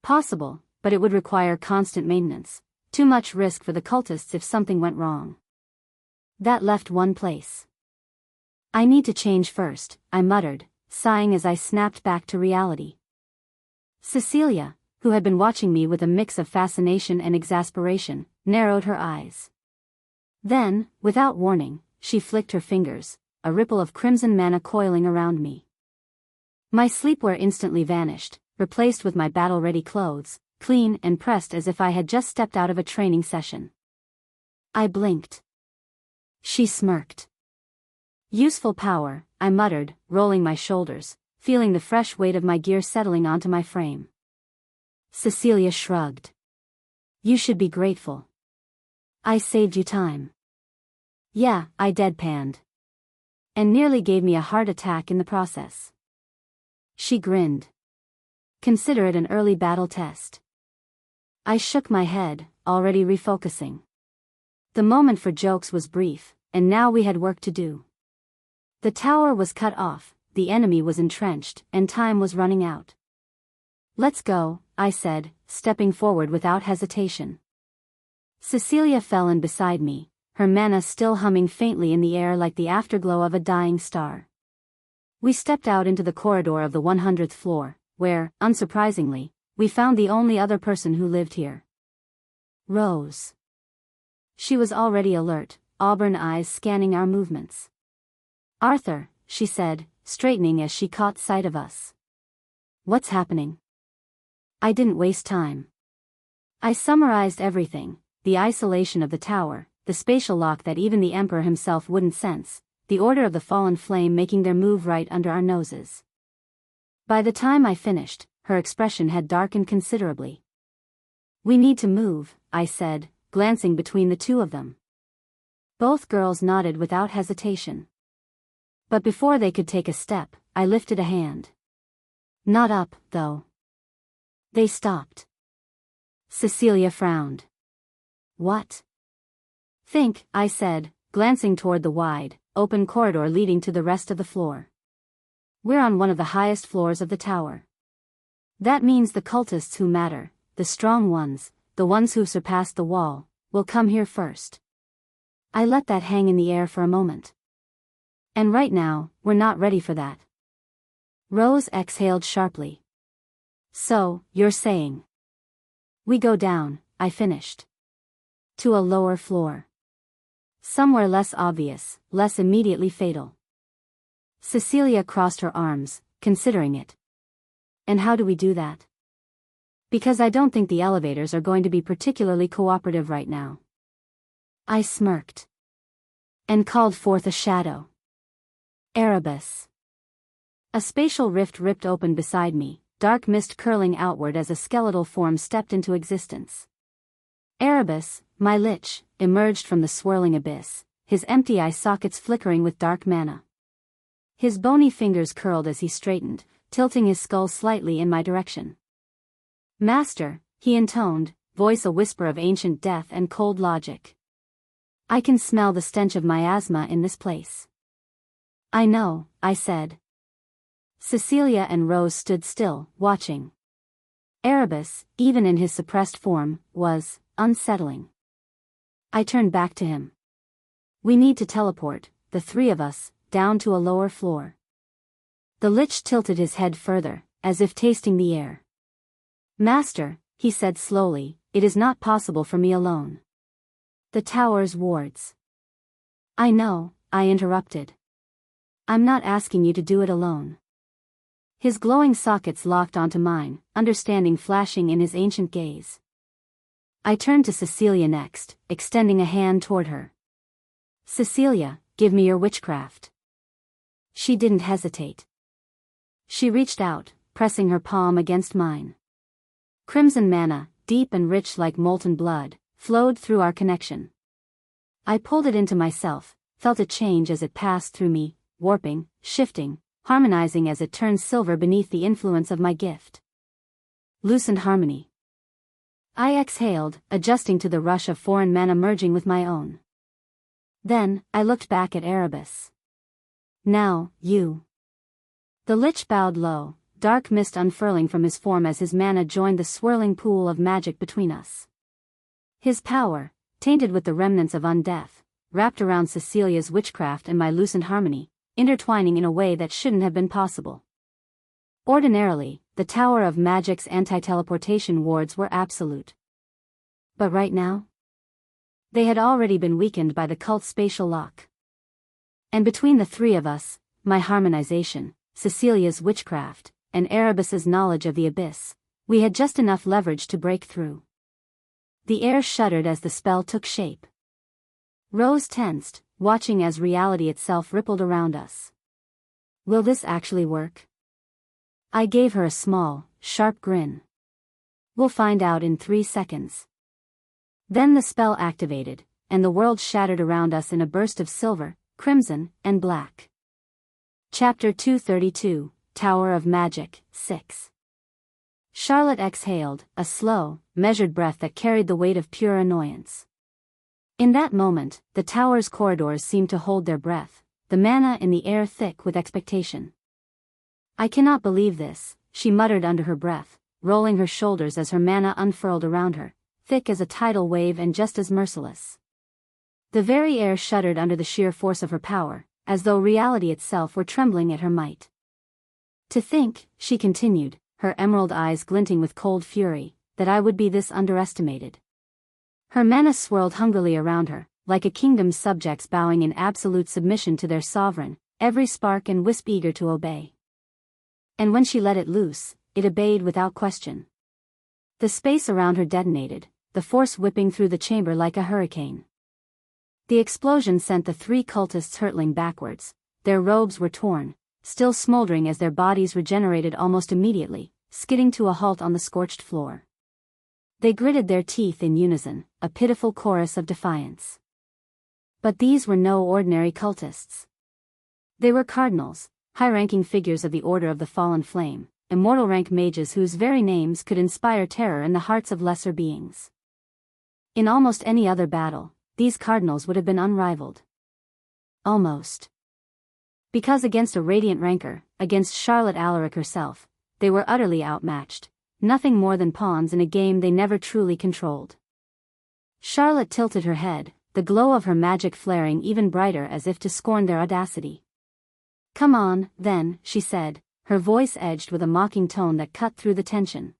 Possible, but it would require constant maintenance, too much risk for the cultists if something went wrong. That left one place. I need to change first, I muttered, sighing as I snapped back to reality. Cecilia, who had been watching me with a mix of fascination and exasperation, narrowed her eyes. Then, without warning, she flicked her fingers, a ripple of crimson mana coiling around me. My sleepwear instantly vanished, replaced with my battle-ready clothes, clean and pressed as if I had just stepped out of a training session. I blinked. She smirked. Useful power, I muttered, rolling my shoulders, feeling the fresh weight of my gear settling onto my frame. Cecilia shrugged. You should be grateful. I saved you time. Yeah, I deadpanned. And nearly gave me a heart attack in the process. She grinned. Consider it an early battle test. I shook my head, already refocusing. The moment for jokes was brief, and now we had work to do. The tower was cut off, the enemy was entrenched, and time was running out. Let's go, I said, stepping forward without hesitation. Cecilia fell in beside me, her mana still humming faintly in the air like the afterglow of a dying star. We stepped out into the corridor of the 100th floor, where, unsurprisingly, we found the only other person who lived here. Rose. She was already alert, auburn eyes scanning our movements. Arthur, she said, straightening as she caught sight of us. What's happening? I didn't waste time. I summarized everything, the isolation of the tower, the spatial lock that even the Emperor himself wouldn't sense, the Order of the Fallen Flame making their move right under our noses. By the time I finished, her expression had darkened considerably. We need to move, I said, glancing between the two of them. Both girls nodded without hesitation. But before they could take a step, I lifted a hand. Not up, though. They stopped. Cecilia frowned. What? Think, I said, glancing toward the wide, open corridor leading to the rest of the floor. We're on one of the highest floors of the tower. That means the cultists who matter, the strong ones, the ones who've surpassed the wall, will come here first. I let that hang in the air for a moment. And right now, we're not ready for that. Rose exhaled sharply. So, you're saying We go down, I finished. To a lower floor. Somewhere less obvious, less immediately fatal. Cecilia crossed her arms, considering it. And how do we do that? Because I don't think the elevators are going to be particularly cooperative right now. I smirked. And called forth a shadow. Erebus. A spatial rift ripped open beside me, dark mist curling outward as a skeletal form stepped into existence. Erebus, my lich, emerged from the swirling abyss, his empty eye sockets flickering with dark mana. His bony fingers curled as he straightened, tilting his skull slightly in my direction. Master, he intoned, voice a whisper of ancient death and cold logic. I can smell the stench of miasma in this place. I know, I said. Cecilia and Rose stood still, watching. Erebus, even in his suppressed form, was unsettling. I turned back to him. We need to teleport, the three of us, down to a lower floor. The lich tilted his head further, as if tasting the air. Master, he said slowly, it is not possible for me alone. The tower's wards. I know, I interrupted. I'm not asking you to do it alone. His glowing sockets locked onto mine, understanding flashing in his ancient gaze. I turned to Cecilia next, extending a hand toward her. Cecilia, give me your witchcraft. She didn't hesitate. She reached out, pressing her palm against mine. Crimson mana, deep and rich like molten blood, flowed through our connection. I pulled it into myself, felt it change as it passed through me, warping, shifting, harmonizing as it turned silver beneath the influence of my gift. Lucent harmony. I exhaled, adjusting to the rush of foreign mana merging with my own. Then, I looked back at Erebus. Now, you. The lich bowed low, dark mist unfurling from his form as his mana joined the swirling pool of magic between us. His power, tainted with the remnants of undeath, wrapped around Cecilia's witchcraft and my lucent harmony, intertwining in a way that shouldn't have been possible. Ordinarily, the Tower of Magic's anti-teleportation wards were absolute. But right now? They had already been weakened by the cult's spatial lock. And between the three of us, my harmonization, Cecilia's witchcraft, and Erebus's knowledge of the abyss, we had just enough leverage to break through. The air shuddered as the spell took shape. Rose tensed, watching as reality itself rippled around us. Will this actually work? I gave her a small, sharp grin. We'll find out in 3 seconds. Then the spell activated, and the world shattered around us in a burst of silver, crimson, and black. Chapter 232, Tower of Magic, 6. Charlotte exhaled, a slow, measured breath that carried the weight of pure annoyance. In that moment, the tower's corridors seemed to hold their breath, the mana in the air thick with expectation. I cannot believe this, she muttered under her breath, rolling her shoulders as her mana unfurled around her, thick as a tidal wave and just as merciless. The very air shuddered under the sheer force of her power, as though reality itself were trembling at her might. To think, she continued, her emerald eyes glinting with cold fury, that I would be this underestimated. Her mana swirled hungrily around her, like a kingdom's subjects bowing in absolute submission to their sovereign, every spark and wisp eager to obey. And when she let it loose, it obeyed without question. The space around her detonated, the force whipping through the chamber like a hurricane. The explosion sent the 3 cultists hurtling backwards, their robes were torn, still smoldering as their bodies regenerated almost immediately, skidding to a halt on the scorched floor. They gritted their teeth in unison, a pitiful chorus of defiance. But these were no ordinary cultists. They were cardinals, high-ranking figures of the Order of the Fallen Flame, immortal rank mages whose very names could inspire terror in the hearts of lesser beings. In almost any other battle, these cardinals would have been unrivaled. Almost. Because against a radiant rancor, against Charlotte Alaric herself, they were utterly outmatched, nothing more than pawns in a game they never truly controlled. Charlotte tilted her head, the glow of her magic flaring even brighter as if to scorn their audacity. Come on, then, she said, her voice edged with a mocking tone that cut through the tension.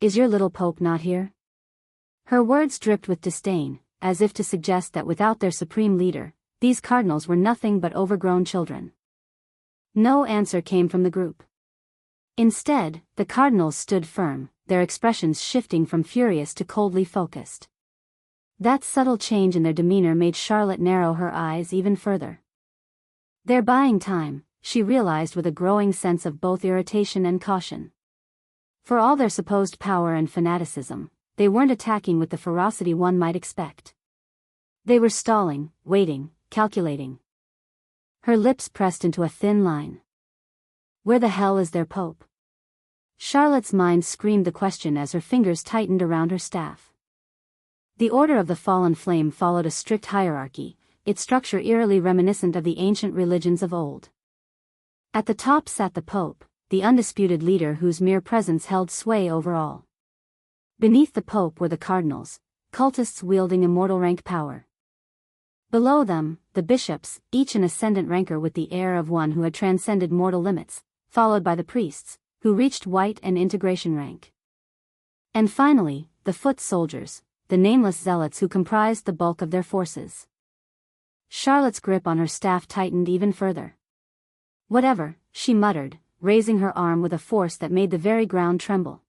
Is your little pope not here? Her words dripped with disdain, as if to suggest that without their supreme leader, these cardinals were nothing but overgrown children. No answer came from the group. Instead, the cardinals stood firm, their expressions shifting from furious to coldly focused. That subtle change in their demeanor made Charlotte narrow her eyes even further. They're buying time, she realized with a growing sense of both irritation and caution. For all their supposed power and fanaticism, they weren't attacking with the ferocity one might expect. They were stalling, waiting, calculating. Her lips pressed into a thin line. Where the hell is their pope? Charlotte's mind screamed the question as her fingers tightened around her staff. The Order of the Fallen Flame followed a strict hierarchy, its structure eerily reminiscent of the ancient religions of old. At the top sat the Pope, the undisputed leader whose mere presence held sway over all. Beneath the Pope were the cardinals, cultists wielding immortal rank power. Below them, the bishops, each an ascendant ranker with the air of one who had transcended mortal limits, followed by the priests, who reached white and integration rank. And finally, the foot soldiers, the nameless zealots who comprised the bulk of their forces. Charlotte's grip on her staff tightened even further. Whatever, she muttered, raising her arm with a force that made the very ground tremble.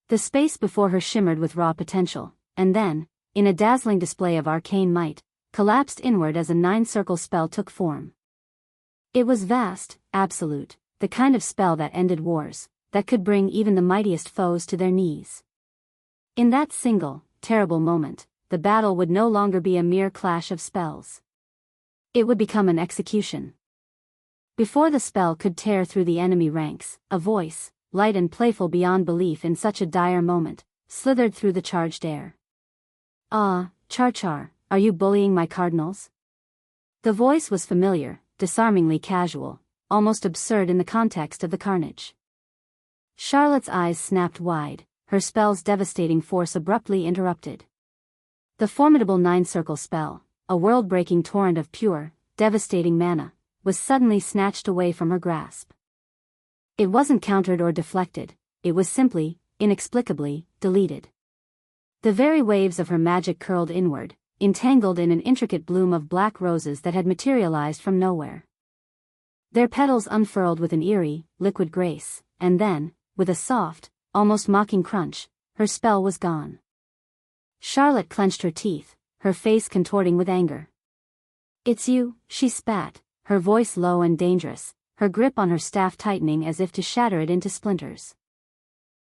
The space before her shimmered with raw potential, and then, in a dazzling display of arcane might, collapsed inward as a nine-circle spell took form. It was vast, absolute, the kind of spell that ended wars, that could bring even the mightiest foes to their knees. In that single, terrible moment, the battle would no longer be a mere clash of spells. It would become an execution. Before the spell could tear through the enemy ranks, a voice, light and playful beyond belief in such a dire moment, slithered through the charged air. "Ah, Char, are you bullying my cardinals?" The voice was familiar, disarmingly casual, almost absurd in the context of the carnage. Charlotte's eyes snapped wide, her spell's devastating force abruptly interrupted. The formidable nine-circle spell, a world-breaking torrent of pure, devastating mana, was suddenly snatched away from her grasp. It wasn't countered or deflected, it was simply, inexplicably, deleted. The very waves of her magic curled inward, entangled in an intricate bloom of black roses that had materialized from nowhere. Their petals unfurled with an eerie, liquid grace, and then, with a soft, almost mocking crunch, her spell was gone. Charlotte clenched her teeth, her face contorting with anger. "It's you," she spat, her voice low and dangerous, her grip on her staff tightening as if to shatter it into splinters.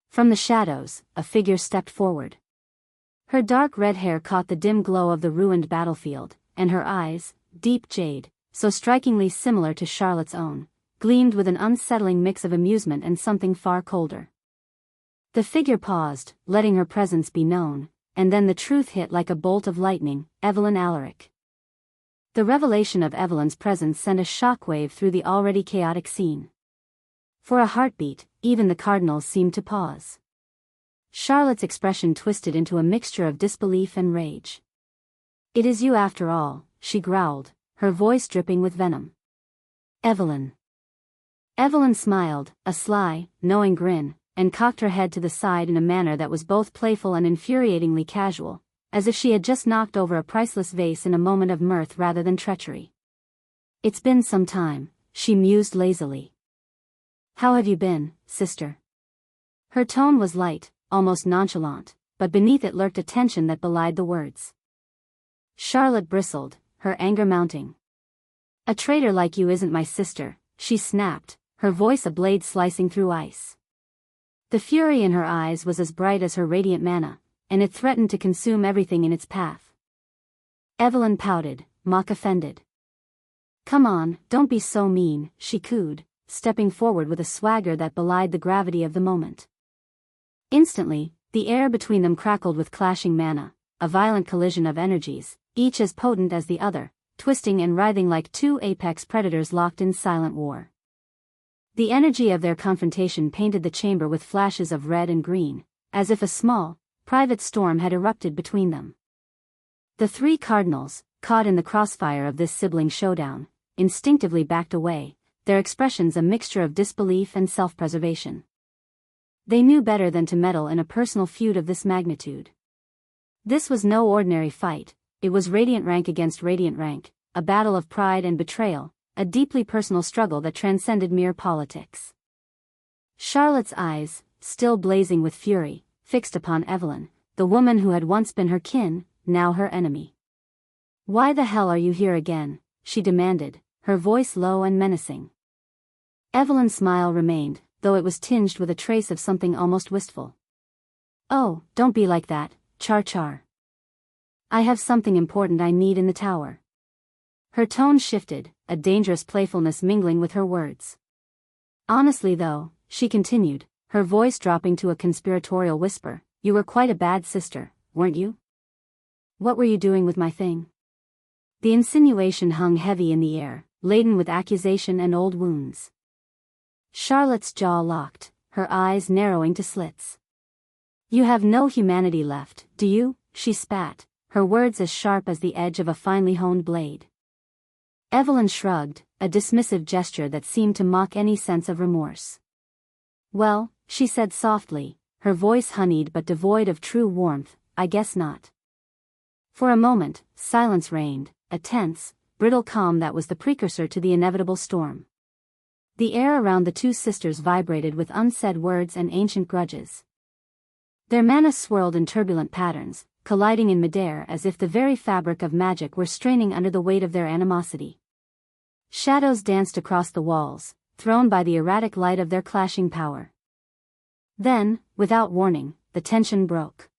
From the shadows, a figure stepped forward. Her dark red hair caught the dim glow of the ruined battlefield, and her eyes, deep jade, so strikingly similar to Charlotte's own, gleamed with an unsettling mix of amusement and something far colder. The figure paused, letting her presence be known, and then the truth hit like a bolt of lightning: Evelyn Alaric. The revelation of Evelyn's presence sent a shockwave through the already chaotic scene. For a heartbeat, even the cardinals seemed to pause. Charlotte's expression twisted into a mixture of disbelief and rage. "It is you after all," she growled, her voice dripping with venom. "Evelyn." Evelyn smiled, a sly, knowing grin, and cocked her head to the side in a manner that was both playful and infuriatingly casual, as if she had just knocked over a priceless vase in a moment of mirth rather than treachery. "It's been some time," she mused lazily. "How have you been, sister?" Her tone was light, almost nonchalant, but beneath it lurked a tension that belied the words. Charlotte bristled, her anger mounting. "A traitor like you isn't my sister," she snapped, her voice a blade slicing through ice. The fury in her eyes was as bright as her radiant mana, and it threatened to consume everything in its path. Evelyn pouted, mock offended. "Come on, don't be so mean," she cooed, stepping forward with a swagger that belied the gravity of the moment. Instantly, the air between them crackled with clashing mana, a violent collision of energies, each as potent as the other, twisting and writhing like two apex predators locked in silent war. The energy of their confrontation painted the chamber with flashes of red and green, as if a small, private storm had erupted between them. The three cardinals, caught in the crossfire of this sibling showdown, instinctively backed away, their expressions a mixture of disbelief and self-preservation. They knew better than to meddle in a personal feud of this magnitude. This was no ordinary fight, it was radiant rank against radiant rank, a battle of pride and betrayal, a deeply personal struggle that transcended mere politics. Charlotte's eyes, still blazing with fury, fixed upon Evelyn, the woman who had once been her kin, now her enemy. "Why the hell are you here again?" she demanded, her voice low and menacing. Evelyn's smile remained, though it was tinged with a trace of something almost wistful. "Oh, don't be like that, Char. I have something important I need in the tower." Her tone shifted, a dangerous playfulness mingling with her words. "Honestly though," she continued, her voice dropping to a conspiratorial whisper, "you were quite a bad sister, weren't you? What were you doing with my thing?" The insinuation hung heavy in the air, laden with accusation and old wounds. Charlotte's jaw locked, her eyes narrowing to slits. "You have no humanity left, do you?" she spat, her words as sharp as the edge of a finely honed blade. Evelyn shrugged, a dismissive gesture that seemed to mock any sense of remorse. "Well," she said softly, her voice honeyed but devoid of true warmth, "I guess not." For a moment, silence reigned, a tense, brittle calm that was the precursor to the inevitable storm. The air around the two sisters vibrated with unsaid words and ancient grudges. Their mana swirled in turbulent patterns, colliding in midair as if the very fabric of magic were straining under the weight of their animosity. Shadows danced across the walls, thrown by the erratic light of their clashing power. Then, without warning, the tension broke.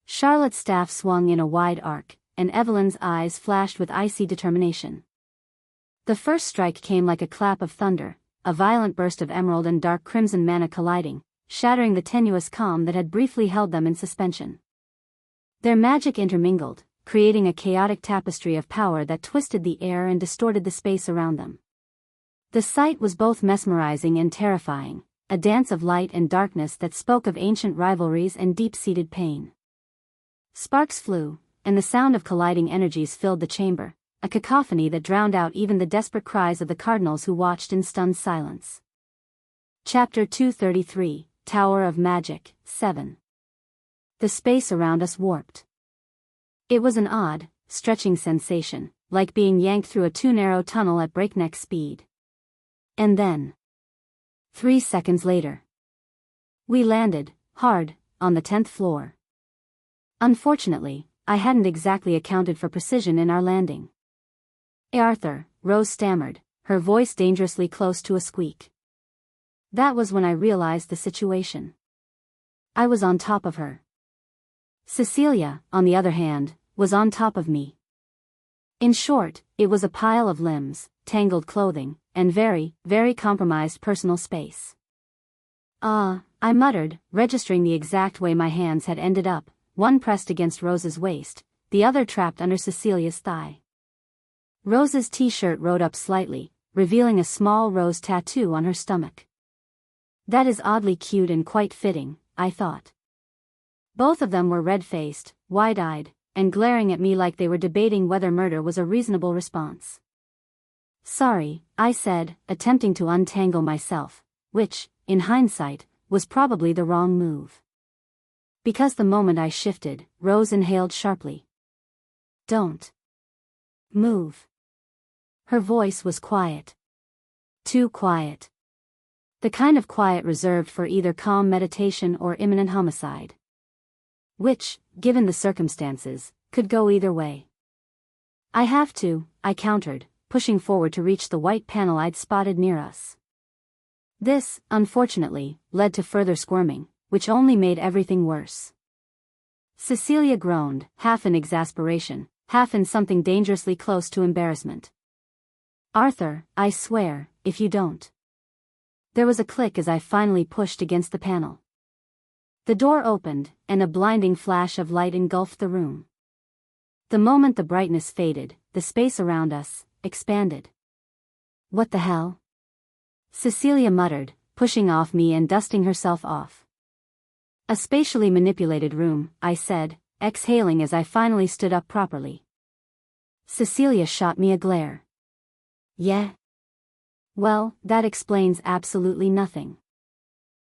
Charlotte's staff swung in a wide arc, and Evelyn's eyes flashed with icy determination. The first strike came like a clap of thunder, a violent burst of emerald and dark crimson mana colliding, shattering the tenuous calm that had briefly held them in suspension. Their magic intermingled, creating a chaotic tapestry of power that twisted the air and distorted the space around them. The sight was both mesmerizing and terrifying, a dance of light and darkness that spoke of ancient rivalries and deep-seated pain. Sparks flew, and the sound of colliding energies filled the chamber, a cacophony that drowned out even the desperate cries of the cardinals who watched in stunned silence. Chapter 233, Tower of Magic, 7. The space around us warped. It was an odd, stretching sensation, like being yanked through a too-narrow tunnel at breakneck speed. And then, 3 seconds later, we landed, hard, on the 10th floor. Unfortunately, I hadn't exactly accounted for precision in our landing. "Arthur," Rose stammered, her voice dangerously close to a squeak. That was when I realized the situation. I was on top of her. Cecilia, on the other hand, was on top of me. In short, it was a pile of limbs, tangled clothing, and very, very compromised personal space. I muttered, registering the exact way my hands had ended up, one pressed against Rose's waist, the other trapped under Cecilia's thigh. Rose's t-shirt rode up slightly, revealing a small rose tattoo on her stomach. That is oddly cute and quite fitting, I thought. Both of them were red-faced, wide-eyed, and glaring at me like they were debating whether murder was a reasonable response. "Sorry," I said, attempting to untangle myself, which, in hindsight, was probably the wrong move. Because the moment I shifted, Rose inhaled sharply. "Don't move." Her voice was quiet. Too quiet. The kind of quiet reserved for either calm meditation or imminent homicide. Which, given the circumstances, could go either way. "I have to," I countered, pushing forward to reach the white panel I'd spotted near us. This, unfortunately, led to further squirming, which only made everything worse. Cecilia groaned, half in exasperation, half in something dangerously close to embarrassment. "Arthur, I swear, if you don't." There was a click as I finally pushed against the panel. The door opened, and a blinding flash of light engulfed the room. The moment the brightness faded, the space around us expanded. "What the hell?" Cecilia muttered, pushing off me and dusting herself off. "A spatially manipulated room," I said, exhaling as I finally stood up properly. Cecilia shot me a glare. "Yeah? Well, that explains absolutely nothing."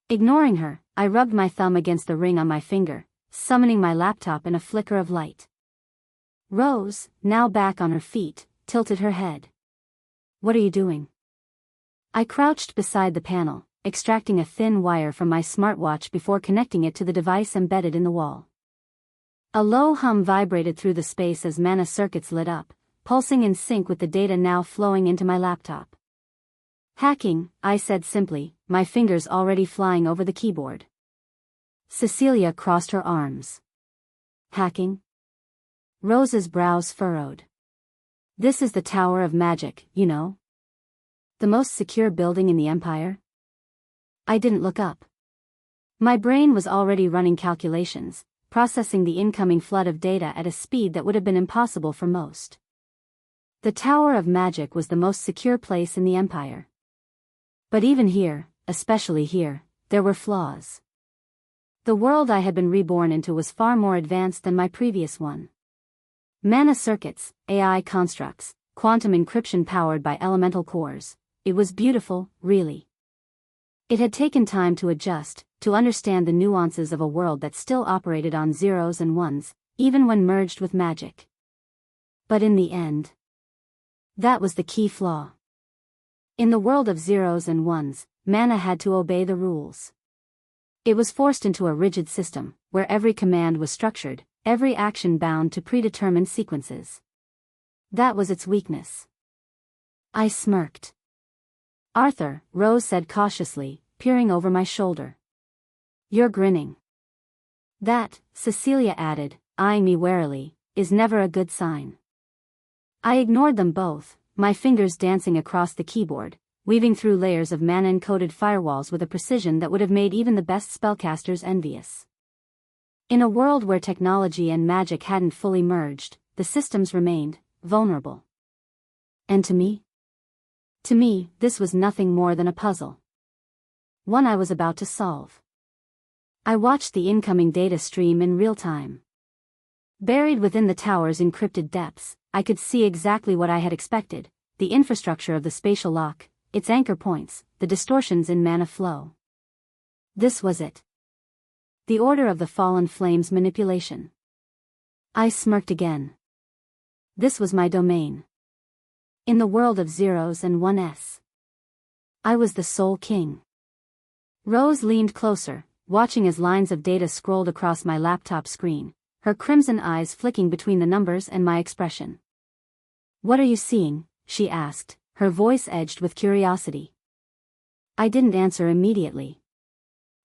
Ignoring her, I rubbed my thumb against the ring on my finger, summoning my laptop in a flicker of light. Rose, now back on her feet, tilted her head. "What are you doing?" I crouched beside the panel, extracting a thin wire from my smartwatch before connecting it to the device embedded in the wall. A low hum vibrated through the space as mana circuits lit up, pulsing in sync with the data now flowing into my laptop. "Hacking," I said simply, my fingers already flying over the keyboard. Cecilia crossed her arms. "Hacking?" Rose's brows furrowed. "This is the Tower of Magic, you know? The most secure building in the Empire?" I didn't look up. My brain was already running calculations, processing the incoming flood of data at a speed that would have been impossible for most. The Tower of Magic was the most secure place in the Empire. But even here, especially here, there were flaws. The world I had been reborn into was far more advanced than my previous one. Mana circuits, AI constructs, quantum encryption powered by elemental cores. It was beautiful, really. It had taken time to adjust, to understand the nuances of a world that still operated on zeros and ones, even when merged with magic. But in the end, that was the key flaw. In the world of zeros and ones, mana had to obey the rules. It was forced into a rigid system, where every command was structured, every action bound to predetermined sequences. That was its weakness. I smirked. "Arthur," Rose said cautiously, peering over my shoulder. "You're grinning." "That," Cecilia added, eyeing me warily, "is never a good sign." I ignored them both, my fingers dancing across the keyboard, weaving through layers of mana-encoded firewalls with a precision that would have made even the best spellcasters envious. In a world where technology and magic hadn't fully merged, the systems remained vulnerable. And to me, this was nothing more than a puzzle. One I was about to solve. I watched the incoming data stream in real time. Buried within the tower's encrypted depths, I could see exactly what I had expected: the infrastructure of the spatial lock, its anchor points, the distortions in mana flow. This was it. The Order of the Fallen Flames manipulation. I smirked again. This was my domain. In the world of zeros and ones, I was the sole king. Rose leaned closer, watching as lines of data scrolled across my laptop screen, her crimson eyes flicking between the numbers and my expression. "What are you seeing?" she asked, her voice edged with curiosity. I didn't answer immediately.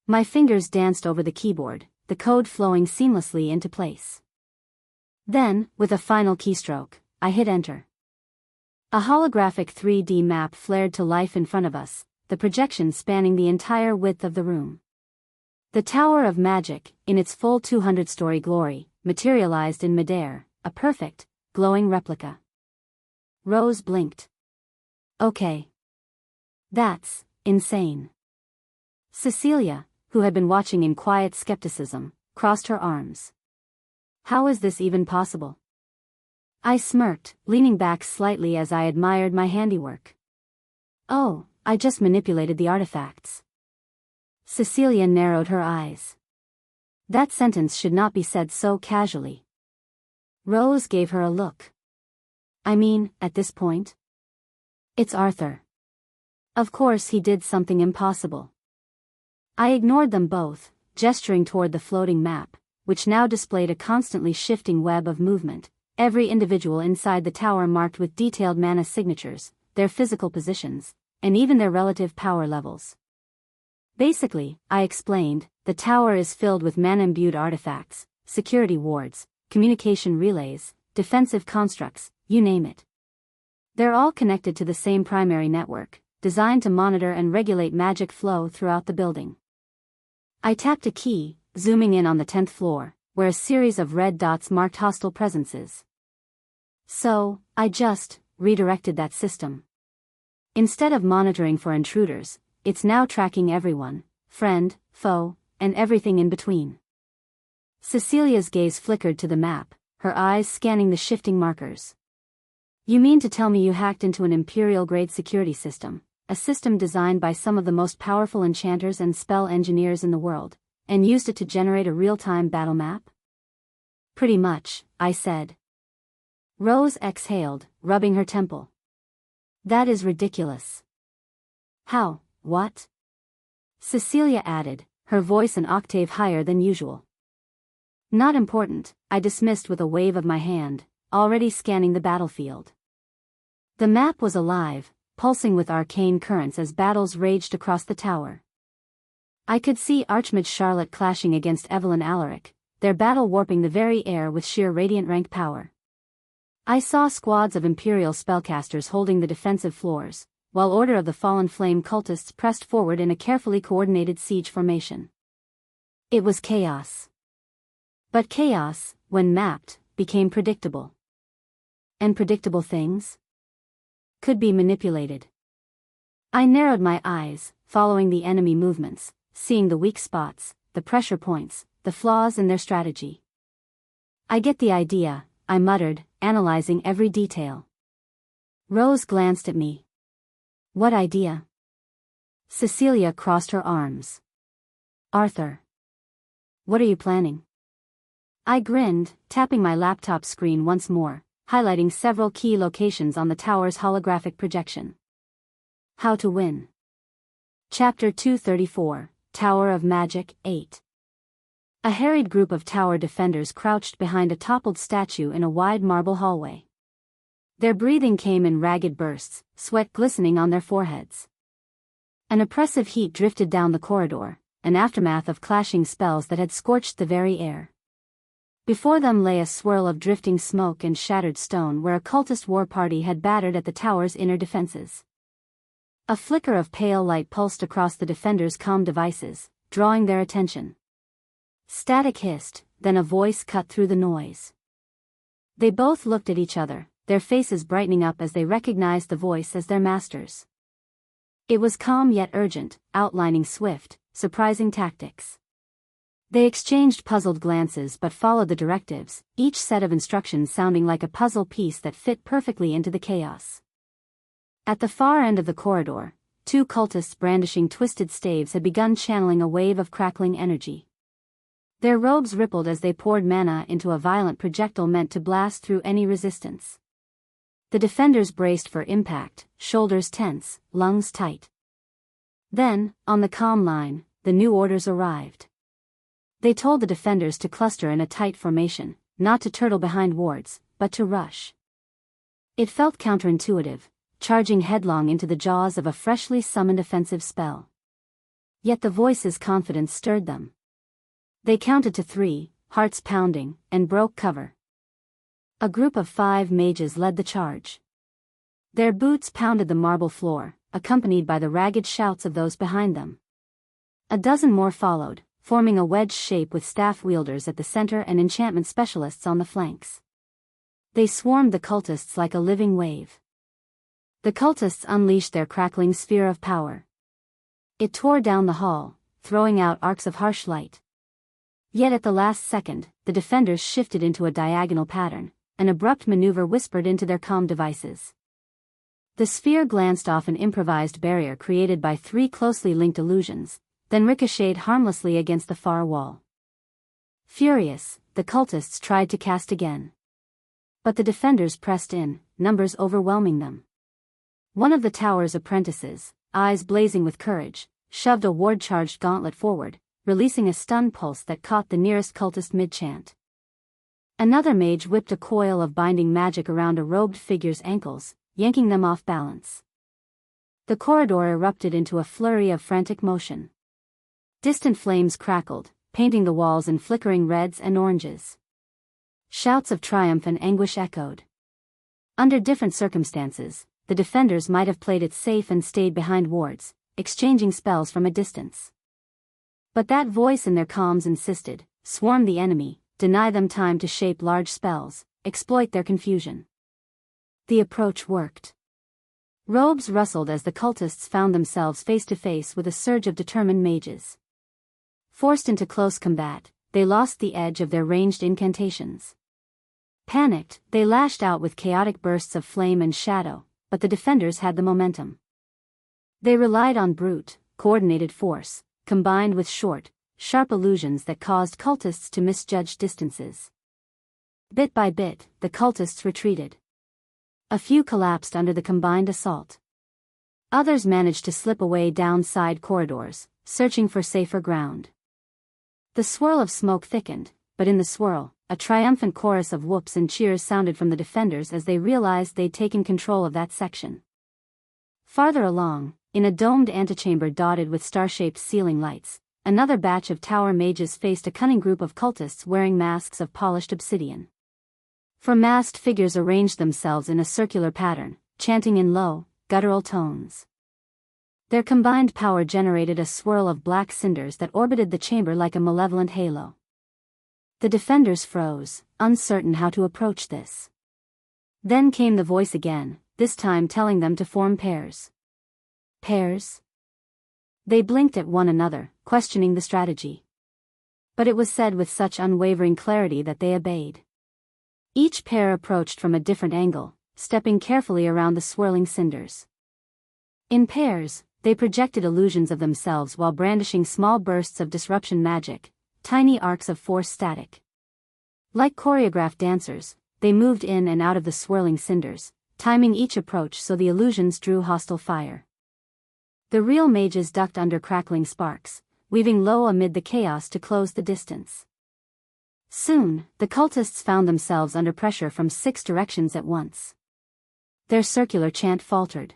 My fingers danced over the keyboard, the code flowing seamlessly into place. Then, with a final keystroke, I hit enter. A holographic 3D map flared to life in front of us, the projection spanning the entire width of the room. The Tower of Magic, in its full 200-story glory, materialized in midair, a perfect, glowing replica. Rose blinked. "Okay. That's insane." Cecilia, who had been watching in quiet skepticism, crossed her arms. "How is this even possible?" I smirked, leaning back slightly as I admired my handiwork. "Oh, I just manipulated the artifacts." Cecilia narrowed her eyes. That sentence should not be said so casually. Rose gave her a look. "I mean, at this point? It's Arthur. Of course he did something impossible." I ignored them both, gesturing toward the floating map, which now displayed a constantly shifting web of movement, every individual inside the tower marked with detailed mana signatures, their physical positions, and even their relative power levels. "Basically," I explained, "the tower is filled with mana-imbued artifacts, security wards, communication relays, defensive constructs, you name it. They're all connected to the same primary network, designed to monitor and regulate magic flow throughout the building." I tapped a key, zooming in on the 10th floor, where a series of red dots marked hostile presences. So, I just redirected that system. Instead of monitoring for intruders, it's now tracking everyone, friend, foe, and everything in between. Cecilia's gaze flickered to the map, her eyes scanning the shifting markers. "You mean to tell me you hacked into an Imperial-grade security system, a system designed by some of the most powerful enchanters and spell engineers in the world, and used it to generate a real-time battle map? Pretty much, I said. Rose exhaled, rubbing her temple. That is ridiculous. How, what? Cecilia added, her voice an octave higher than usual. Not important, I dismissed with a wave of my hand, already scanning the battlefield. The map was alive, pulsing with arcane currents as battles raged across the tower. I could see Archmage Charlotte clashing against Evelyn Alaric, their battle warping the very air with sheer radiant rank power. I saw squads of Imperial spellcasters holding the defensive floors, while Order of the Fallen Flame cultists pressed forward in a carefully coordinated siege formation. It was chaos. But chaos, when mapped, became predictable. And predictable things could be manipulated. I narrowed my eyes, following the enemy movements, seeing the weak spots, the pressure points, the flaws in their strategy. I get the idea, I muttered, analyzing every detail. Rose glanced at me. What idea? Cecilia crossed her arms. Arthur. What are you planning? I grinned, tapping my laptop screen once more, highlighting several key locations on the tower's holographic projection. How to win. Chapter 234, Tower of Magic 8. A harried group of tower defenders crouched behind a toppled statue in a wide marble hallway. Their breathing came in ragged bursts, sweat glistening on their foreheads. An oppressive heat drifted down the corridor, an aftermath of clashing spells that had scorched the very air. Before them lay a swirl of drifting smoke and shattered stone where a cultist war party had battered at the tower's inner defenses. A flicker of pale light pulsed across the defenders' comm devices, drawing their attention. Static hissed, then a voice cut through the noise. They both looked at each other, their faces brightening up as they recognized the voice as their master's. It was calm yet urgent, outlining swift, surprising tactics. They exchanged puzzled glances but followed the directives, each set of instructions sounding like a puzzle piece that fit perfectly into the chaos. At the far end of the corridor, two cultists brandishing twisted staves had begun channeling a wave of crackling energy. Their robes rippled as they poured mana into a violent projectile meant to blast through any resistance. The defenders braced for impact, shoulders tense, lungs tight. Then, on the comm line, the new orders arrived. They told the defenders to cluster in a tight formation, not to turtle behind wards, but to rush. It felt counterintuitive, charging headlong into the jaws of a freshly summoned offensive spell. Yet the voice's confidence stirred them. They counted to 3, hearts pounding, and broke cover. A group of 5 mages led the charge. Their boots pounded the marble floor, accompanied by the ragged shouts of those behind them. A dozen more followed, forming a wedge shape with staff wielders at the center and enchantment specialists on the flanks. They swarmed the cultists like a living wave. The cultists unleashed their crackling sphere of power. It tore down the hall, throwing out arcs of harsh light. Yet at the last second, the defenders shifted into a diagonal pattern, an abrupt maneuver whispered into their comm devices. The sphere glanced off an improvised barrier created by 3 closely linked illusions, then ricocheted harmlessly against the far wall. Furious, the cultists tried to cast again. But the defenders pressed in, numbers overwhelming them. One of the tower's apprentices, eyes blazing with courage, shoved a ward-charged gauntlet forward, releasing a stun pulse that caught the nearest cultist mid-chant. Another mage whipped a coil of binding magic around a robed figure's ankles, yanking them off balance. The corridor erupted into a flurry of frantic motion. Distant flames crackled, painting the walls in flickering reds and oranges. Shouts of triumph and anguish echoed. Under different circumstances, the defenders might have played it safe and stayed behind wards, exchanging spells from a distance. But that voice in their comms insisted, swarm the enemy, deny them time to shape large spells, exploit their confusion. The approach worked. Robes rustled as the cultists found themselves face to face with a surge of determined mages. Forced into close combat, they lost the edge of their ranged incantations. Panicked, they lashed out with chaotic bursts of flame and shadow, but the defenders had the momentum. They relied on brute, coordinated force, combined with short, sharp illusions that caused cultists to misjudge distances. Bit by bit, the cultists retreated. A few collapsed under the combined assault. Others managed to slip away down side corridors, searching for safer ground. The swirl of smoke thickened, but in the swirl, a triumphant chorus of whoops and cheers sounded from the defenders as they realized they'd taken control of that section. Farther along, in a domed antechamber dotted with star-shaped ceiling lights, another batch of tower mages faced a cunning group of cultists wearing masks of polished obsidian. Four masked figures arranged themselves in a circular pattern, chanting in low, guttural tones. Their combined power generated a swirl of black cinders that orbited the chamber like a malevolent halo. The defenders froze, uncertain how to approach this. Then came the voice again, this time telling them to form pairs. Pairs? They blinked at one another, questioning the strategy. But it was said with such unwavering clarity that they obeyed. Each pair approached from a different angle, stepping carefully around the swirling cinders. In pairs, they projected illusions of themselves while brandishing small bursts of disruption magic, tiny arcs of force static. Like choreographed dancers, they moved in and out of the swirling cinders, timing each approach so the illusions drew hostile fire. The real mages ducked under crackling sparks, weaving low amid the chaos to close the distance. Soon, the cultists found themselves under pressure from 6 directions at once. Their circular chant faltered.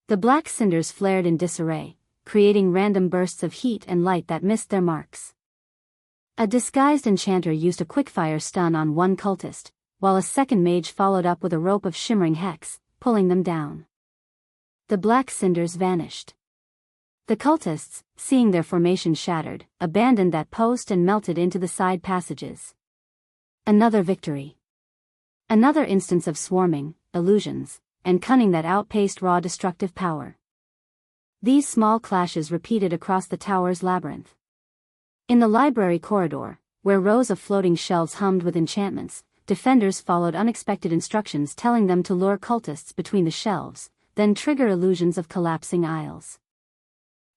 The black cinders flared in disarray, creating random bursts of heat and light that missed their marks. A disguised enchanter used a quickfire stun on one cultist, while a second mage followed up with a rope of shimmering hex, pulling them down. The black cinders vanished. The cultists, seeing their formation shattered, abandoned that post and melted into the side passages. Another victory. Another instance of swarming, illusions, and cunning that outpaced raw destructive power. These small clashes repeated across the tower's labyrinth. In the library corridor, where rows of floating shelves hummed with enchantments, defenders followed unexpected instructions telling them to lure cultists between the shelves, then trigger illusions of collapsing aisles.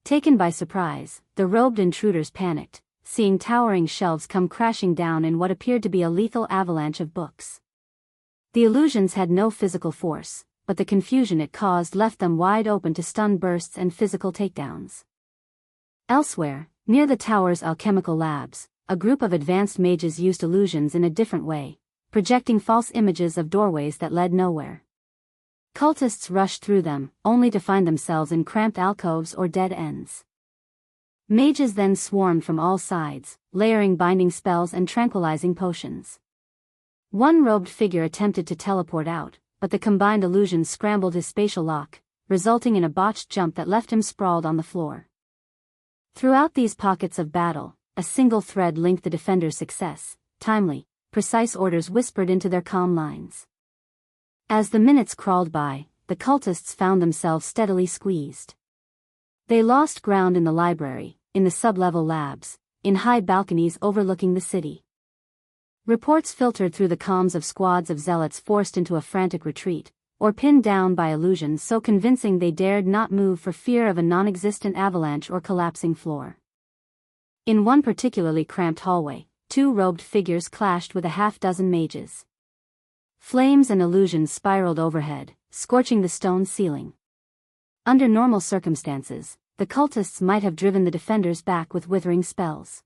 Taken by surprise, the robed intruders panicked, seeing towering shelves come crashing down in what appeared to be a lethal avalanche of books. The illusions had no physical force, but the confusion it caused left them wide open to stun bursts and physical takedowns. Elsewhere, near the tower's alchemical labs, a group of advanced mages used illusions in a different way, projecting false images of doorways that led nowhere. Cultists rushed through them, only to find themselves in cramped alcoves or dead ends. Mages then swarmed from all sides, layering binding spells and tranquilizing potions. One robed figure attempted to teleport out, but the combined illusions scrambled his spatial lock, resulting in a botched jump that left him sprawled on the floor. Throughout these pockets of battle, a single thread linked the defenders' success: timely, precise orders whispered into their calm minds. As the minutes crawled by, the cultists found themselves steadily squeezed. They lost ground in the library, in the sub-level labs, in high balconies overlooking the city. Reports filtered through the comms of squads of zealots forced into a frantic retreat, or pinned down by illusions so convincing they dared not move for fear of a non-existent avalanche or collapsing floor. In one particularly cramped hallway, 2 robed figures clashed with a half-dozen mages. Flames and illusions spiraled overhead, scorching the stone ceiling. Under normal circumstances, the cultists might have driven the defenders back with withering spells.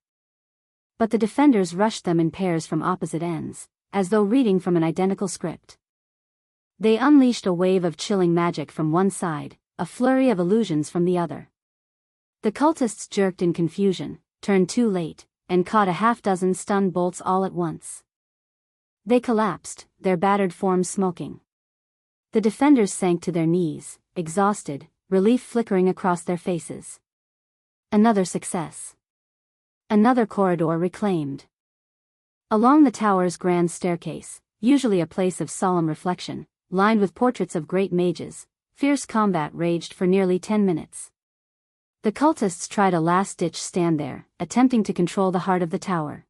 But the defenders rushed them in pairs from opposite ends, as though reading from an identical script. They unleashed a wave of chilling magic from one side, a flurry of illusions from the other. The cultists jerked in confusion, turned too late, and caught a half-dozen stun bolts all at once. They collapsed, their battered forms smoking. The defenders sank to their knees, exhausted, relief flickering across their faces. Another success. Another corridor reclaimed. Along the tower's grand staircase, usually a place of solemn reflection, lined with portraits of great mages, fierce combat raged for nearly 10 minutes. The cultists tried a last-ditch stand there, attempting to control the heart of the tower.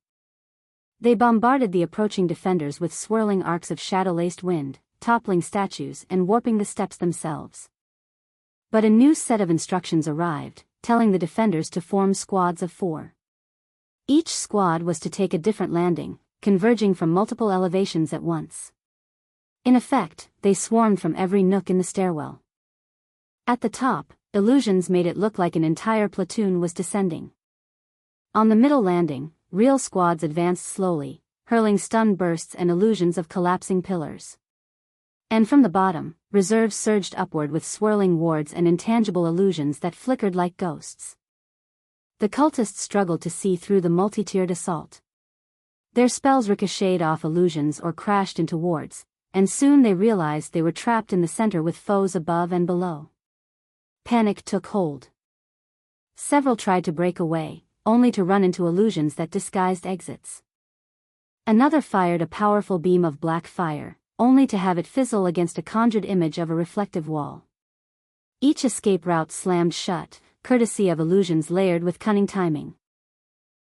They bombarded the approaching defenders with swirling arcs of shadow-laced wind, toppling statues and warping the steps themselves. But a new set of instructions arrived, telling the defenders to form squads of 4. Each squad was to take a different landing, converging from multiple elevations at once. In effect, they swarmed from every nook in the stairwell. At the top, illusions made it look like an entire platoon was descending. On the middle landing, real squads advanced slowly, hurling stun bursts and illusions of collapsing pillars. And from the bottom, reserves surged upward with swirling wards and intangible illusions that flickered like ghosts. The cultists struggled to see through the multi-tiered assault. Their spells ricocheted off illusions or crashed into wards, and soon they realized they were trapped in the center with foes above and below. Panic took hold. Several tried to break away, only to run into illusions that disguised exits. Another fired a powerful beam of black fire, only to have it fizzle against a conjured image of a reflective wall. Each escape route slammed shut, courtesy of illusions layered with cunning timing.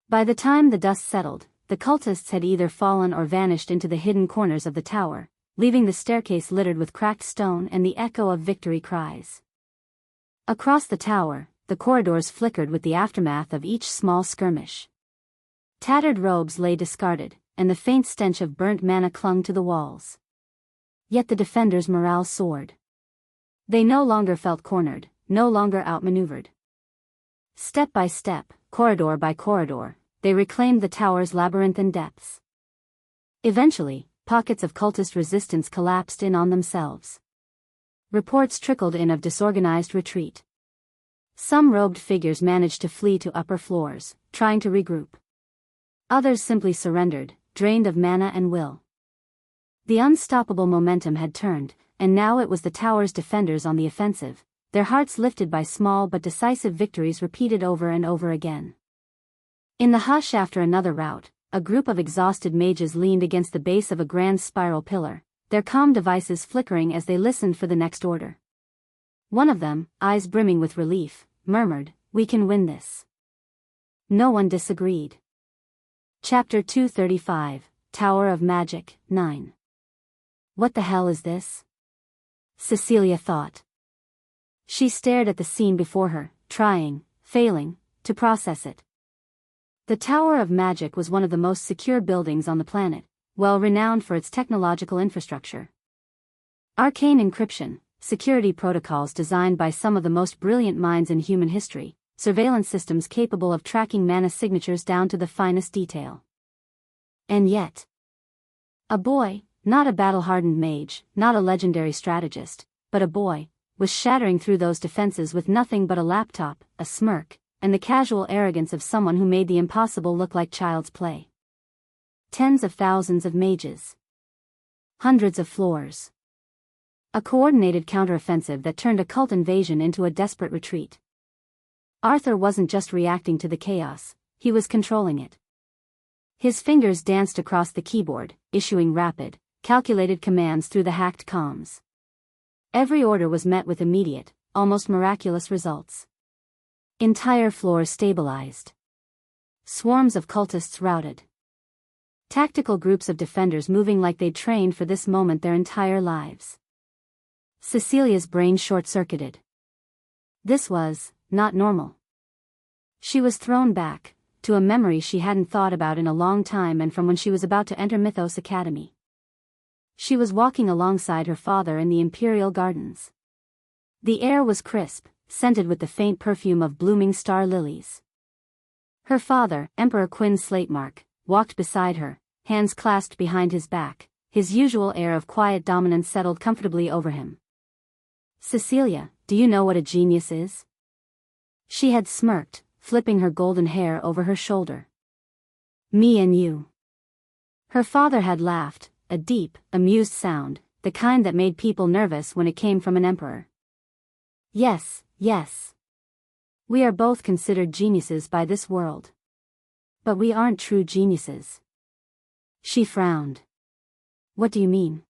By the time the dust settled, the cultists had either fallen or vanished into the hidden corners of the tower, leaving the staircase littered with cracked stone and the echo of victory cries. Across the tower, the corridors flickered with the aftermath of each small skirmish. Tattered robes lay discarded, and the faint stench of burnt mana clung to the walls. Yet the defenders' morale soared. They no longer felt cornered, no longer outmaneuvered. Step by step, corridor by corridor, they reclaimed the tower's labyrinthine depths. Eventually, pockets of cultist resistance collapsed in on themselves. Reports trickled in of disorganized retreat. Some robed figures managed to flee to upper floors, trying to regroup. Others simply surrendered, drained of mana and will. The unstoppable momentum had turned, and now it was the tower's defenders on the offensive, their hearts lifted by small but decisive victories repeated over and over again. In the hush after another rout, a group of exhausted mages leaned against the base of a grand spiral pillar, their comm devices flickering as they listened for the next order. One of them, eyes brimming with relief, murmured, "We can win this." No one disagreed. Chapter 235, Tower of Magic, 9. What the hell is this? Cecilia thought. She stared at the scene before her, failing, to process it. The Tower of Magic was one of the most secure buildings on the planet, well renowned for its technological infrastructure. Arcane encryption, security protocols designed by some of the most brilliant minds in human history, surveillance systems capable of tracking mana signatures down to the finest detail. And yet, a boy, not a battle-hardened mage, not a legendary strategist, but a boy, was shattering through those defenses with nothing but a laptop, a smirk, and the casual arrogance of someone who made the impossible look like child's play. Tens of thousands of mages. Hundreds of floors. A coordinated counteroffensive that turned a cult invasion into a desperate retreat. Arthur wasn't just reacting to the chaos, he was controlling it. His fingers danced across the keyboard, issuing rapid, calculated commands through the hacked comms. Every order was met with immediate, almost miraculous results. Entire floors stabilized. Swarms of cultists routed. Tactical groups of defenders moving like they'd trained for this moment their entire lives. Cecilia's brain short-circuited. This was not normal. She was thrown back to a memory she hadn't thought about in a long time, and from when she was about to enter Mythos Academy. She was walking alongside her father in the Imperial Gardens. The air was crisp, scented with the faint perfume of blooming star lilies. Her father, Emperor Quinn Slatemark, walked beside her, hands clasped behind his back, his usual air of quiet dominance settled comfortably over him. "Cecilia, do you know what a genius is?" She had smirked, flipping her golden hair over her shoulder. "Me and you." Her father had laughed, a deep, amused sound, the kind that made people nervous when it came from an emperor. "Yes, yes. We are both considered geniuses by this world. But we aren't true geniuses." She frowned. "What do you mean?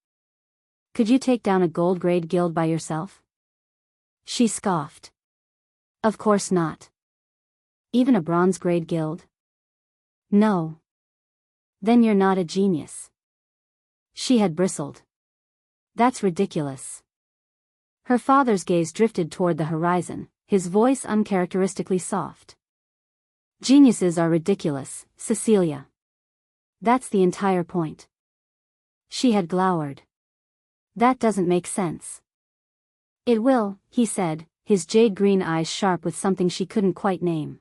Could you take down a gold-grade guild by yourself?" She scoffed. "Of course not. Even a bronze-grade guild?" "No." "Then you're not a genius." She had bristled. "That's ridiculous." Her father's gaze drifted toward the horizon, his voice uncharacteristically soft. Geniuses are ridiculous, Cecilia. That's the entire point. She had glowered. That doesn't make sense. It will, he said, his jade-green eyes sharp with something she couldn't quite name.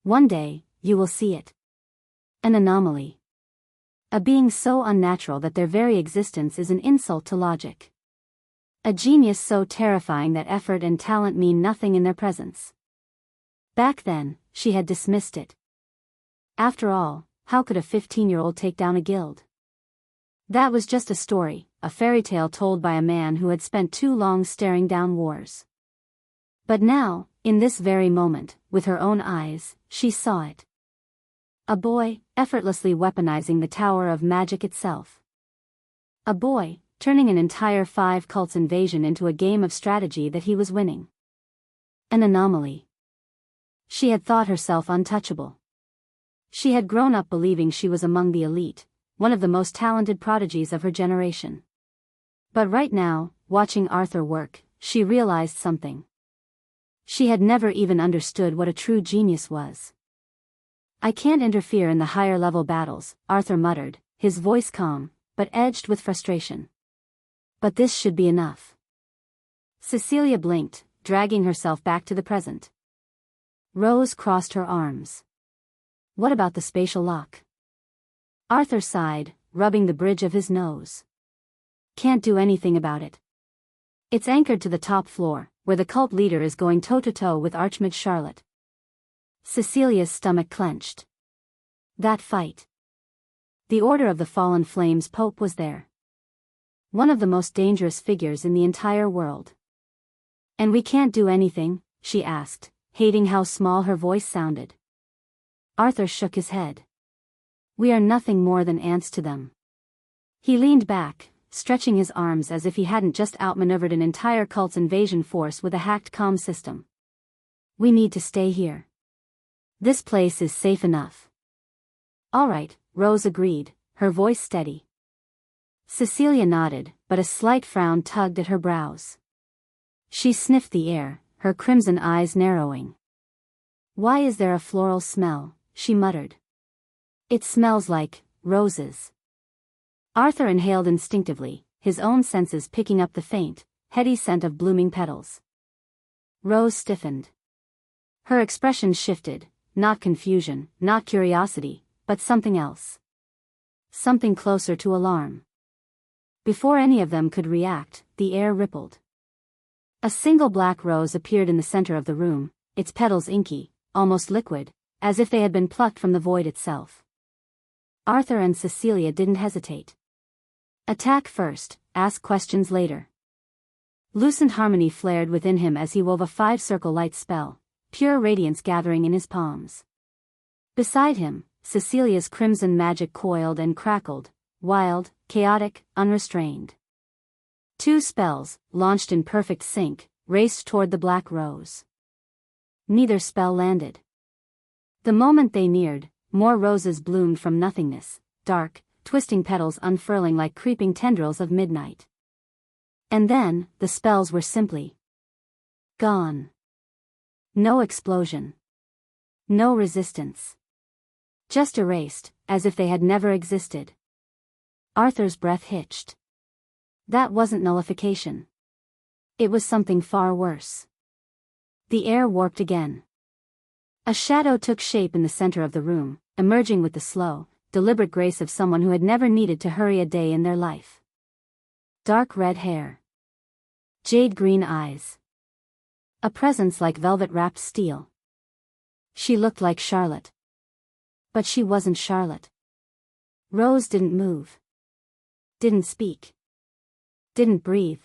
One day, you will see it. An anomaly. A being so unnatural that their very existence is an insult to logic. A genius so terrifying that effort and talent mean nothing in their presence. Back then, she had dismissed it. After all, how could a 15-year-old take down a guild? That was just a story, a fairy tale told by a man who had spent too long staring down wars. But now, in this very moment, with her own eyes, she saw it. A boy, effortlessly weaponizing the Tower of Magic itself. A boy, turning an entire 5 cults invasion into a game of strategy that he was winning. An anomaly. She had thought herself untouchable. She had grown up believing she was among the elite, one of the most talented prodigies of her generation. But right now, watching Arthur work, she realized something. She had never even understood what a true genius was. I can't interfere in the higher-level battles, Arthur muttered, his voice calm, but edged with frustration. But this should be enough. Cecilia blinked, dragging herself back to the present. Rose crossed her arms. What about the spatial lock? Arthur sighed, rubbing the bridge of his nose. Can't do anything about it. It's anchored to the top floor, where the cult leader is going toe-to-toe with Archmage Charlotte. Cecilia's stomach clenched. That fight. The Order of the Fallen Flames Pope was there. One of the most dangerous figures in the entire world. And we can't do anything, she asked, hating how small her voice sounded. Arthur shook his head. We are nothing more than ants to them. He leaned back, stretching his arms as if he hadn't just outmaneuvered an entire cult's invasion force with a hacked comm system. We need to stay here. This place is safe enough. All right, Rose agreed, her voice steady. Cecilia nodded, but a slight frown tugged at her brows. She sniffed the air, her crimson eyes narrowing. Why is there a floral smell? She muttered. It smells like roses. Arthur inhaled instinctively, his own senses picking up the faint, heady scent of blooming petals. Rose stiffened. Her expression shifted, not confusion, not curiosity, but something else. Something closer to alarm. Before any of them could react, the air rippled. A single black rose appeared in the center of the room, its petals inky, almost liquid, as if they had been plucked from the void itself. Arthur and Cecilia didn't hesitate. Attack first, ask questions later. Lucent harmony flared within him as he wove a 5-circle light spell, pure radiance gathering in his palms. Beside him, Cecilia's crimson magic coiled and crackled, wild, chaotic, unrestrained. 2 spells, launched in perfect sync, raced toward the black rose. Neither spell landed. The moment they neared, more roses bloomed from nothingness, dark, twisting petals unfurling like creeping tendrils of midnight. And then, the spells were simply gone. No explosion. No resistance. Just erased, as if they had never existed. Arthur's breath hitched. That wasn't nullification. It was something far worse. The air warped again. A shadow took shape in the center of the room, emerging with the slow, deliberate grace of someone who had never needed to hurry a day in their life. Dark red hair. Jade-green eyes. A presence like velvet-wrapped steel. She looked like Charlotte. But she wasn't Charlotte. Rose didn't move. Didn't speak. Didn't breathe.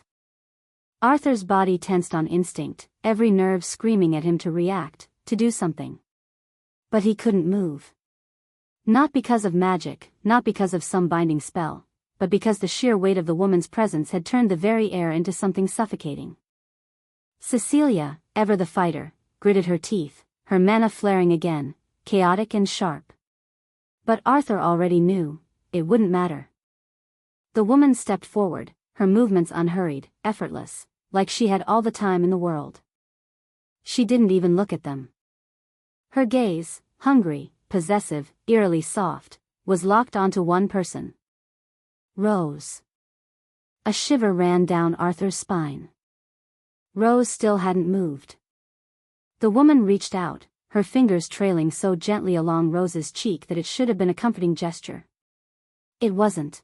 Arthur's body tensed on instinct, every nerve screaming at him to react, to do something. But he couldn't move. Not because of magic, not because of some binding spell, but because the sheer weight of the woman's presence had turned the very air into something suffocating. Cecilia, ever the fighter, gritted her teeth, her mana flaring again, chaotic and sharp. But Arthur already knew, it wouldn't matter. The woman stepped forward, her movements unhurried, effortless, like she had all the time in the world. She didn't even look at them. Her gaze, hungry, possessive, eerily soft, was locked onto one person. Rose. A shiver ran down Arthur's spine. Rose still hadn't moved. The woman reached out, her fingers trailing so gently along Rose's cheek that it should have been a comforting gesture. It wasn't.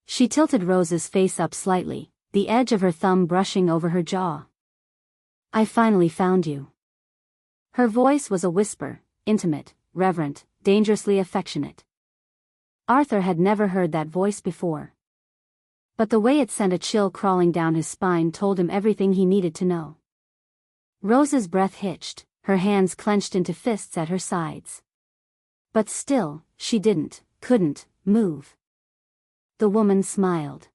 She tilted Rose's face up slightly, the edge of her thumb brushing over her jaw. I finally found you. Her voice was a whisper, intimate, reverent, dangerously affectionate. Arthur had never heard that voice before. But the way it sent a chill crawling down his spine told him everything he needed to know. Rose's breath hitched, her hands clenched into fists at her sides. But still, she couldn't, move. The woman smiled.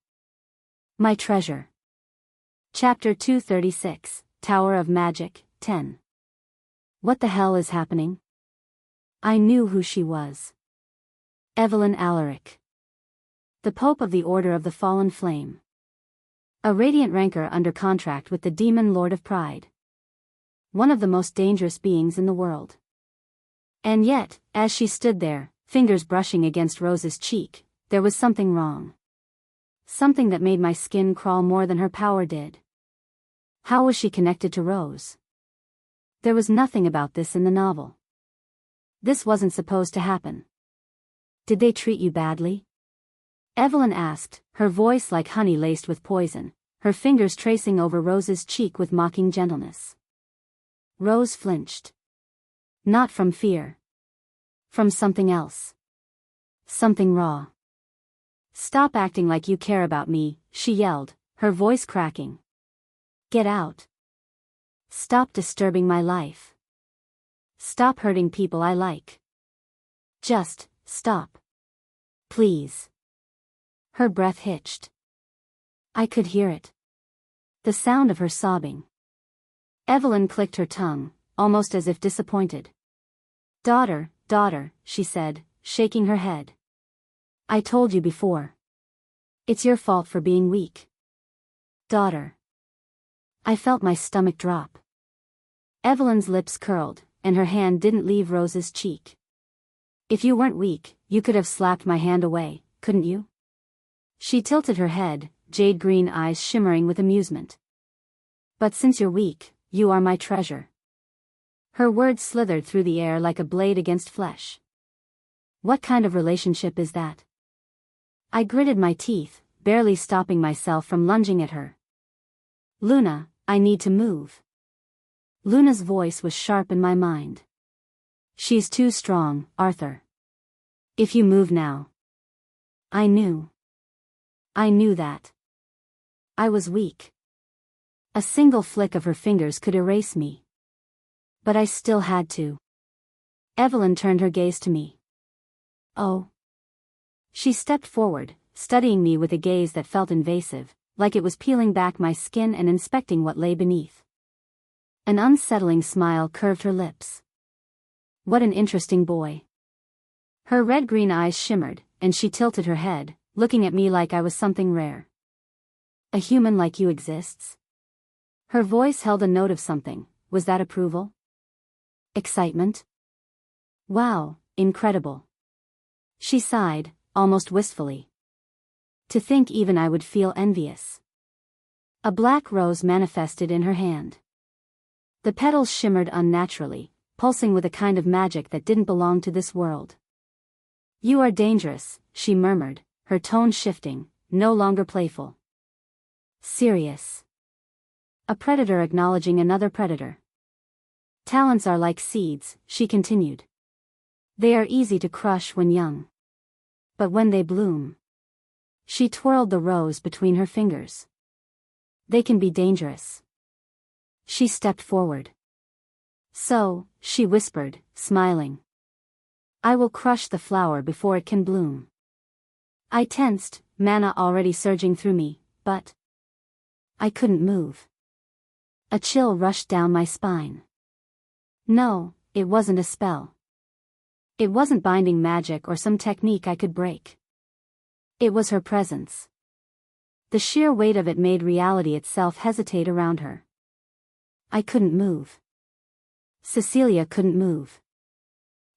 My treasure. Chapter 236, Tower of Magic, 10. What the hell is happening? I knew who she was. Evelyn Alaric. The Pope of the Order of the Fallen Flame. A radiant ranker under contract with the Demon Lord of Pride. One of the most dangerous beings in the world. And yet, as she stood there, fingers brushing against Rose's cheek, there was something wrong. Something that made my skin crawl more than her power did. How was she connected to Rose? There was nothing about this in the novel. This wasn't supposed to happen. Did they treat you badly? Evelyn asked, her voice like honey laced with poison, her fingers tracing over Rose's cheek with mocking gentleness. Rose flinched. Not from fear. From something else. Something raw. Stop acting like you care about me, she yelled, her voice cracking. Get out. Stop disturbing my life. Stop hurting people I like. Just, stop. Please. Her breath hitched. I could hear it. The sound of her sobbing. Evelyn clicked her tongue, almost as if disappointed. Daughter, she said, shaking her head. I told you before. It's your fault for being weak. Daughter. I felt my stomach drop. Evelyn's lips curled, and her hand didn't leave Rose's cheek. If you weren't weak, you could have slapped my hand away, couldn't you? She tilted her head, jade-green eyes shimmering with amusement. But since you're weak, you are my treasure. Her words slithered through the air like a blade against flesh. What kind of relationship is that? I gritted my teeth, barely stopping myself from lunging at her. Luna, I need to move. Luna's voice was sharp in my mind. She's too strong, Arthur. If you move now. I knew that. I was weak. A single flick of her fingers could erase me. But I still had to. Evelyn turned her gaze to me. Oh. She stepped forward, studying me with a gaze that felt invasive, like it was peeling back my skin and inspecting what lay beneath. An unsettling smile curved her lips. What an interesting boy. Her red-green eyes shimmered, and she tilted her head, looking at me like I was something rare. A human like you exists? Her voice held a note of something. Was that approval? Excitement? Wow, incredible. She sighed, almost wistfully. To think even I would feel envious. A black rose manifested in her hand. The petals shimmered unnaturally, pulsing with a kind of magic that didn't belong to this world. You are dangerous, she murmured, her tone shifting, no longer playful. Serious. A predator acknowledging another predator. Talents are like seeds, she continued. They are easy to crush when young. But when they bloom. She twirled the rose between her fingers. They can be dangerous. She stepped forward. So, she whispered, smiling. I will crush the flower before it can bloom. I tensed, mana already surging through me, but I couldn't move. A chill rushed down my spine. No, it wasn't a spell. It wasn't binding magic or some technique I could break. It was her presence. The sheer weight of it made reality itself hesitate around her. I couldn't move. Cecilia couldn't move.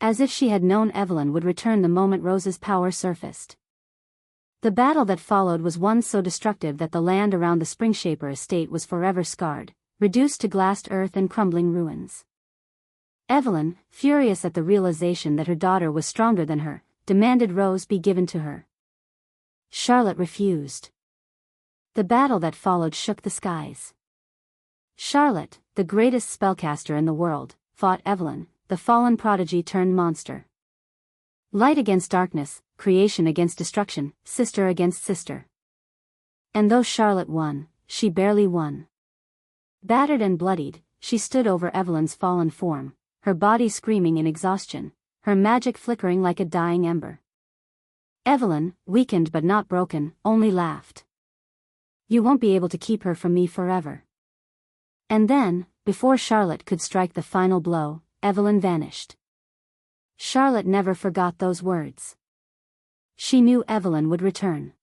As if she had known Evelyn would return the moment Rose's power surfaced. The battle that followed was one so destructive that the land around the Springshaper estate was forever scarred, reduced to glassed earth and crumbling ruins. Evelyn, furious at the realization that her daughter was stronger than her, demanded Rose be given to her. Charlotte refused. The battle that followed shook the skies. Charlotte, the greatest spellcaster in the world, fought Evelyn, the fallen prodigy turned monster. Light against darkness, creation against destruction, sister against sister. And though Charlotte won, she barely won. Battered and bloodied, she stood over Evelyn's fallen form, her body screaming in exhaustion, her magic flickering like a dying ember. Evelyn, weakened but not broken, only laughed. You won't be able to keep her from me forever. And then, before Charlotte could strike the final blow, Evelyn vanished. Charlotte never forgot those words. She knew Evelyn would return.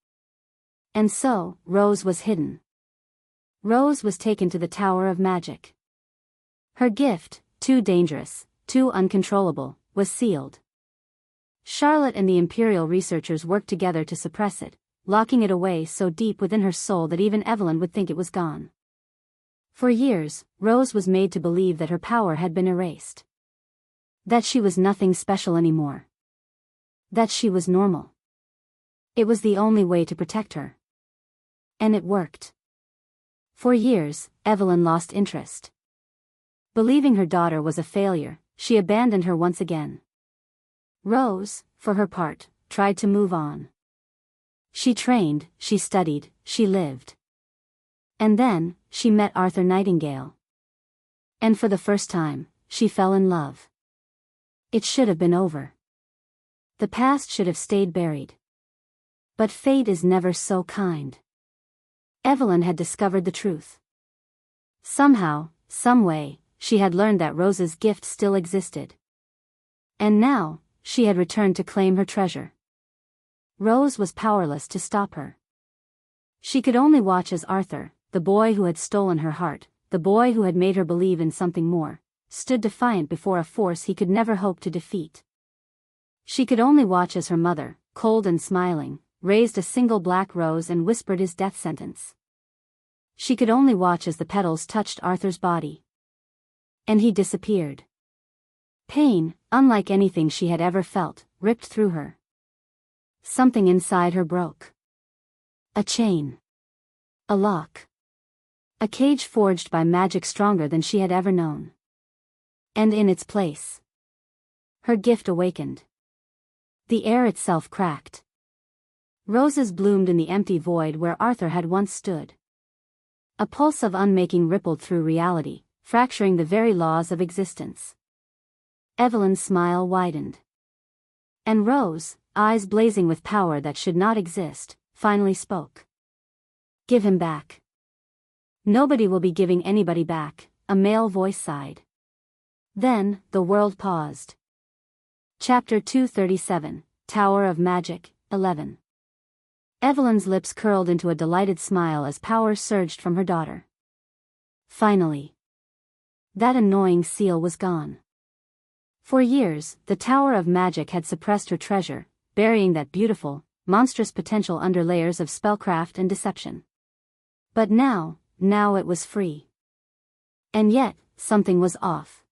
And so, Rose was hidden. Rose was taken to the Tower of Magic. Her gift, too dangerous, too uncontrollable, was sealed. Charlotte and the Imperial researchers worked together to suppress it, locking it away so deep within her soul that even Evelyn would think it was gone. For years, Rose was made to believe that her power had been erased. That she was nothing special anymore. That she was normal. It was the only way to protect her. And it worked. For years, Evelyn lost interest. Believing her daughter was a failure, she abandoned her once again. Rose, for her part, tried to move on. She trained, she studied, she lived. And then, she met Arthur Nightingale. And for the first time, she fell in love. It should have been over. The past should have stayed buried. But fate is never so kind. Evelyn had discovered the truth. Somehow, some way, she had learned that Rose's gift still existed. And now, she had returned to claim her treasure. Rose was powerless to stop her. She could only watch as Arthur, the boy who had stolen her heart, the boy who had made her believe in something more, stood defiant before a force he could never hope to defeat. She could only watch as her mother, cold and smiling, raised a single black rose and whispered his death sentence. She could only watch as the petals touched Arthur's body. And he disappeared. Pain, unlike anything she had ever felt, ripped through her. Something inside her broke. A chain. A lock. A cage forged by magic stronger than she had ever known. And in its place, her gift awakened. The air itself cracked. Roses bloomed in the empty void where Arthur had once stood. A pulse of unmaking rippled through reality, fracturing the very laws of existence. Evelyn's smile widened. And Rose, eyes blazing with power that should not exist, finally spoke. Give him back. Nobody will be giving anybody back, a male voice sighed. Then, the world paused. Chapter 237, Tower of Magic, 11. Evelyn's lips curled into a delighted smile as power surged from her daughter. Finally. That annoying seal was gone. For years, the Tower of Magic had suppressed her treasure, burying that beautiful, monstrous potential under layers of spellcraft and deception. But now it was free. And yet, something was off.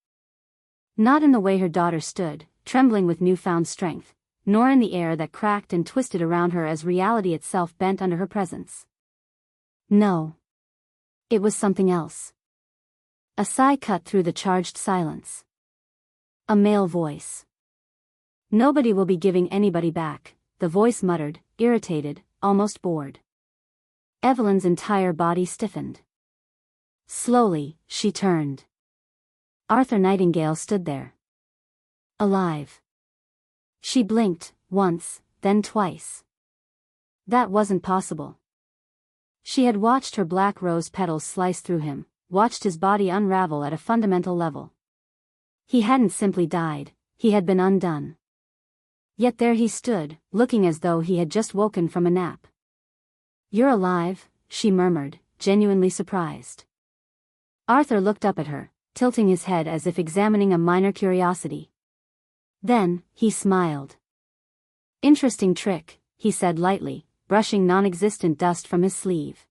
Not in the way her daughter stood, trembling with newfound strength, nor in the air that cracked and twisted around her as reality itself bent under her presence. No. It was something else. A sigh cut through the charged silence. A male voice. Nobody will be giving anybody back, the voice muttered, irritated, almost bored. Evelyn's entire body stiffened. Slowly, she turned. Arthur Nightingale stood there. Alive. She blinked, once, then twice. That wasn't possible. She had watched her black rose petals slice through him, watched his body unravel at a fundamental level. He hadn't simply died, he had been undone. Yet there he stood, looking as though he had just woken from a nap. You're alive, she murmured, genuinely surprised. Arthur looked up at her, tilting his head as if examining a minor curiosity. Then, he smiled. Interesting trick, he said lightly, brushing non-existent dust from his sleeve.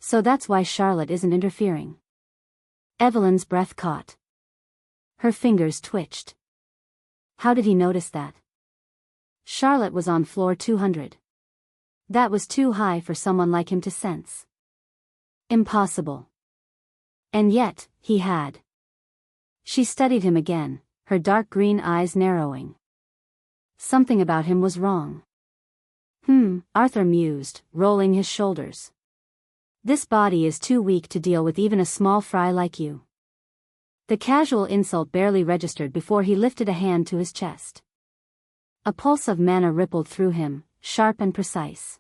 So that's why Charlotte isn't interfering. Evelyn's breath caught. Her fingers twitched. How did he notice that? Charlotte was on floor 200. That was too high for someone like him to sense. Impossible. And yet, he had. She studied him again, her dark green eyes narrowing. Something about him was wrong. Arthur mused, rolling his shoulders. This body is too weak to deal with even a small fry like you. The casual insult barely registered before he lifted a hand to his chest. A pulse of mana rippled through him, sharp and precise.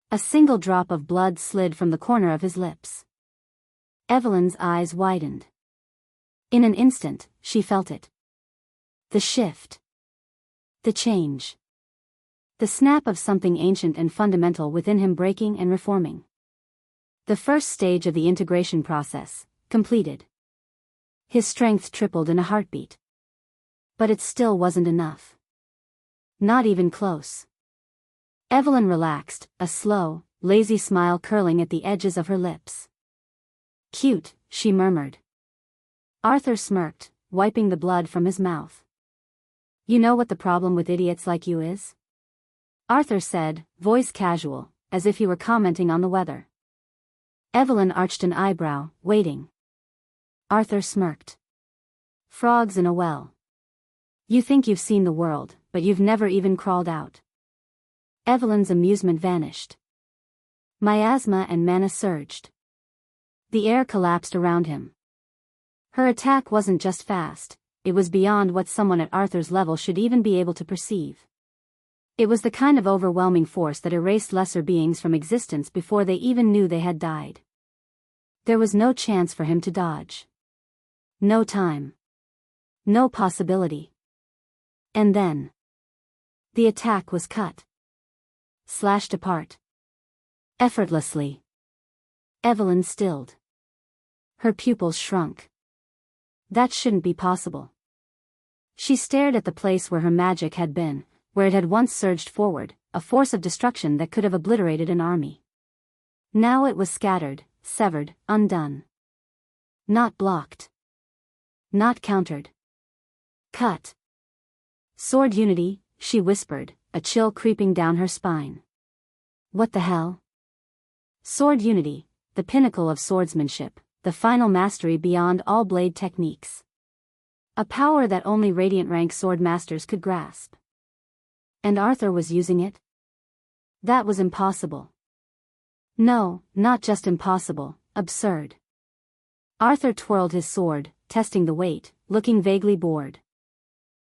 A single drop of blood slid from the corner of his lips. Evelyn's eyes widened. In an instant, she felt it. The shift. The change. The snap of something ancient and fundamental within him breaking and reforming. The first stage of the integration process, completed. His strength tripled in a heartbeat. But it still wasn't enough. Not even close. Evelyn relaxed, a slow, lazy smile curling at the edges of her lips. Cute, she murmured. Arthur smirked, wiping the blood from his mouth. You know what the problem with idiots like you is? Arthur said, voice casual, as if he were commenting on the weather. Evelyn arched an eyebrow, waiting. Arthur smirked. Frogs in a well. You think you've seen the world, but you've never even crawled out. Evelyn's amusement vanished. Miasma and mana surged. The air collapsed around him. Her attack wasn't just fast, it was beyond what someone at Arthur's level should even be able to perceive. It was the kind of overwhelming force that erased lesser beings from existence before they even knew they had died. There was no chance for him to dodge. No time. No possibility. And then. The attack was cut. Slashed apart. Effortlessly. Evelyn stilled. Her pupils shrunk. That shouldn't be possible. She stared at the place where her magic had been, where it had once surged forward, a force of destruction that could have obliterated an army. Now it was scattered, severed, undone. Not blocked. Not countered. Cut. Sword unity, she whispered, a chill creeping down her spine. What the hell? Sword unity, the pinnacle of swordsmanship, the final mastery beyond all blade techniques. A power that only Radiant rank sword masters could grasp. And Arthur was using it? That was impossible. No, not just impossible, absurd. Arthur twirled his sword, testing the weight, looking vaguely bored.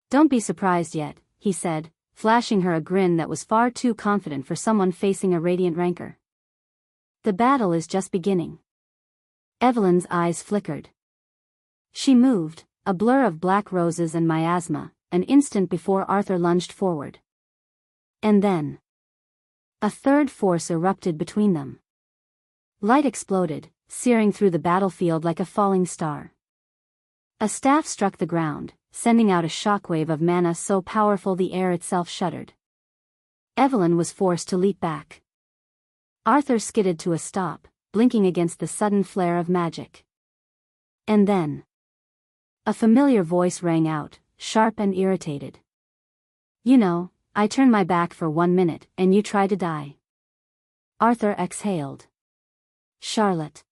Don't be surprised yet, he said, flashing her a grin that was far too confident for someone facing a Radiant ranker. The battle is just beginning. Evelyn's eyes flickered. She moved, a blur of black roses and miasma, an instant before Arthur lunged forward. And then. A third force erupted between them. Light exploded, searing through the battlefield like a falling star. A staff struck the ground, sending out a shockwave of mana so powerful the air itself shuddered. Evelyn was forced to leap back. Arthur skidded to a stop, blinking against the sudden flare of magic. And then. A familiar voice rang out, sharp and irritated. You know, I turn my back for 1 minute, and you try to die. Arthur exhaled. Charlotte.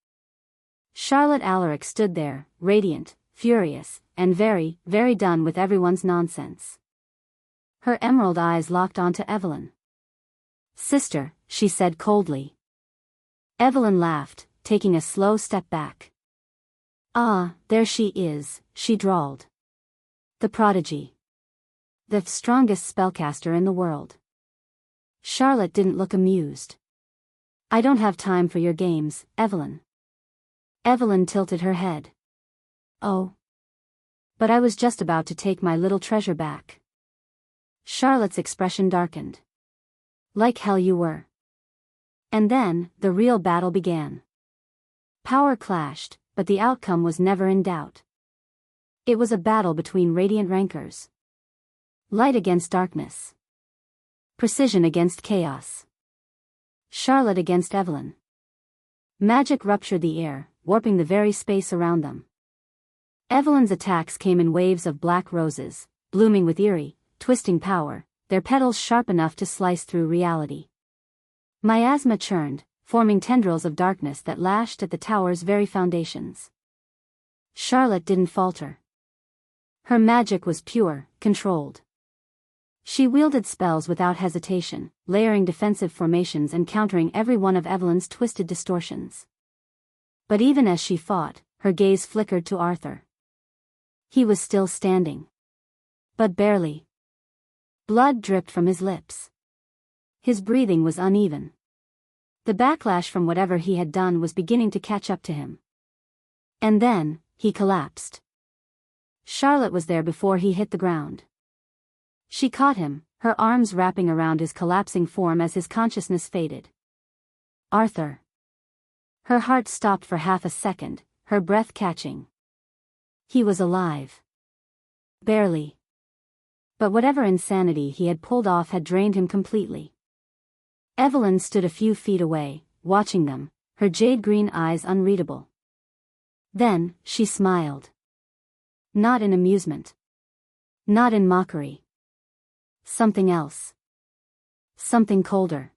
Charlotte Alaric stood there, radiant, furious, and very, very done with everyone's nonsense. Her emerald eyes locked onto Evelyn. Sister, she said coldly. Evelyn laughed, taking a slow step back. Ah, there she is, she drawled. The prodigy. The strongest spellcaster in the world. Charlotte didn't look amused. I don't have time for your games, Evelyn. Evelyn tilted her head. Oh. But I was just about to take my little treasure back. Charlotte's expression darkened. Like hell you were. And then, the real battle began. Power clashed, but the outcome was never in doubt. It was a battle between Radiant rankers. Light against darkness. Precision against chaos. Charlotte against Evelyn. Magic ruptured the air, warping the very space around them. Evelyn's attacks came in waves of black roses, blooming with eerie, twisting power, their petals sharp enough to slice through reality. Miasma churned, forming tendrils of darkness that lashed at the tower's very foundations. Charlotte didn't falter. Her magic was pure, controlled. She wielded spells without hesitation, layering defensive formations and countering every one of Evelyn's twisted distortions. But even as she fought, her gaze flickered to Arthur. He was still standing. But barely. Blood dripped from his lips. His breathing was uneven. The backlash from whatever he had done was beginning to catch up to him. And then, he collapsed. Charlotte was there before he hit the ground. She caught him, her arms wrapping around his collapsing form as his consciousness faded. Arthur. Her heart stopped for half a second, her breath catching. He was alive. Barely. But whatever insanity he had pulled off had drained him completely. Evelyn stood a few feet away, watching them, her jade-green eyes unreadable. Then, she smiled. Not in amusement. Not in mockery. Something else. Something colder.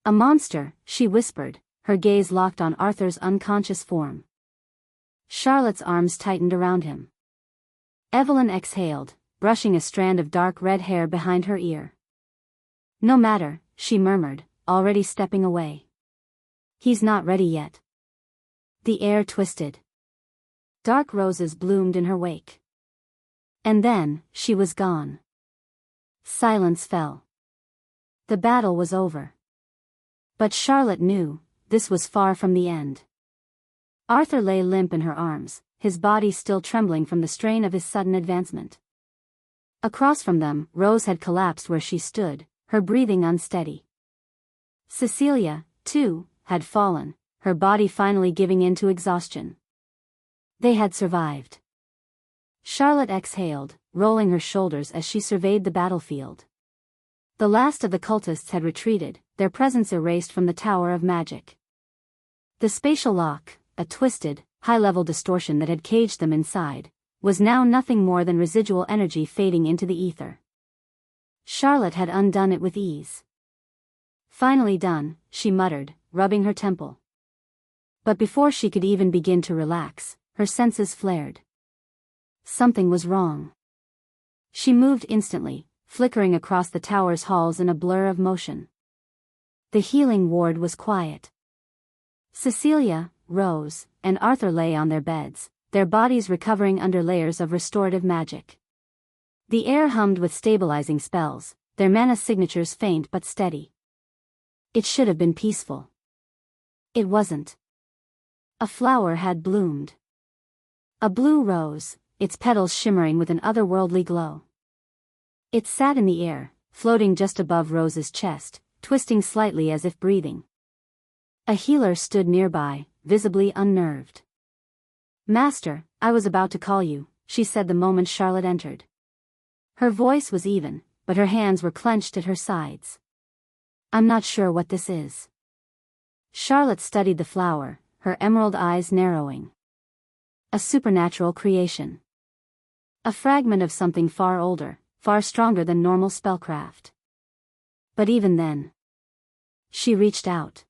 A monster, she whispered, her gaze locked on Arthur's unconscious form. Charlotte's arms tightened around him. Evelyn exhaled, brushing a strand of dark red hair behind her ear. No matter, she murmured, already stepping away. He's not ready yet. The air twisted. Dark roses bloomed in her wake. And then, she was gone. Silence fell. The battle was over. But Charlotte knew, this was far from the end. Arthur lay limp in her arms, his body still trembling from the strain of his sudden advancement. Across from them, Rose had collapsed where she stood, her breathing unsteady. Cecilia, too, had fallen, her body finally giving in to exhaustion. They had survived. Charlotte exhaled, rolling her shoulders as she surveyed the battlefield. The last of the cultists had retreated, their presence erased from the Tower of Magic. The spatial lock, a twisted, high-level distortion that had caged them inside, was now nothing more than residual energy fading into the ether. Charlotte had undone it with ease. Finally done, she muttered, rubbing her temple. But before she could even begin to relax, her senses flared. Something was wrong. She moved instantly, flickering across the tower's halls in a blur of motion. The healing ward was quiet. Cecilia, Rose, and Arthur lay on their beds, their bodies recovering under layers of restorative magic. The air hummed with stabilizing spells, their mana signatures faint but steady. It should have been peaceful. It wasn't. A flower had bloomed. A blue rose, its petals shimmering with an otherworldly glow. It sat in the air, floating just above Rose's chest, twisting slightly as if breathing. A healer stood nearby, visibly unnerved. "Master, I was about to call you," she said the moment Charlotte entered. Her voice was even, but her hands were clenched at her sides. "I'm not sure what this is." Charlotte studied the flower, her emerald eyes narrowing. A supernatural creation. A fragment of something far older, far stronger than normal spellcraft. But even then, she reached out.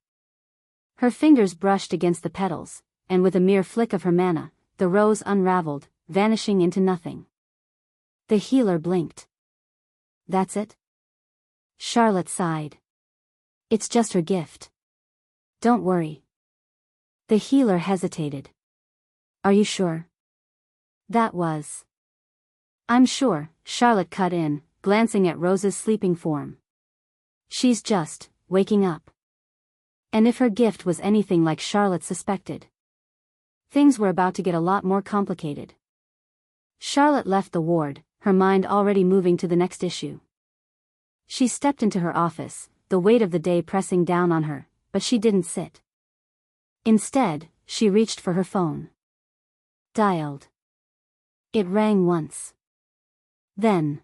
Her fingers brushed against the petals, and with a mere flick of her mana, the rose unraveled, vanishing into nothing. The healer blinked. "That's it?" Charlotte sighed. "It's just her gift. Don't worry." The healer hesitated. "Are you sure?" "That was." "I'm sure," Charlotte cut in, glancing at Rose's sleeping form. "She's just waking up." And if her gift was anything like Charlotte suspected, things were about to get a lot more complicated. Charlotte left the ward, her mind already moving to the next issue. She stepped into her office, the weight of the day pressing down on her, but she didn't sit. Instead, she reached for her phone. Dialed. It rang once. Then.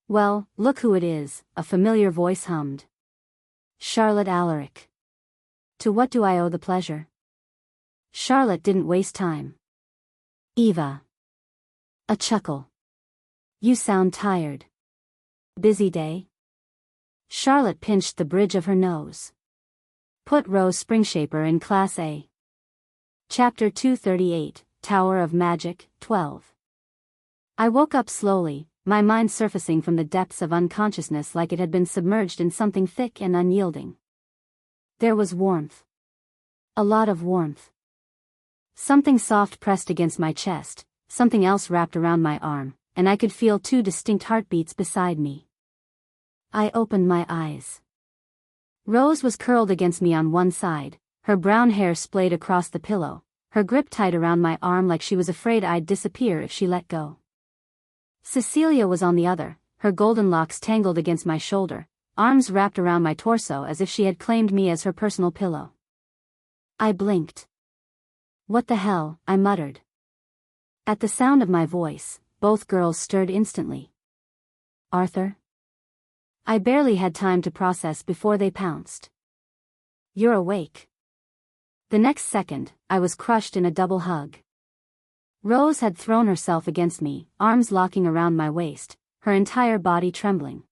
Well, look who it is, a familiar voice hummed. Charlotte Alaric. To what do I owe the pleasure? Charlotte didn't waste time. Eva. A chuckle. You sound tired. Busy day? Charlotte pinched the bridge of her nose. Put Rose Springshaper in Class A. Chapter 238, Tower of Magic, 12. I woke up slowly, my mind surfacing from the depths of unconsciousness like it had been submerged in something thick and unyielding. There was warmth. A lot of warmth. Something soft pressed against my chest, something else wrapped around my arm, and I could feel two distinct heartbeats beside me. I opened my eyes. Rose was curled against me on one side, her brown hair splayed across the pillow, her grip tight around my arm like she was afraid I'd disappear if she let go. Cecilia was on the other, her golden locks tangled against my shoulder, arms wrapped around my torso as if she had claimed me as her personal pillow. I blinked. What the hell, I muttered. At the sound of my voice, both girls stirred instantly. Arthur? I barely had time to process before they pounced. You're awake. The next second, I was crushed in a double hug. Rose had thrown herself against me, arms locking around my waist, her entire body trembling.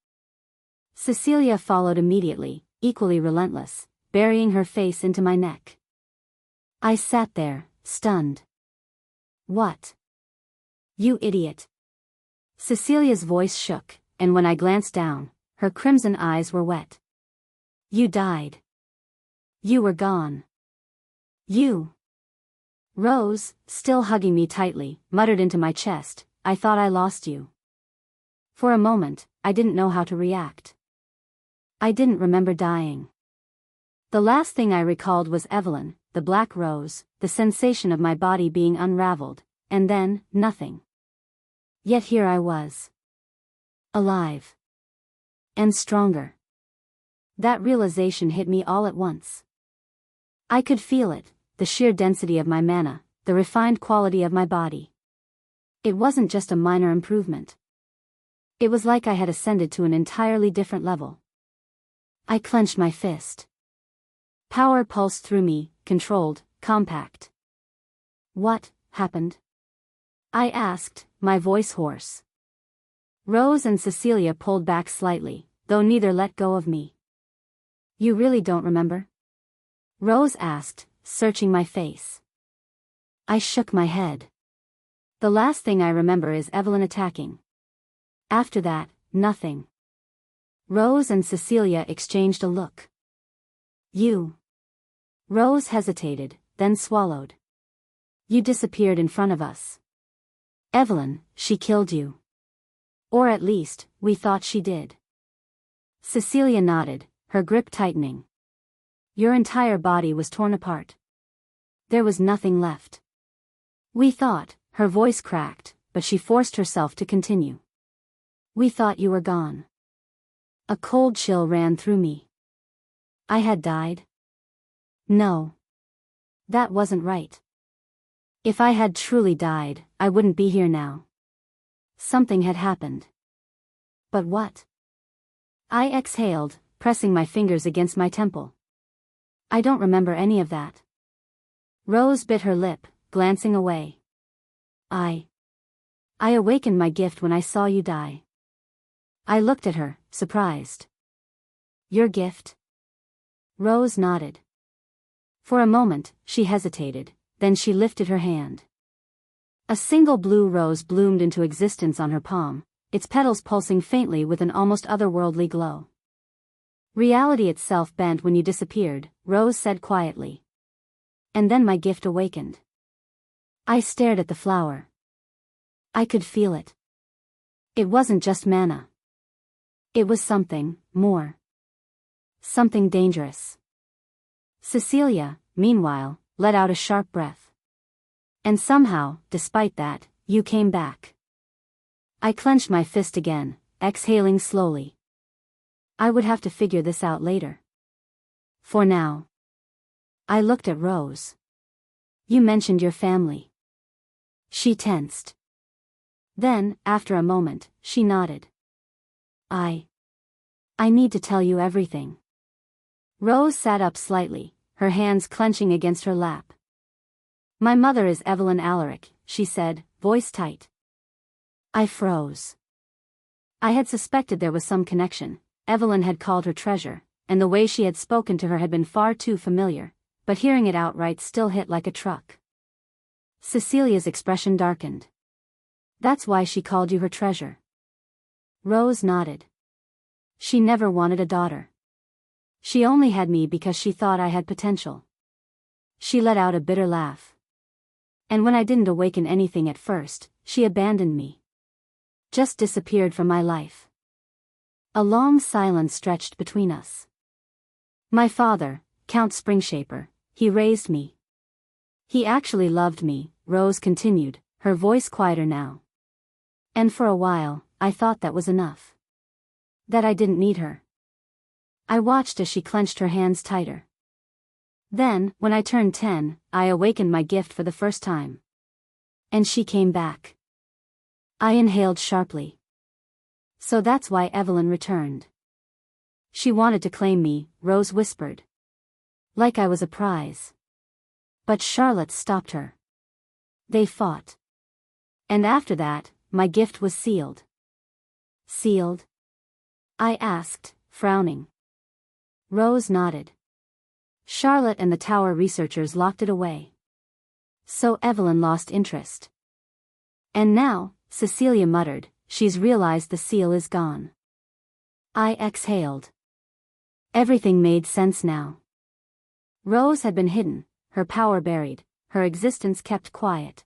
Cecilia followed immediately, equally relentless, burying her face into my neck. I sat there, stunned. What? You idiot. Cecilia's voice shook, and when I glanced down, her crimson eyes were wet. You died. You were gone. You. Rose, still hugging me tightly, muttered into my chest, I thought I lost you. For a moment, I didn't know how to react. I didn't remember dying. The last thing I recalled was Evelyn, the black rose, the sensation of my body being unraveled, and then, nothing. Yet here I was. Alive. And stronger. That realization hit me all at once. I could feel it, the sheer density of my mana, the refined quality of my body. It wasn't just a minor improvement. It was like I had ascended to an entirely different level. I clenched my fist. Power pulsed through me, controlled, compact. What happened? I asked, my voice hoarse. Rose and Cecilia pulled back slightly, though neither let go of me. You really don't remember? Rose asked, searching my face. I shook my head. The last thing I remember is Evelyn attacking. After that, nothing. Rose and Cecilia exchanged a look. You. Rose hesitated, then swallowed. You disappeared in front of us. Evelyn, she killed you. Or at least, we thought she did. Cecilia nodded, her grip tightening. Your entire body was torn apart. There was nothing left. We thought, her voice cracked, but she forced herself to continue. We thought you were gone. A cold chill ran through me. I had died? No. That wasn't right. If I had truly died, I wouldn't be here now. Something had happened. But what? I exhaled, pressing my fingers against my temple. I don't remember any of that. Rose bit her lip, glancing away. I awakened my gift when I saw you die. I looked at her, surprised. Your gift? Rose nodded. For a moment, she hesitated, then she lifted her hand. A single blue rose bloomed into existence on her palm, its petals pulsing faintly with an almost otherworldly glow. Reality itself bent when you disappeared, Rose said quietly. And then my gift awakened. I stared at the flower. I could feel it. It wasn't just mana. It was something more. Something dangerous. Cecilia, meanwhile, let out a sharp breath. And somehow, despite that, you came back. I clenched my fist again, exhaling slowly. I would have to figure this out later. For now. I looked at Rose. You mentioned your family. She tensed. Then, after a moment, she nodded. I need to tell you everything. Rose sat up slightly, her hands clenching against her lap. My mother is Evelyn Alaric, she said, voice tight. I froze. I had suspected there was some connection. Evelyn had called her treasure, and the way she had spoken to her had been far too familiar, but hearing it outright still hit like a truck. Cecilia's expression darkened. That's why she called you her treasure. Rose nodded. She never wanted a daughter. She only had me because she thought I had potential. She let out a bitter laugh. And when I didn't awaken anything at first, she abandoned me. Just disappeared from my life. A long silence stretched between us. My father, Count Springshaper, he raised me. He actually loved me, Rose continued, her voice quieter now. And for a while, I thought that was enough. That I didn't need her. I watched as she clenched her hands tighter. Then, when I turned 10, I awakened my gift for the first time. And she came back. I inhaled sharply. So that's why Evelyn returned. She wanted to claim me, Rose whispered. Like I was a prize. But Charlotte stopped her. They fought. And after that, my gift was sealed. Sealed? I asked, frowning. Rose nodded. Charlotte and the Tower researchers locked it away. So Evelyn lost interest. And now, Cecilia muttered, she's realized the seal is gone. I exhaled. Everything made sense now. Rose had been hidden, her power buried, her existence kept quiet.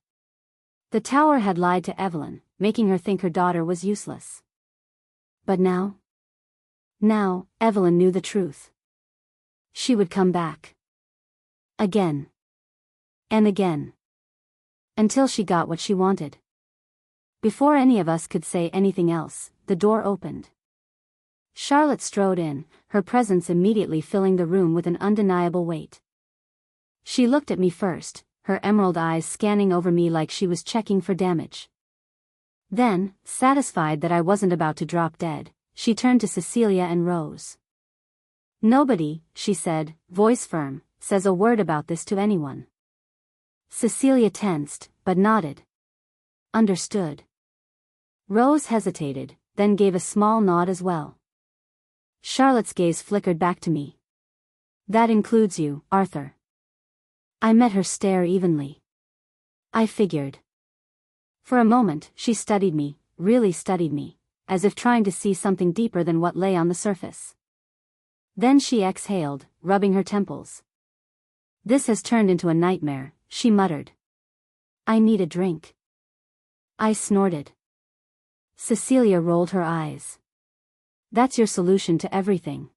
The Tower had lied to Evelyn, making her think her daughter was useless. But now? Now, Evelyn knew the truth. She would come back. Again. And again. Until she got what she wanted. Before any of us could say anything else, the door opened. Charlotte strode in, her presence immediately filling the room with an undeniable weight. She looked at me first, her emerald eyes scanning over me like she was checking for damage. Then, satisfied that I wasn't about to drop dead, she turned to Cecilia and Rose. Nobody, she said, voice firm, says a word about this to anyone. Cecilia tensed, but nodded. Understood. Rose hesitated, then gave a small nod as well. Charlotte's gaze flickered back to me. That includes you, Arthur. I met her stare evenly. I figured. For a moment, she studied me, really studied me, as if trying to see something deeper than what lay on the surface. Then she exhaled, rubbing her temples. This has turned into a nightmare, she muttered. I need a drink. I snorted. Cecilia rolled her eyes. That's your solution to everything.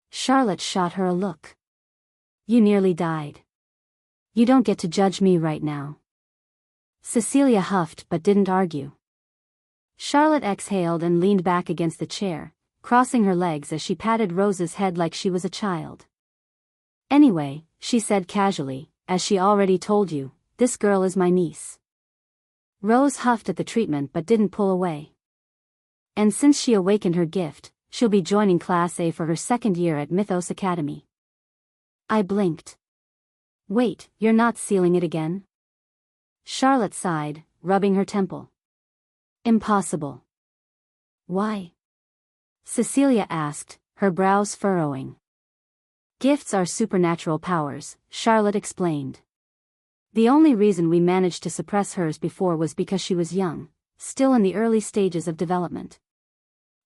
Charlotte shot her a look. You nearly died. You don't get to judge me right now. Cecilia huffed but didn't argue. Charlotte exhaled and leaned back against the chair, crossing her legs as she patted Rose's head like she was a child. Anyway, she said casually, as she already told you, this girl is my niece. Rose huffed at the treatment but didn't pull away. And since she awakened her gift, she'll be joining Class A for her second year at Mythos Academy. I blinked. Wait, you're not sealing it again? Charlotte sighed, rubbing her temple. Impossible. Why? Cecilia asked, her brows furrowing. Gifts are supernatural powers, Charlotte explained. The only reason we managed to suppress hers before was because she was young, still in the early stages of development.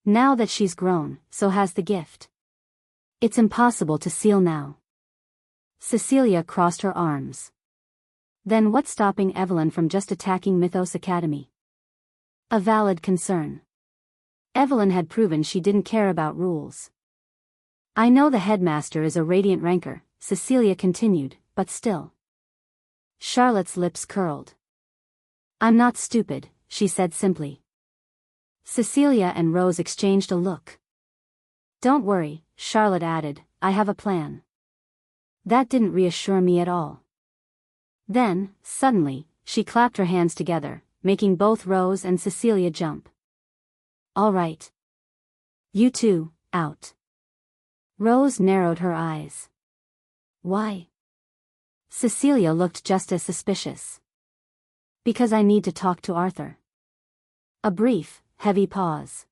Now that she's grown, so has the gift. It's impossible to seal now. Cecilia crossed her arms. Then what's stopping Evelyn from just attacking Mythos Academy? A valid concern. Evelyn had proven she didn't care about rules. I know the headmaster is a radiant ranker, Cecilia continued, but still. Charlotte's lips curled. I'm not stupid, she said simply. Cecilia and Rose exchanged a look. Don't worry, Charlotte added, I have a plan. That didn't reassure me at all. Then, suddenly, she clapped her hands together, making both Rose and Cecilia jump. All right. You too, out. Rose narrowed her eyes. Why? Cecilia looked just as suspicious. Because I need to talk to Arthur. A brief, heavy pause.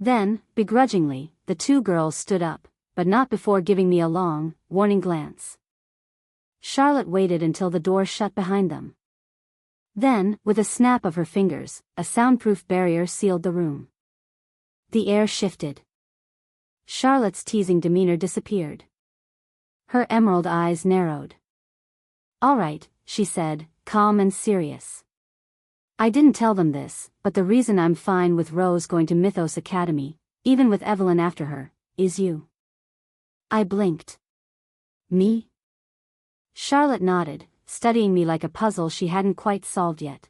Then, begrudgingly, the two girls stood up, but not before giving me a long, warning glance. Charlotte waited until the door shut behind them. Then, with a snap of her fingers, a soundproof barrier sealed the room. The air shifted. Charlotte's teasing demeanor disappeared. Her emerald eyes narrowed. All right, she said, calm and serious. I didn't tell them this, but the reason I'm fine with Rose going to Mythos Academy, even with Evelyn after her, is you. I blinked. Me? Charlotte nodded, studying me like a puzzle she hadn't quite solved yet.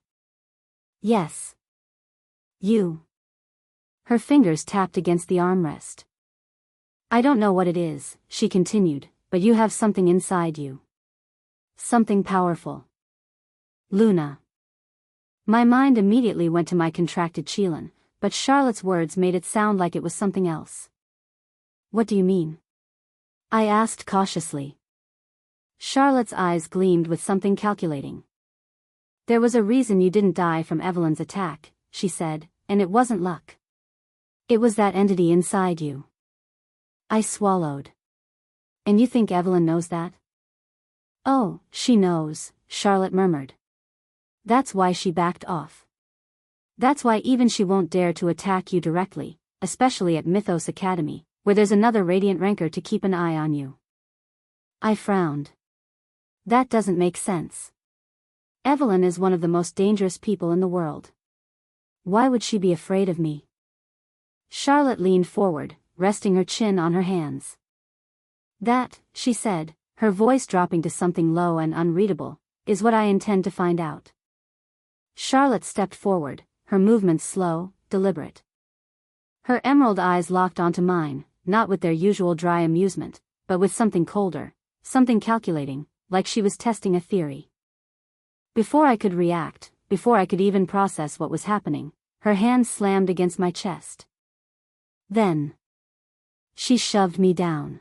Yes. You. Her fingers tapped against the armrest. I don't know what it is, she continued, but you have something inside you. Something powerful. Luna. My mind immediately went to my contracted Qilin, but Charlotte's words made it sound like it was something else. What do you mean? I asked cautiously. Charlotte's eyes gleamed with something calculating. There was a reason you didn't die from Evelyn's attack, she said, and it wasn't luck. It was that entity inside you. I swallowed. And you think Evelyn knows that? Oh, she knows, Charlotte murmured. That's why she backed off. That's why even she won't dare to attack you directly, especially at Mythos Academy, where there's another Radiant Ranker to keep an eye on you. I frowned. That doesn't make sense. Evelyn is one of the most dangerous people in the world. Why would she be afraid of me? Charlotte leaned forward, resting her chin on her hands. That, she said, her voice dropping to something low and unreadable, is what I intend to find out. Charlotte stepped forward, her movements slow, deliberate. Her emerald eyes locked onto mine, not with their usual dry amusement, but with something colder, something calculating, like she was testing a theory. Before I could react, before I could even process what was happening, her hand slammed against my chest. Then she shoved me down.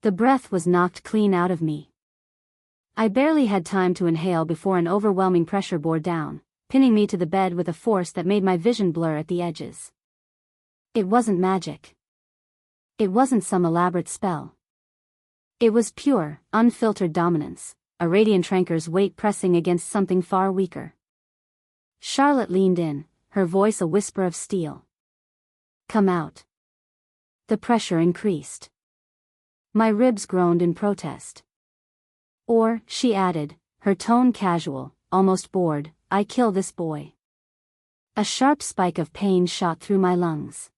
The breath was knocked clean out of me. I barely had time to inhale before an overwhelming pressure bore down, pinning me to the bed with a force that made my vision blur at the edges. It wasn't magic. It wasn't some elaborate spell. It was pure, unfiltered dominance, a Radiant Ranker's weight pressing against something far weaker. Charlotte leaned in, her voice a whisper of steel. Come out. The pressure increased. My ribs groaned in protest. Or, she added, her tone casual, almost bored, I kill this boy. A sharp spike of pain shot through my lungs.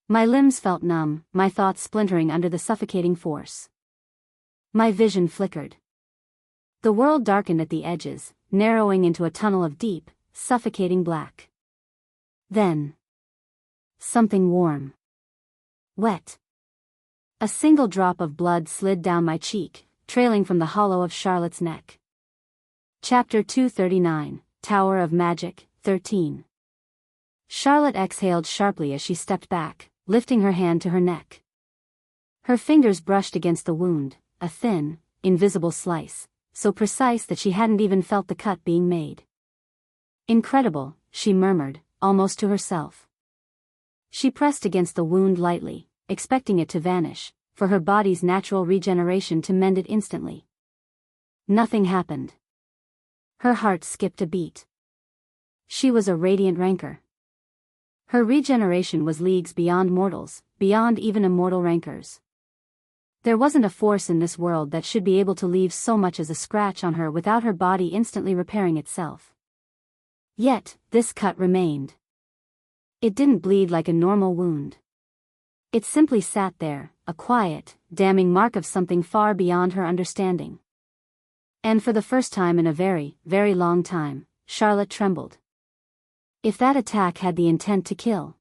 My limbs felt numb, my thoughts splintering under the suffocating force. My vision flickered. The world darkened at the edges, narrowing into a tunnel of deep, suffocating black. Then something warm. Wet. A single drop of blood slid down my cheek, trailing from the hollow of Charlotte's neck. Chapter 239, Tower of Magic, 13. Charlotte exhaled sharply as she stepped back, lifting her hand to her neck. Her fingers brushed against the wound, a thin, invisible slice, so precise that she hadn't even felt the cut being made. Incredible, she murmured, almost to herself. She pressed against the wound lightly, expecting it to vanish, for her body's natural regeneration to mend it instantly. Nothing happened. Her heart skipped a beat. She was a Radiant Ranker. Her regeneration was leagues beyond mortals, beyond even immortal Rankers. There wasn't a force in this world that should be able to leave so much as a scratch on her without her body instantly repairing itself. Yet, this cut remained. It didn't bleed like a normal wound. It simply sat there, a quiet, damning mark of something far beyond her understanding. And for the first time in a very, very long time, Charlotte trembled. If that attack had the intent to kill.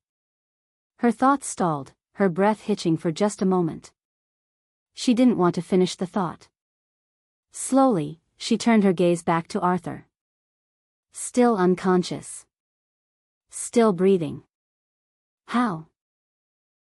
Her thoughts stalled, her breath hitching for just a moment. She didn't want to finish the thought. Slowly, she turned her gaze back to Arthur. Still unconscious. Still breathing. How?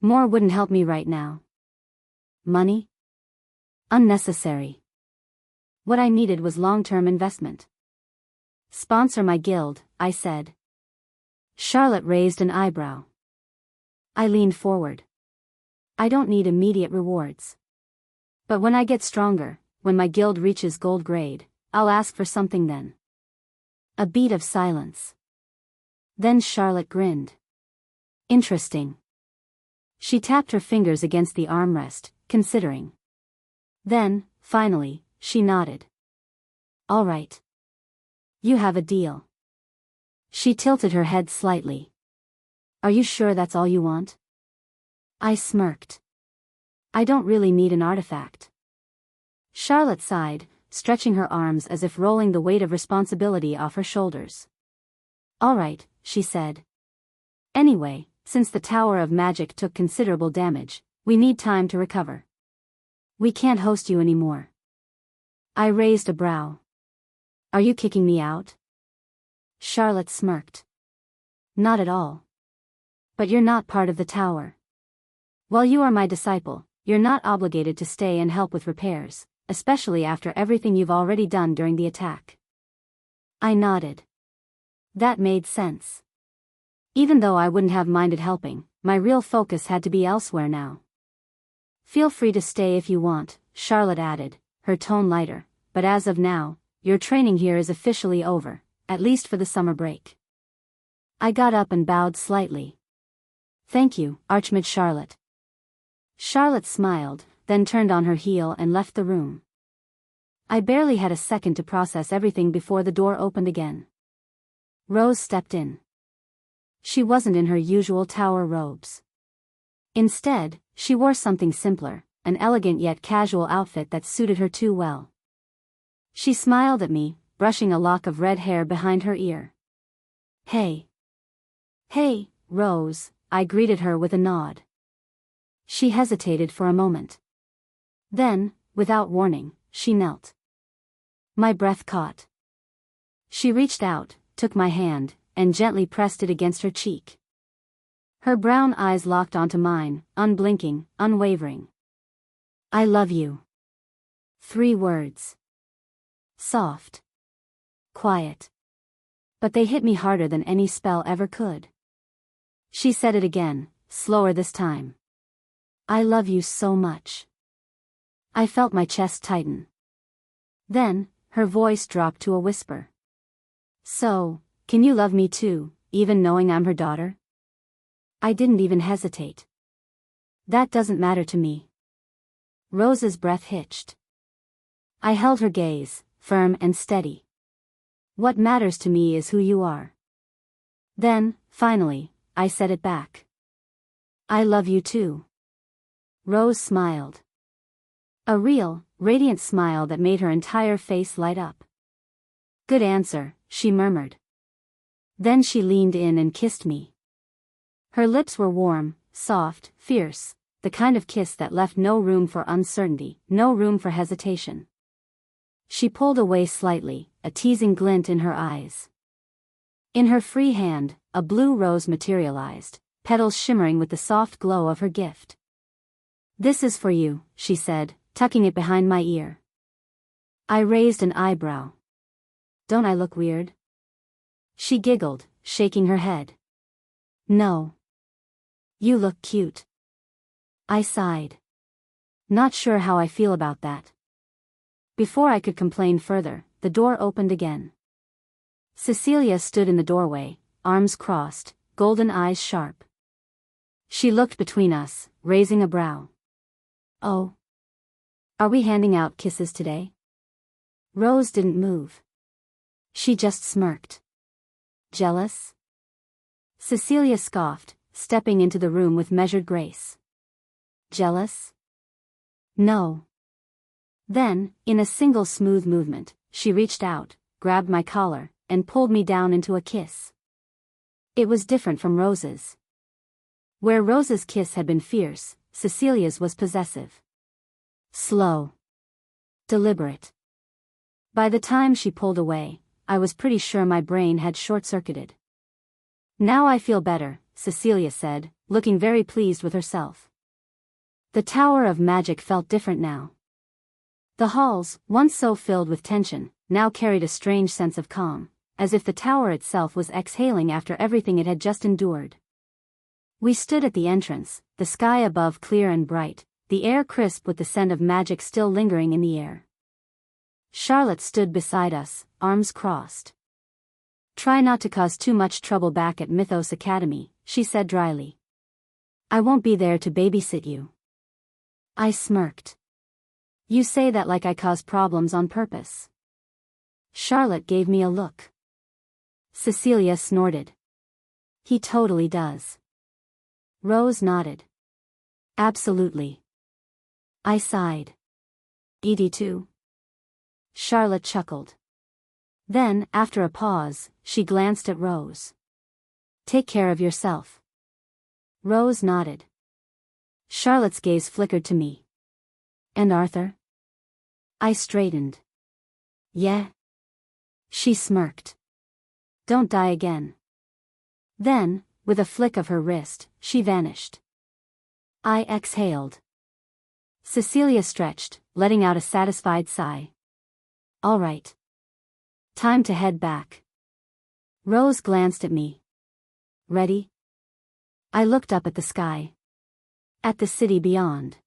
More wouldn't help me right now. Money? Unnecessary. What I needed was long-term investment. Sponsor my guild, I said. Charlotte raised an eyebrow. I leaned forward. I don't need immediate rewards. But when I get stronger, when my guild reaches gold grade, I'll ask for something then. A beat of silence. Then Charlotte grinned. Interesting. She tapped her fingers against the armrest, considering. Then, finally, she nodded. All right. You have a deal. She tilted her head slightly. Are you sure that's all you want? I smirked. I don't really need an artifact. Charlotte sighed, stretching her arms as if rolling the weight of responsibility off her shoulders. All right, she said. Anyway, since the Tower of Magic took considerable damage, we need time to recover. We can't host you anymore. I raised a brow. Are you kicking me out? Charlotte smirked. Not at all. But you're not part of the tower. While you are my disciple, you're not obligated to stay and help with repairs, especially after everything you've already done during the attack. I nodded. That made sense. Even though I wouldn't have minded helping, my real focus had to be elsewhere now. Feel free to stay if you want, Charlotte added, her tone lighter, but as of now, your training here is officially over, at least for the summer break. I got up and bowed slightly. Thank you, Archmage Charlotte. Charlotte smiled, then turned on her heel and left the room. I barely had a second to process everything before the door opened again. Rose stepped in. She wasn't in her usual tower robes. Instead, she wore something simpler, an elegant yet casual outfit that suited her too well. She smiled at me, brushing a lock of red hair behind her ear. Hey. Hey, Rose, I greeted her with a nod. She hesitated for a moment. Then, without warning, she knelt. My breath caught. She reached out, took my hand, and gently pressed it against her cheek. Her brown eyes locked onto mine, unblinking, unwavering. I love you. 3 words. Soft. Quiet. But they hit me harder than any spell ever could. She said it again, slower this time. I love you so much. I felt my chest tighten. Then, her voice dropped to a whisper. So, can you love me too, even knowing I'm her daughter? I didn't even hesitate. That doesn't matter to me. Rose's breath hitched. I held her gaze, firm and steady. What matters to me is who you are. Then, finally, I said it back. I love you too. Rose smiled. A real, radiant smile that made her entire face light up. Good answer, she murmured. Then she leaned in and kissed me. Her lips were warm, soft, fierce, the kind of kiss that left no room for uncertainty, no room for hesitation. She pulled away slightly, a teasing glint in her eyes. In her free hand, a blue rose materialized, petals shimmering with the soft glow of her gift. This is for you, she said, tucking it behind my ear. I raised an eyebrow. Don't I look weird? She giggled, shaking her head. No. You look cute. I sighed. Not sure how I feel about that. Before I could complain further, the door opened again. Cecilia stood in the doorway, arms crossed, golden eyes sharp. She looked between us, raising a brow. Oh. Are we handing out kisses today? Rose didn't move. She just smirked. Jealous? Cecilia scoffed, stepping into the room with measured grace. Jealous? No. Then, in a single smooth movement, she reached out, grabbed my collar, and pulled me down into a kiss. It was different from Rose's. Where Rose's kiss had been fierce, Cecilia's was possessive. Slow. Deliberate. By the time she pulled away, I was pretty sure my brain had short-circuited. Now I feel better, Cecilia said, looking very pleased with herself. The Tower of Magic felt different now. The halls, once so filled with tension, now carried a strange sense of calm, as if the tower itself was exhaling after everything it had just endured. We stood at the entrance, the sky above clear and bright, the air crisp with the scent of magic still lingering in the air. Charlotte stood beside us, arms crossed. "Try not to cause too much trouble back at Mythos Academy," she said dryly. "I won't be there to babysit you." I smirked. "You say that like I cause problems on purpose." Charlotte gave me a look. Cecilia snorted. "He totally does." Rose nodded. "Absolutely." I sighed. "Edie too?" Charlotte chuckled. Then, after a pause, she glanced at Rose. "Take care of yourself." Rose nodded. Charlotte's gaze flickered to me. "And Arthur?" I straightened. "Yeah?" She smirked. "Don't die again." Then, with a flick of her wrist, she vanished. I exhaled. Cecilia stretched, letting out a satisfied sigh. "All right. Time to head back." Rose glanced at me. "Ready?" I looked up at the sky. At the city beyond.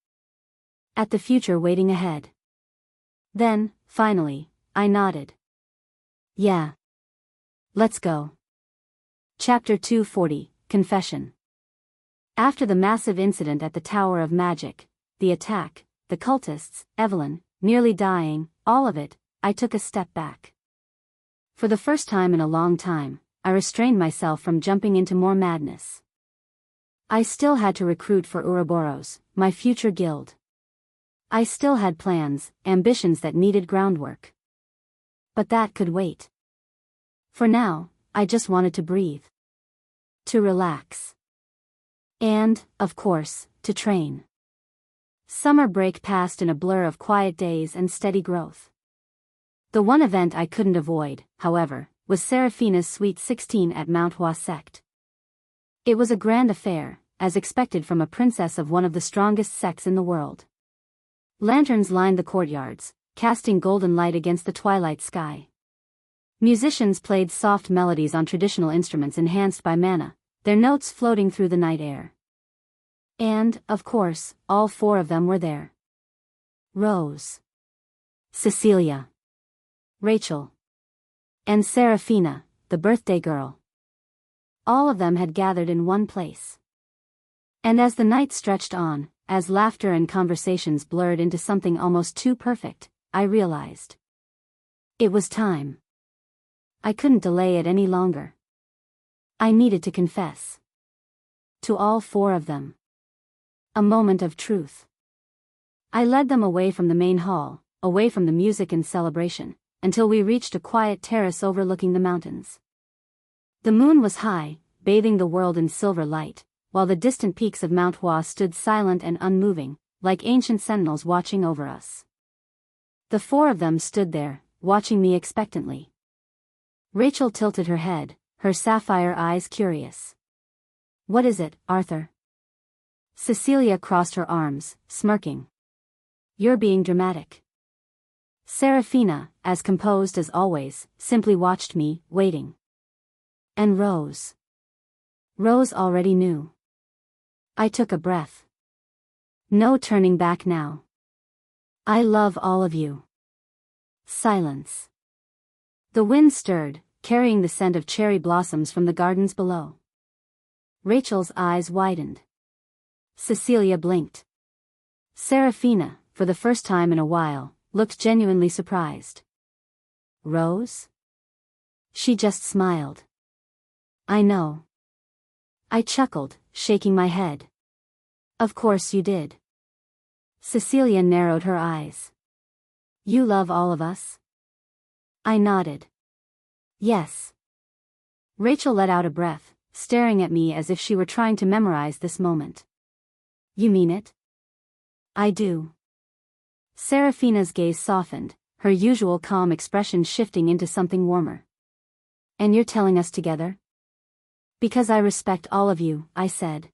At the future waiting ahead. Then, finally, I nodded. "Yeah. Let's go." Chapter 240, Confession. After the massive incident at the Tower of Magic, the attack, the cultists, Evelyn, nearly dying, all of it, I took a step back. For the first time in a long time, I restrained myself from jumping into more madness. I still had to recruit for Ouroboros, my future guild. I still had plans, ambitions that needed groundwork. But that could wait. For now, I just wanted to breathe. To relax. And, of course, to train. Summer break passed in a blur of quiet days and steady growth. The one event I couldn't avoid, however, was Seraphina's Sweet 16 at Mount Hua sect. It was a grand affair, as expected from a princess of one of the strongest sects in the world. Lanterns lined the courtyards, casting golden light against the twilight sky. Musicians played soft melodies on traditional instruments enhanced by mana, their notes floating through the night air. And, of course, all four of them were there. Rose. Cecilia. Rachel. And Seraphina, the birthday girl. All of them had gathered in one place. And as the night stretched on, as laughter and conversations blurred into something almost too perfect, I realized. It was time. I couldn't delay it any longer. I needed to confess. To all four of them. A moment of truth. I led them away from the main hall, away from the music and celebration, until we reached a quiet terrace overlooking the mountains. The moon was high, bathing the world in silver light, while the distant peaks of Mount Hua stood silent and unmoving, like ancient sentinels watching over us. The four of them stood there, watching me expectantly. Rachel tilted her head, her sapphire eyes curious. "What is it, Arthur?" Cecilia crossed her arms, smirking. "You're being dramatic." Seraphina, as composed as always, simply watched me, waiting. And Rose. Rose already knew. I took a breath. No turning back now. "I love all of you." Silence. The wind stirred, carrying the scent of cherry blossoms from the gardens below. Rachel's eyes widened. Cecilia blinked. Seraphina, for the first time in a while, looked genuinely surprised. Rose? She just smiled. "I know." I chuckled, shaking my head. "Of course you did." Cecilia narrowed her eyes. "You love all of us?" I nodded. "Yes." Rachel let out a breath, staring at me as if she were trying to memorize this moment. "You mean it?" "I do." Seraphina's gaze softened, her usual calm expression shifting into something warmer. "And you're telling us together?" "Because I respect all of you," I said.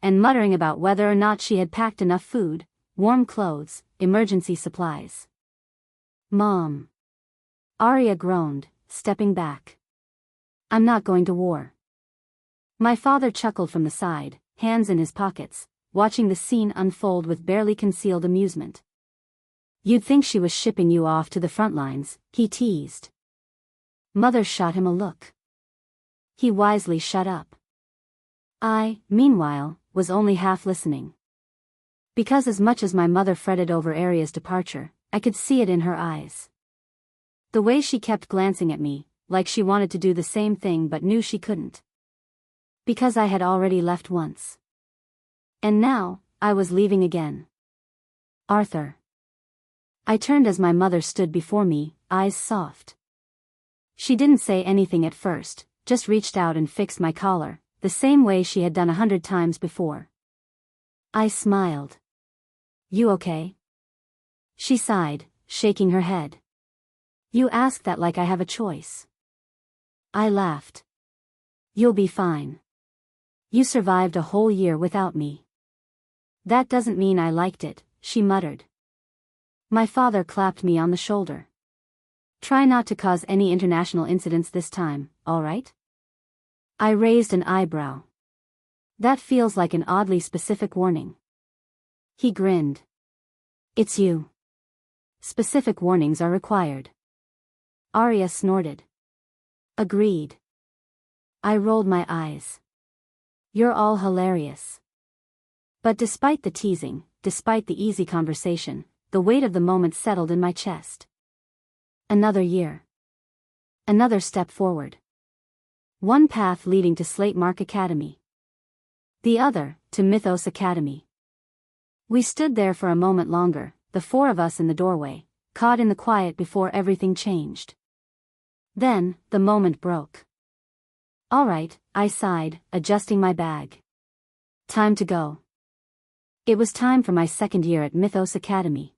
and muttering about whether or not she had packed enough food, warm clothes, emergency supplies. Mom. Arya groaned, stepping back. I'm not going to war. My father chuckled from the side, hands in his pockets, watching the scene unfold with barely concealed amusement. You'd think she was shipping you off to the front lines, he teased. Mother shot him a look. He wisely shut up. I, meanwhile, was only half listening. Because as much as my mother fretted over Arya's departure, I could see it in her eyes. The way she kept glancing at me, like she wanted to do the same thing but knew she couldn't. Because I had already left once. And now, I was leaving again. Arthur. I turned as my mother stood before me, eyes soft. She didn't say anything at first, just reached out and fixed my collar, the same way she had done 100 times before. I smiled. You okay? She sighed, shaking her head. You ask that like I have a choice. I laughed. You'll be fine. You survived a whole year without me. That doesn't mean I liked it, she muttered. My father clapped me on the shoulder. Try not to cause any international incidents this time, all right? I raised an eyebrow. That feels like an oddly specific warning. He grinned. It's you. Specific warnings are required. Arya snorted. Agreed. I rolled my eyes. You're all hilarious. But despite the teasing, despite the easy conversation, the weight of the moment settled in my chest. Another year. Another step forward. One path leading to Slate Mark Academy. The other, to Mythos Academy. We stood there for a moment longer, the four of us in the doorway, caught in the quiet before everything changed. Then, the moment broke. All right, I sighed, adjusting my bag. Time to go. It was time for my second year at Mythos Academy.